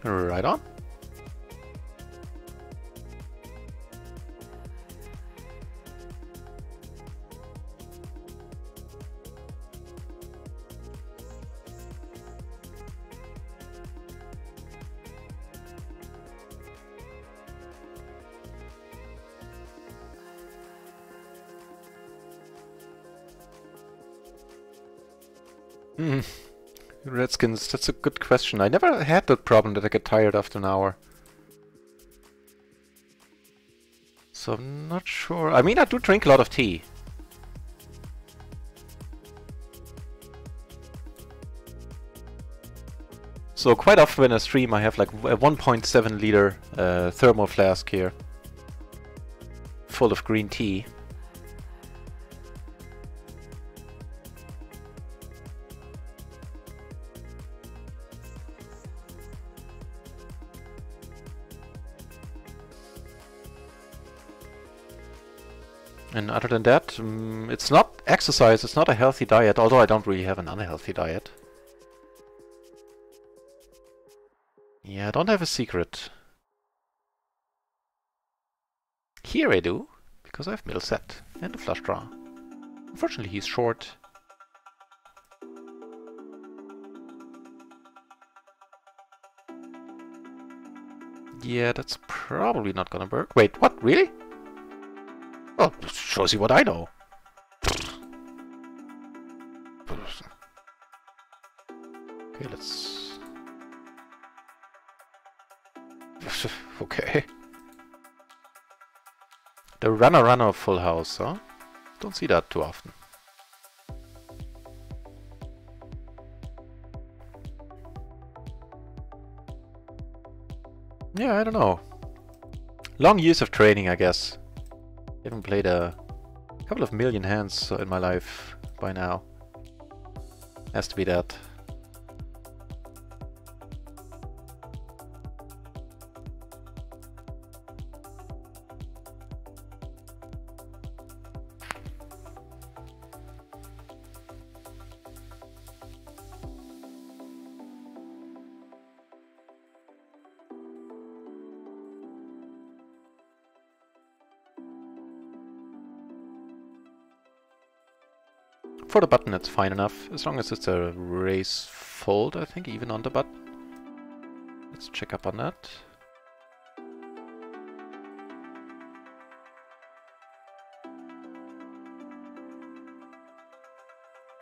S2: Right on. Redskins, that's a good question. I never had that problem that I get tired after an hour. So I'm not sure. I mean, I do drink a lot of tea. So quite often when I stream I have like a 1.7 liter thermal flask here. Full of green tea. And other than that, it's not exercise, it's not a healthy diet, although I don't really have an unhealthy diet. Yeah, I don't have a secret. Here I do, because I have middle set and a flush draw. Unfortunately, he's short. Yeah, that's probably not gonna work. Wait, what? Really? Well, shows you what I know. Okay, let's... Okay. The runner of full house, huh? Don't see that too often. Yeah, I don't know. Long years of training, I guess. Haven't played a couple of million hands in my life by now. Has to be that. For the button, it's fine enough, as long as it's a raise fold, I think, even on the button. Let's check up on that.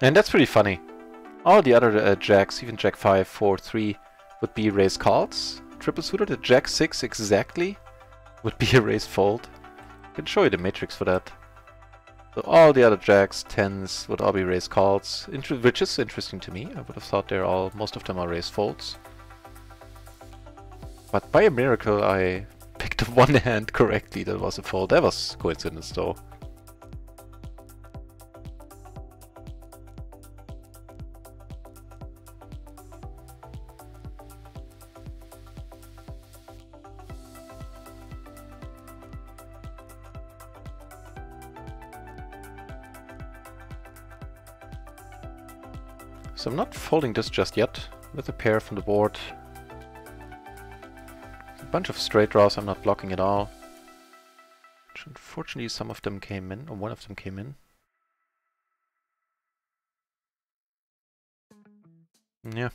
S2: And that's pretty funny. All the other jacks, even jack 5, 4, 3, would be raise calls. Triple suited, the jack 6 exactly would be a raise fold. I can show you the matrix for that. So all the other jacks, 10s would all be raise calls, which is interesting to me. I would have thought most of them are raise folds. But by a miracle I picked one hand correctly that was a fold. That was coincidence though. So I'm not folding this just yet, with a pair from the board. A bunch of straight draws, I'm not blocking at all. Which unfortunately some of them came in, or one of them came in. Yeah.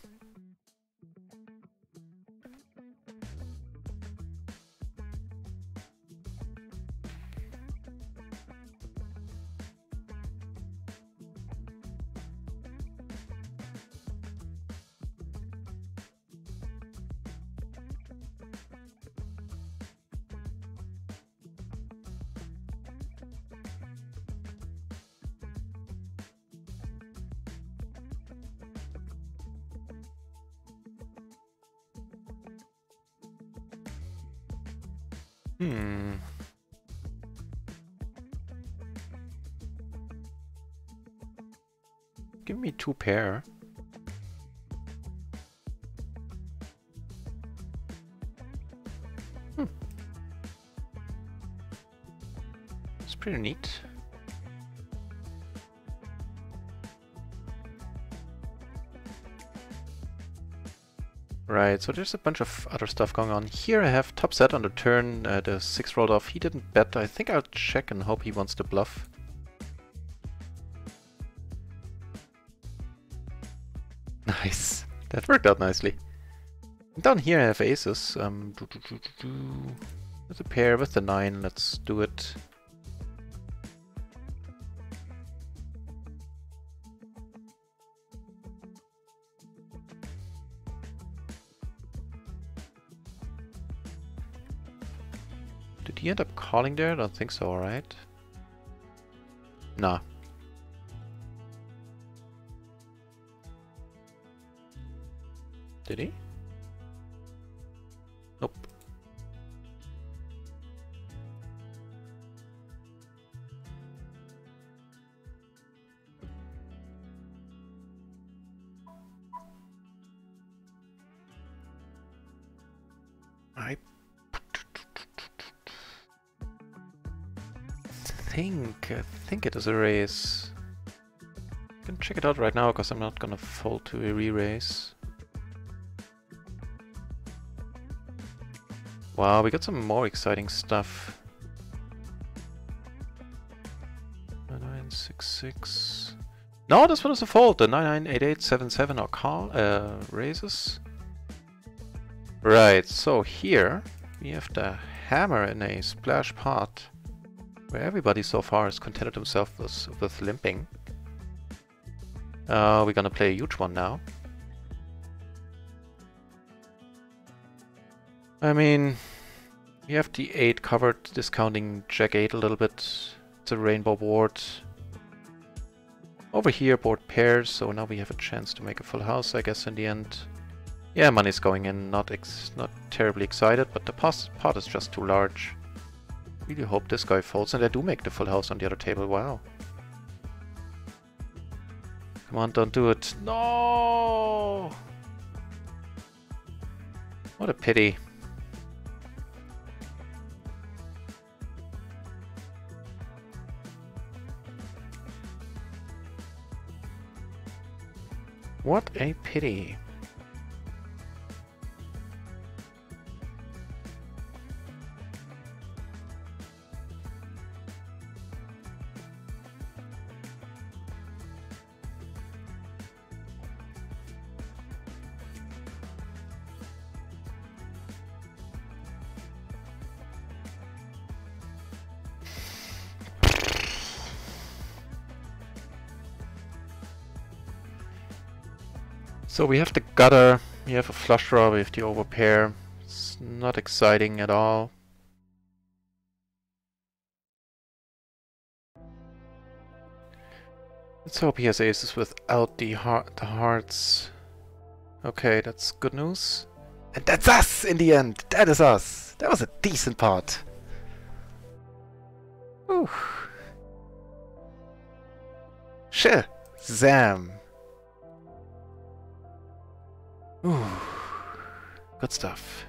S2: Give me two pair. It's pretty neat. Right, so there's a bunch of other stuff going on. Here I have top set on the turn, the 6 rolled off. He didn't bet. I think I'll check and hope he wants to bluff. Nice. That worked out nicely. Down here I have aces. With a pair with the 9, let's do it. Did he end up calling there? I don't think so, right? Nah. Did he? Nope. think it is a raise. I can check it out right now because I'm not gonna fold to a re-raise. Wow, we got some more exciting stuff. 9966. No, this one is a fold. The 998877 are call raises. Right, so here we have the hammer in a splash pot where everybody so far has contented himself with limping. We're gonna play a huge one now. I mean, we have the 8 covered, discounting Jack 8 a little bit. It's a rainbow board. Over here, board pairs, so now we have a chance to make a full house, I guess, in the end. Yeah, money's going in, not terribly excited, but the pot is just too large. Really hope this guy folds, and I do make the full house on the other table, wow. Come on, don't do it. No! What a pity. What a pity. So we have the gutter, we have a flush draw, we have the overpair. It's not exciting at all. Let's hope he has aces without the hearts. Okay, that's good news. And that's us in the end! That is us! That was a decent pot. Whew. Shazam! Ooh, good stuff.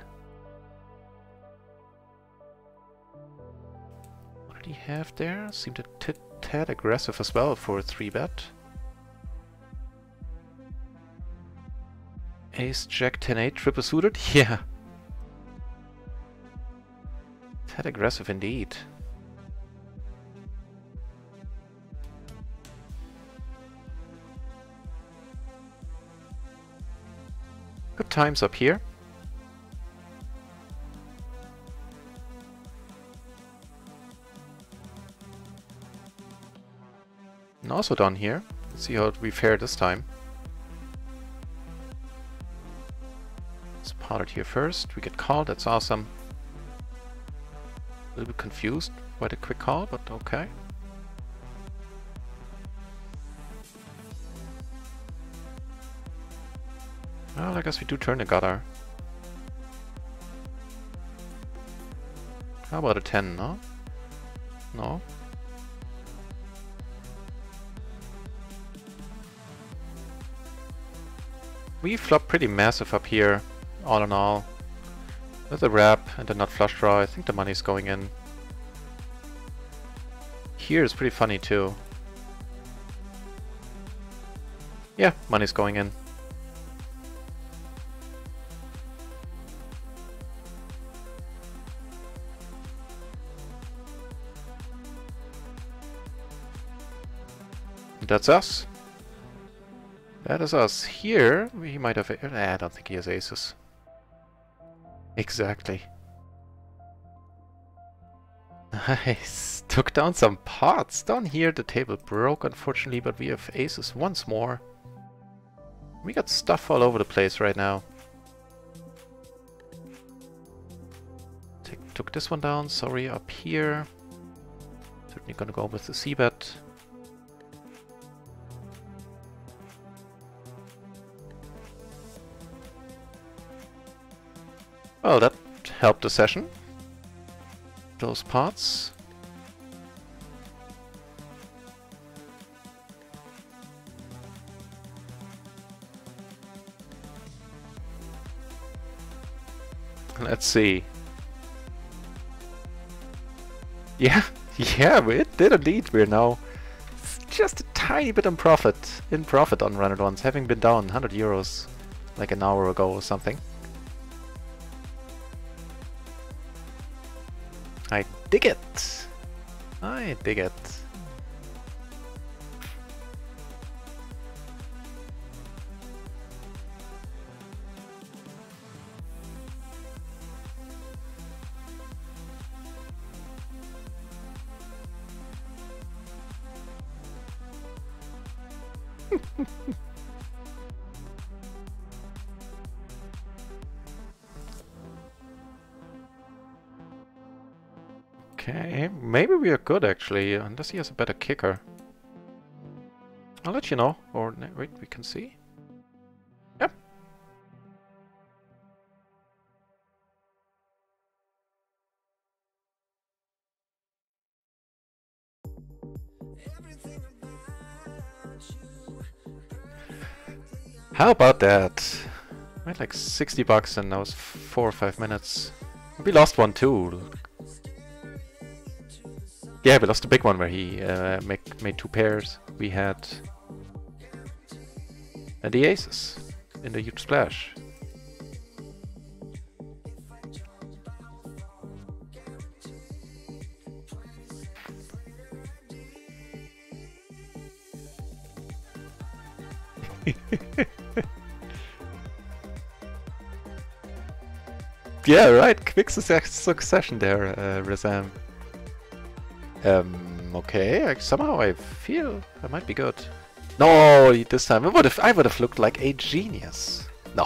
S2: What did he have there? Seemed a tad aggressive as well for a 3-bet. Ace, Jack, 10-8, triple suited? Yeah. Tad aggressive indeed. Good times up here. And also down here. Let's see how we fare this time. Let's pot it here first. We get called, that's awesome. A little bit confused by the quick call, but okay. Well, I guess we do turn the gutter. How about a 10, no? No? We flop pretty massive up here, all in all. With a wrap and a nut flush draw, I think the money's going in. Here is pretty funny too. Yeah, money's going in. That's us. That is us. Here, he might have... I don't think he has aces. Exactly. Nice. Took down some pots. Down here, the table broke, unfortunately, but we have aces once more. We got stuff all over the place right now. Took this one down. Sorry, up here. Certainly gonna go with the c-bet. Well, that helped the session. Those pots. Let's see. Yeah, Yeah, it did indeed. We're now just a tiny bit in profit on RunItOnce, having been down 100 euros like an hour ago or something. I dig it. I dig it. Okay, maybe we are good actually, unless he has a better kicker. I'll let you know, or wait, we can see. Yep. How about that? I had like 60 bucks and that was 4 or 5 minutes. We lost one too. Yeah, we lost a big one where he made 2 pairs. We had the aces in the huge splash. Yeah, right. Quick succession there, Razam. Okay. Somehow I feel I might be good. No, this time I would have looked like a genius. No.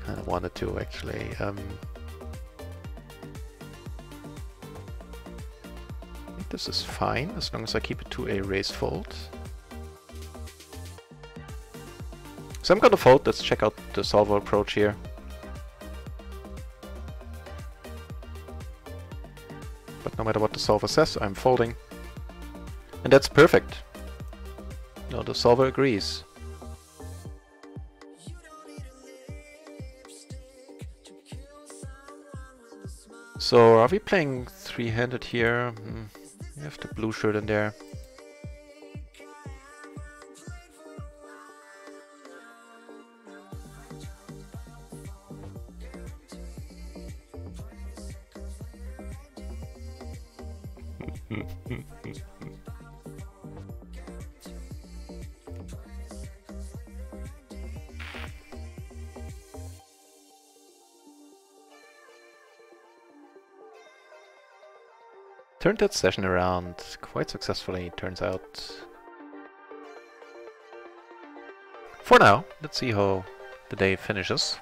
S2: Kind of wanted to actually. I think this is fine as long as I keep it to a raise fold. So I'm gonna fold. Let's check out the solver approach here. But no matter what the solver says, I'm folding. And that's perfect. No, the solver agrees. So are we playing 3-handed here? We have the blue shirt in there. Turned that session around quite successfully, turns out. For now, let's see how the day finishes.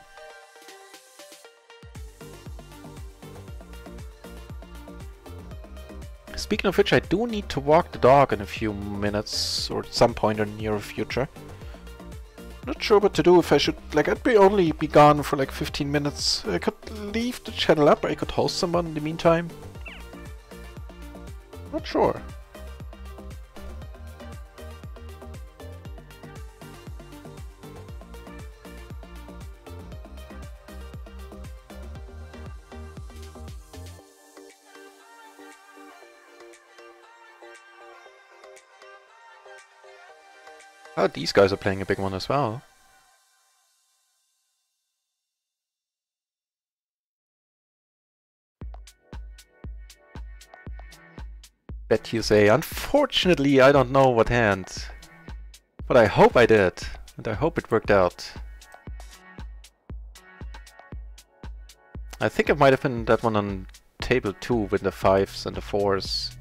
S2: Speaking of which, I do need to walk the dog in a few minutes, or at some point in the near future. Not sure what to do, if I should, like, I'd only be gone for like 15 minutes. I could leave the channel up, or I could host someone in the meantime. Not sure. Oh, these guys are playing a big one as well. Bet you say, unfortunately, I don't know what hand. But I hope I did. And I hope it worked out. I think it might have been that one on table 2 with the 5s and the 4s.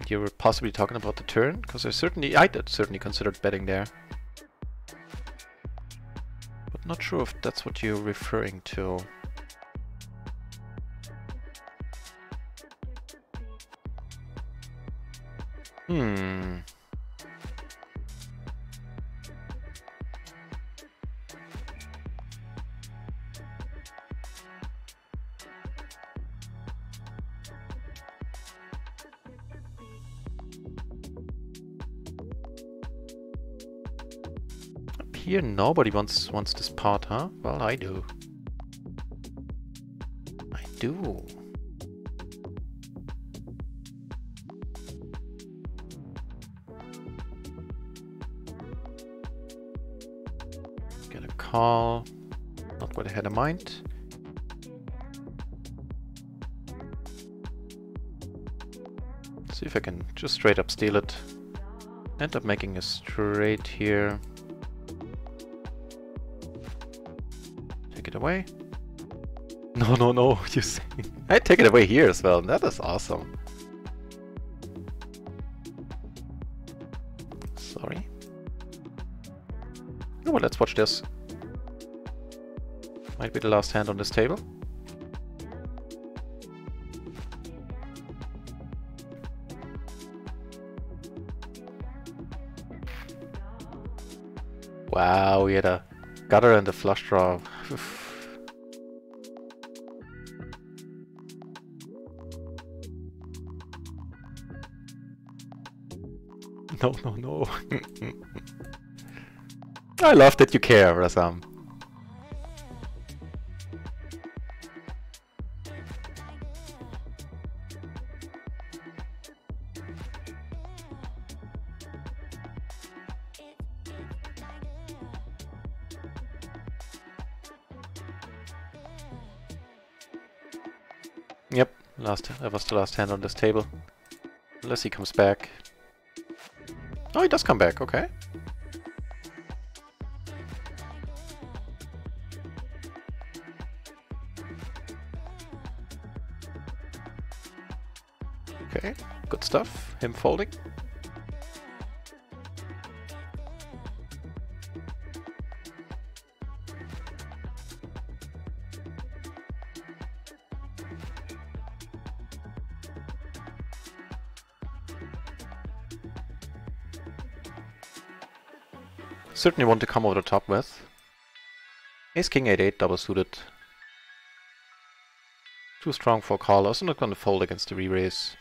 S2: You were possibly talking about the turn? Because I did certainly considered betting there. But not sure if that's what you're referring to. Up here nobody wants this pot, huh? Well, I do. I do. a call. Not what I had in mind. See if I can just straight up steal it. End up making a straight here. Take it away. No, no, no, you see. I take it away here as well. That is awesome. Sorry. Oh, well, let's watch this. Might be the last hand on this table. Wow, we had a gutter and a flush draw. No, no, no. I love that you care, Razam. Yep, that was the last hand on this table. Unless he comes back. Oh, he does come back, okay. Okay, good stuff. Him folding. Certainly want to come over the top with. Ace King 8-8 double suited. Too strong for callers. I'm not going to fold against the re-raise.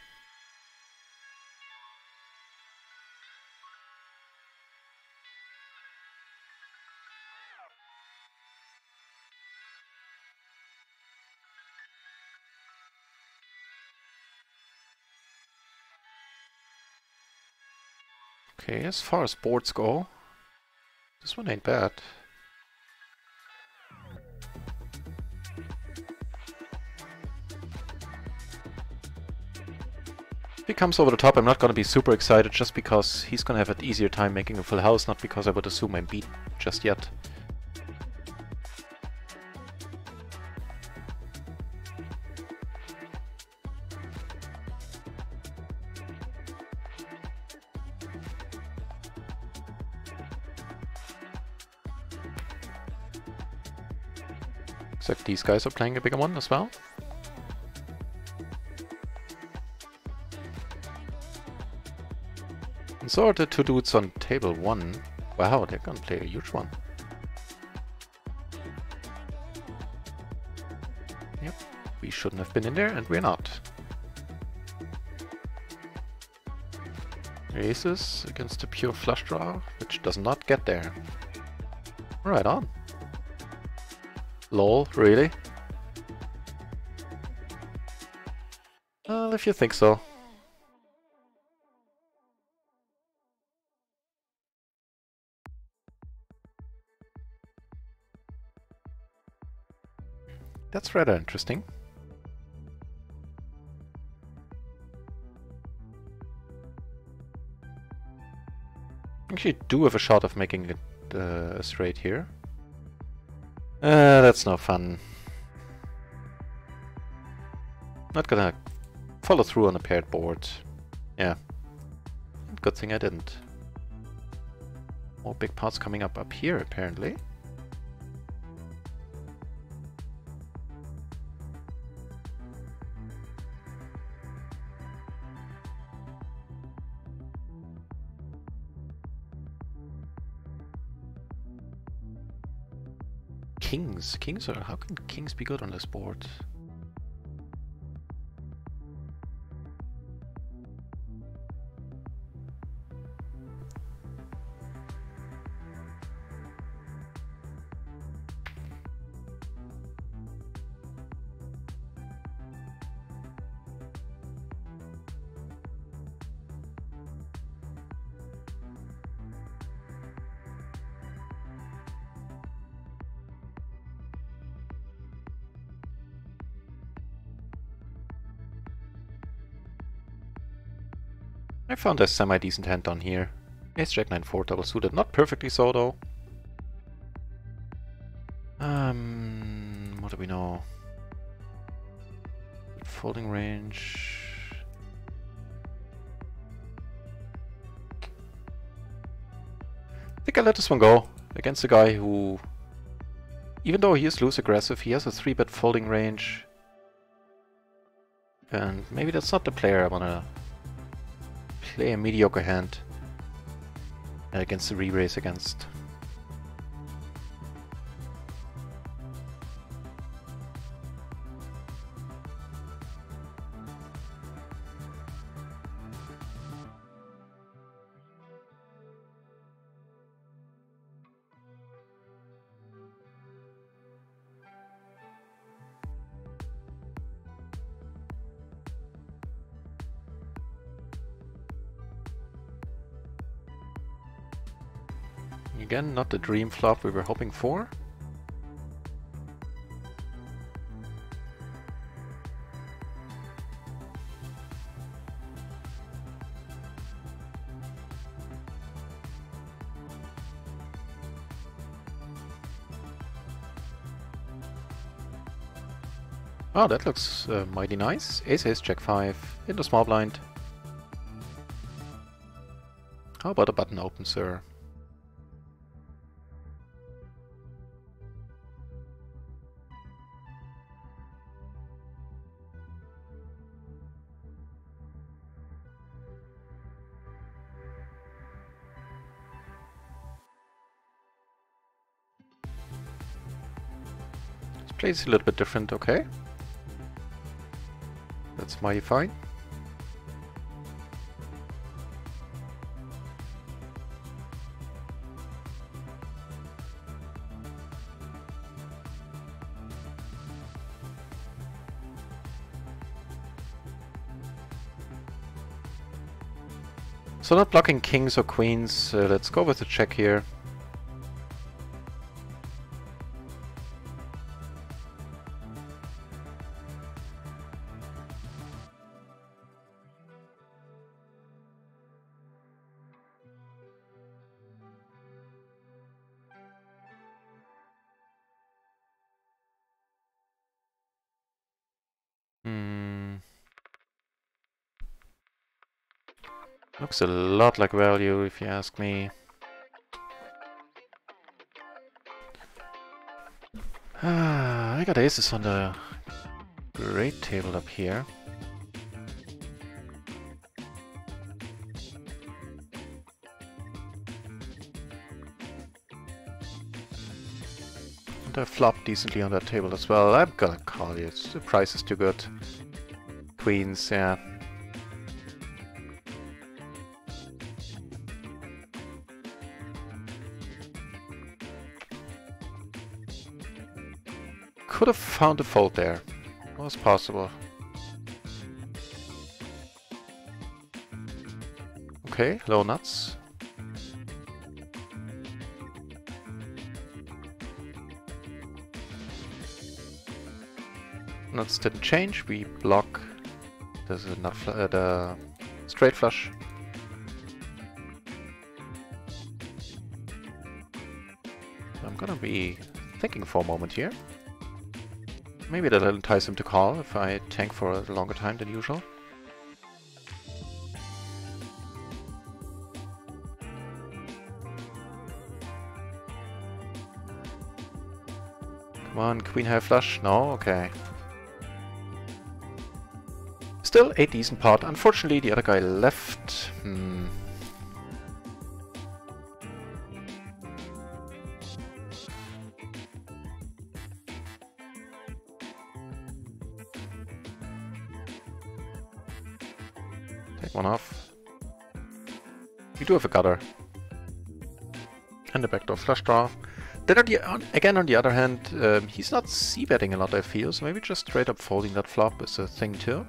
S2: Okay, as far as boards go, this one ain't bad. If he comes over the top, I'm not going to be super excited just because he's going to have an easier time making a full house, not because I would assume I'm beat just yet. Except these guys are playing a bigger one as well. And so are the two dudes on table 1. Wow, they're gonna play a huge one. Yep, we shouldn't have been in there, and we're not. Aces against a pure flush draw, which does not get there. Right on. Lol, really? Well, if you think so. That's rather interesting. Actually do have a shot of making it straight here. That's no fun. Not gonna follow through on a paired board. Yeah. Good thing I didn't. More big pots coming up here, apparently. Kings. Kings are... How can kings be good on this board? I found a semi-decent hand down here. Ace Jack 9-4 double suited, not perfectly so though. What do we know? Folding range. I think I'll let this one go against a guy who, even though he is loose aggressive, he has a 3-bet folding range. And maybe that's not the player I wanna play a mediocre hand against the re-raise against. Again, not the dream flop we were hoping for. Oh, that looks mighty nice. Ace Jack 5 in the small blind. How about a button open, sir? This plays a little bit different, okay. That's mighty fine. So not blocking kings or queens, let's go with the check here. Looks a lot like value, if you ask me. I got aces on the great table up here. And I flopped decently on that table as well. I'm gonna call it. The price is too good. Queens, yeah. Could have found a fold there. Was possible. Okay, low nuts. Nuts didn't change. We block. This is not the straight flush. I'm gonna be thinking for a moment here. Maybe that'll entice him to call if I tank for a longer time than usual. Come on, queen high flush. No, okay. Still a decent pot. Unfortunately, the other guy left. Take one off. We do have a gutter. And a backdoor flush draw. Then again, on the other hand, he's not c-betting a lot, I feel, so maybe just straight up folding that flop is a thing too.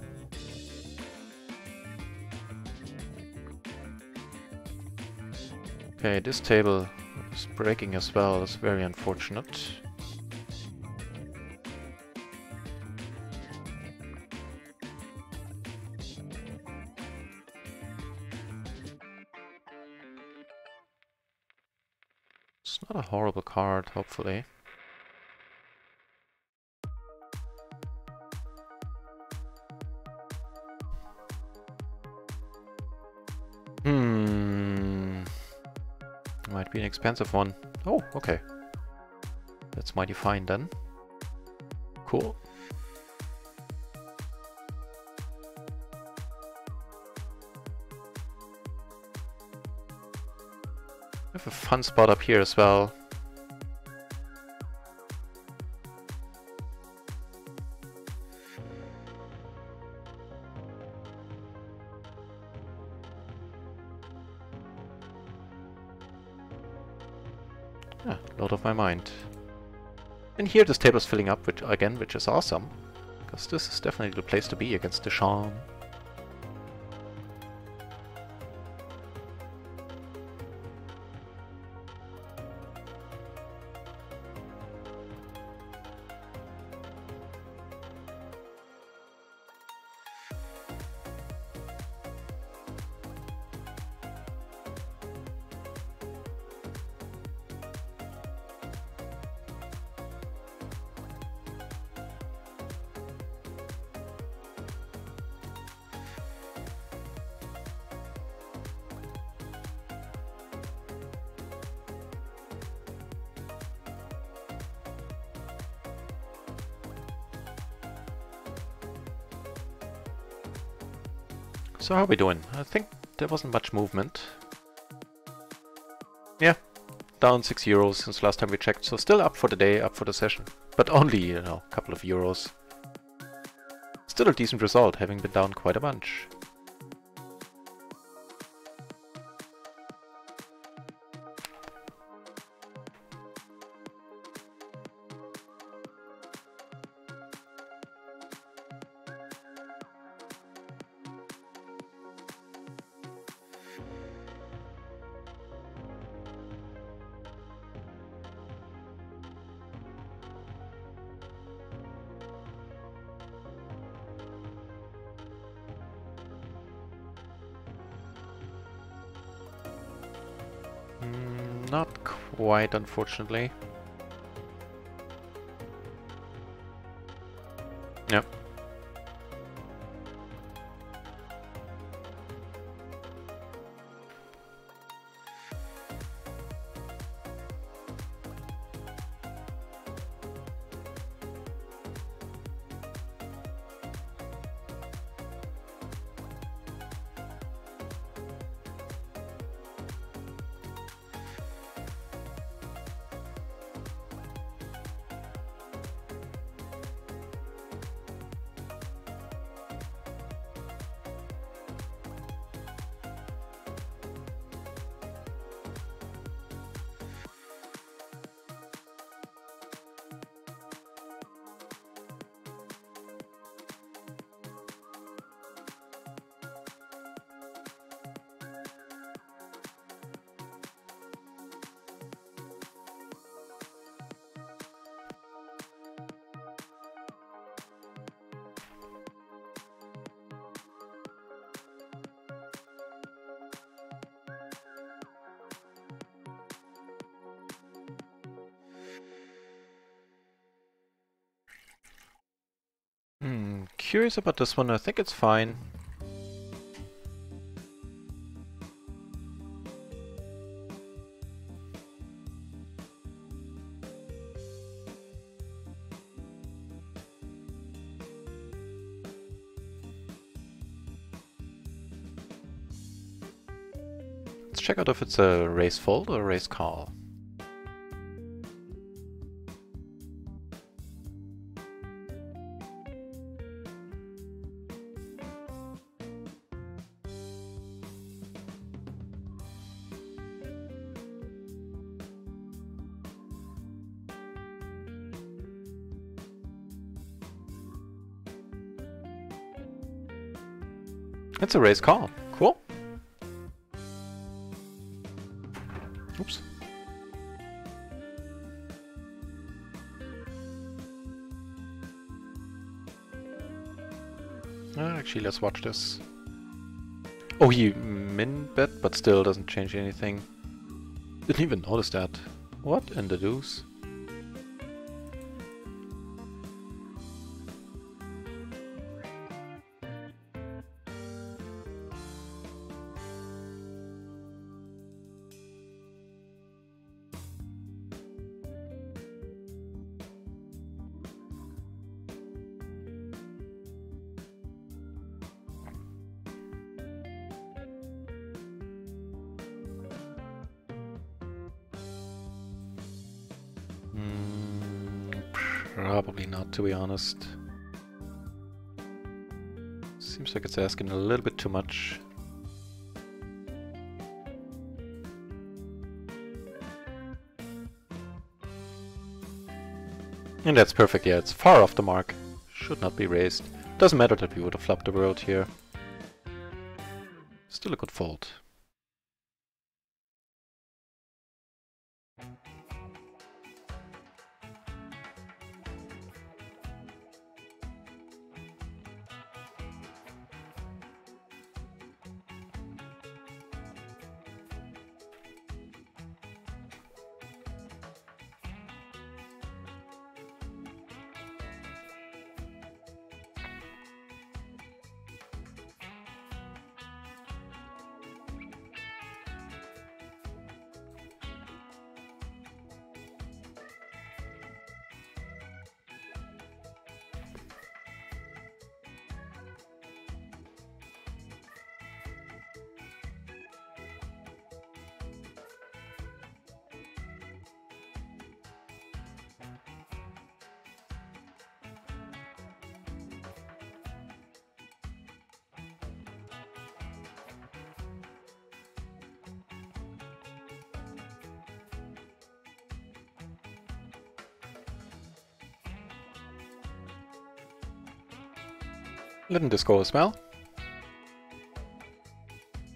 S2: Okay, this table is breaking as well. It's very unfortunate. It's not a horrible card, hopefully. Might be an expensive one. Oh, okay. That's mighty fine then. Cool. I have a fun spot up here as well. Out of my mind. And here this table is filling up, which is awesome. Because this is definitely the place to be against the Charm. So how are we doing? I think there wasn't much movement. Yeah, down 6 euros since last time we checked, so still up for the day, up for the session. But only, you know, a couple of euros. Still a decent result, having been down quite a bunch. Not quite, unfortunately. Yep. Curious about this one. I think it's fine. Let's check out if it's a raise fold or a raise call. It's a raise call. Cool. Oops. Actually, let's watch this. Oh, he min bet, but still doesn't change anything. Didn't even notice that. What in the deuce? Probably not, to be honest. Seems like it's asking a little bit too much. And that's perfect, yeah, it's far off the mark. Should not be raised. Doesn't matter that we would have flopped the world here. Still a good fold. Letting this go as well.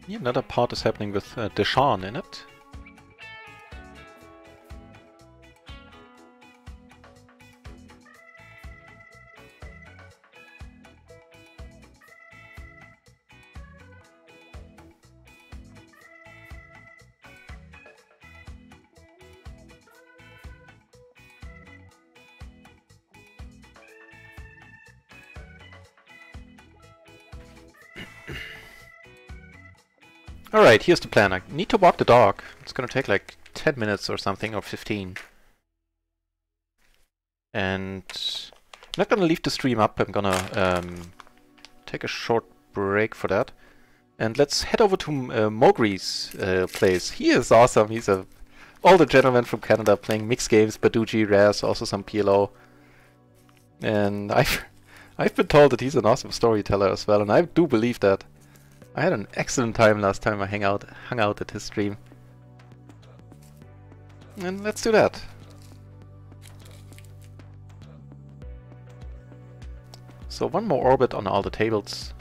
S2: Yeah, another part is happening with Deshawn in it. Alright, here's the plan. I need to walk the dog. It's gonna take like 10 minutes or something, or 15. And I'm not gonna leave the stream up. I'm gonna take a short break for that. And let's head over to Mowgli's place. He is awesome. He's a older gentleman from Canada playing mixed games, Baduji, Raz, also some PLO. And I've been told that he's an awesome storyteller as well, and I do believe that. I had an excellent time last time I hung out at his stream. And let's do that. So one more orbit on all the tables.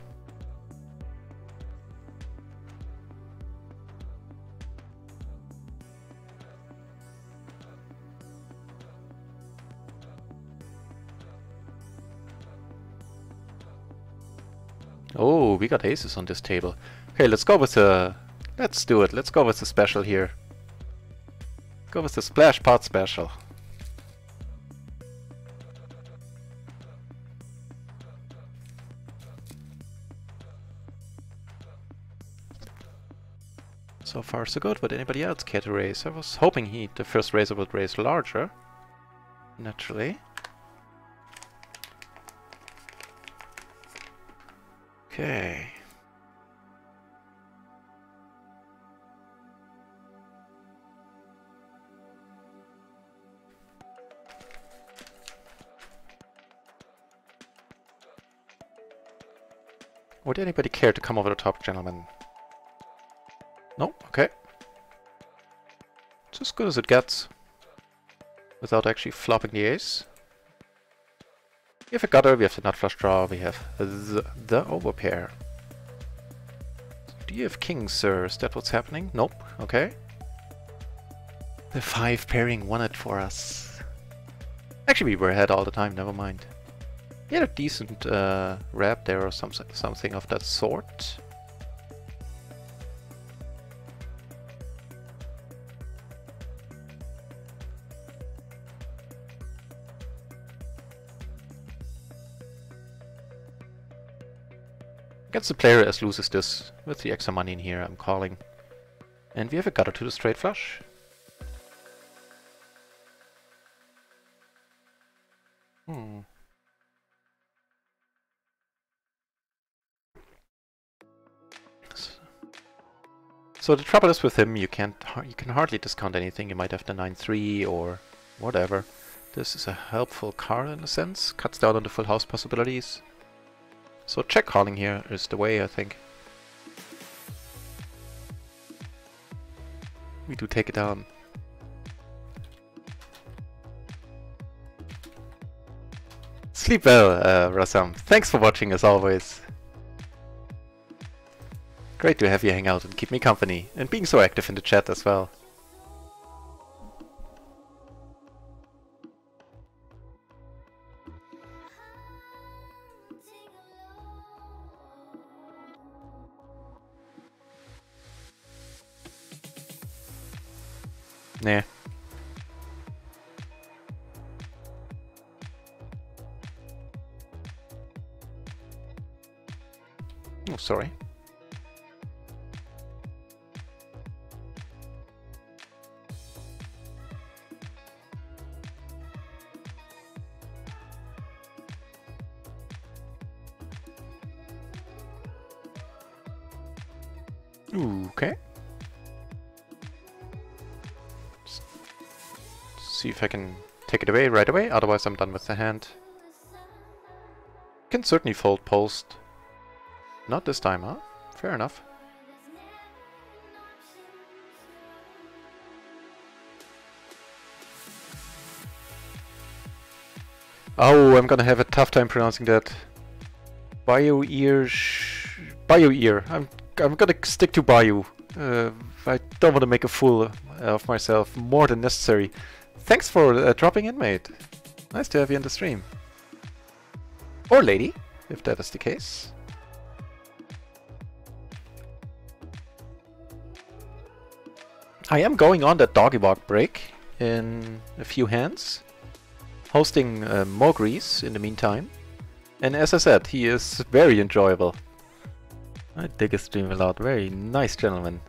S2: Oh, we got aces on this table. Okay, let's go with the... Let's do it. Let's go with the special here. Go with the splash pot special. So far so good. Would anybody else care to raise? I was hoping the first raiser would raise larger. Naturally. Okay. Would anybody care to come over the top, gentlemen? No? Okay. It's as good as it gets. Without actually flopping the ace. We have a gutter, we have the nut flush draw, we have the overpair. Do you have kings, sir? Is that what's happening? Nope. Okay. The 5 pairing won it for us. Actually, we were ahead all the time, never mind. We had a decent wrap there or something of that sort. Gets the player as loose as this. With the extra money in here, I'm calling. And we have a gutter to the straight flush. So the trouble is with him, you can hardly discount anything. You might have the 9-3 or whatever. This is a helpful card in a sense. Cuts down on the full house possibilities. So check calling here is the way, I think. We do take it down. Sleep well, Rasam. Thanks for watching as always. Great to have you hang out and keep me company, and being so active in the chat as well. Nah. Oh, sorry. Okay. See if I can take it away right away, otherwise I'm done with the hand. Can certainly fold post. Not this time, huh? Fair enough. Oh, I'm gonna have a tough time pronouncing that. Bio-ear. I'm gonna stick to Bayou. I don't want to make a fool of myself more than necessary. Thanks for dropping in, mate. Nice to have you in the stream. Or lady, if that is the case. I am going on that doggy walk break in a few hands. Hosting Mogris in the meantime. And as I said, he is very enjoyable. I dig his stream a lot. Very nice gentleman.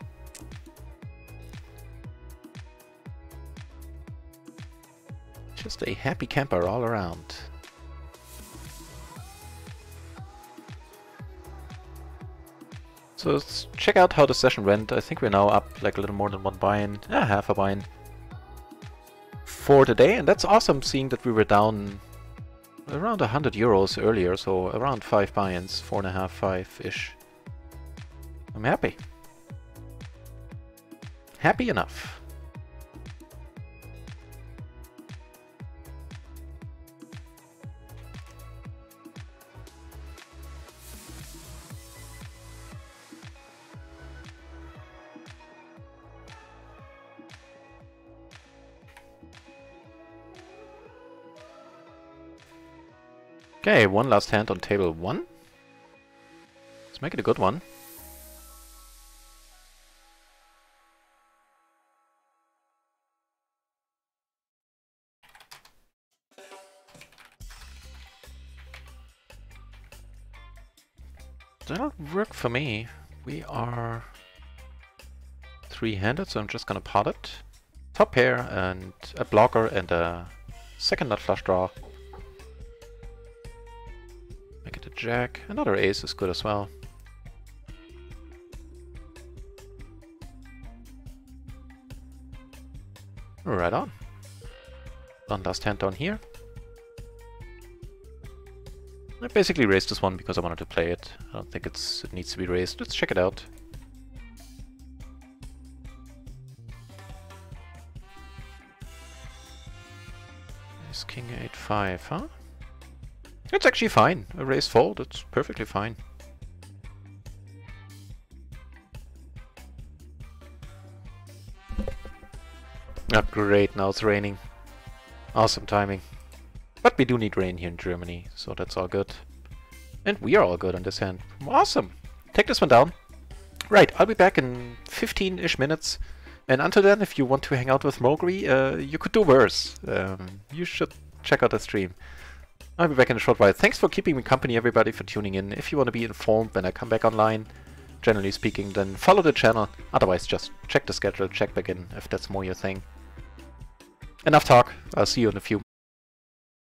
S2: Just a happy camper all around. So let's check out how the session went. I think we're now up like a little more than one buy-in, half a buy-in for today, and that's awesome seeing that we were down around 100 euros earlier, so around 5 buy-ins, 4.5, 5-ish. I'm happy. Happy enough. Okay, one last hand on table 1. Let's make it a good one. That'll work for me. We are 3-handed, so I'm just gonna pot it. Top pair and a blocker and a second nut flush draw. Make it a jack. Another ace is good as well. Right on. One last hand down here. I basically raised this one because I wanted to play it. I don't think it needs to be raised. Let's check it out. Ace King 8-5, huh? It's actually fine. A raise fold, it's perfectly fine. Oh, great, now it's raining. Awesome timing. But we do need rain here in Germany, so that's all good. And we are all good on this hand. Awesome! Take this one down. Right, I'll be back in 15-ish minutes. And until then, if you want to hang out with Mogri, you could do worse. You should check out the stream. I'll be back in a short while. Thanks for keeping me company, everybody, for tuning in. If you want to be informed when I come back online, generally speaking, then follow the channel. Otherwise, just check the schedule, check back in if that's more your thing. Enough talk. I'll see you in a few.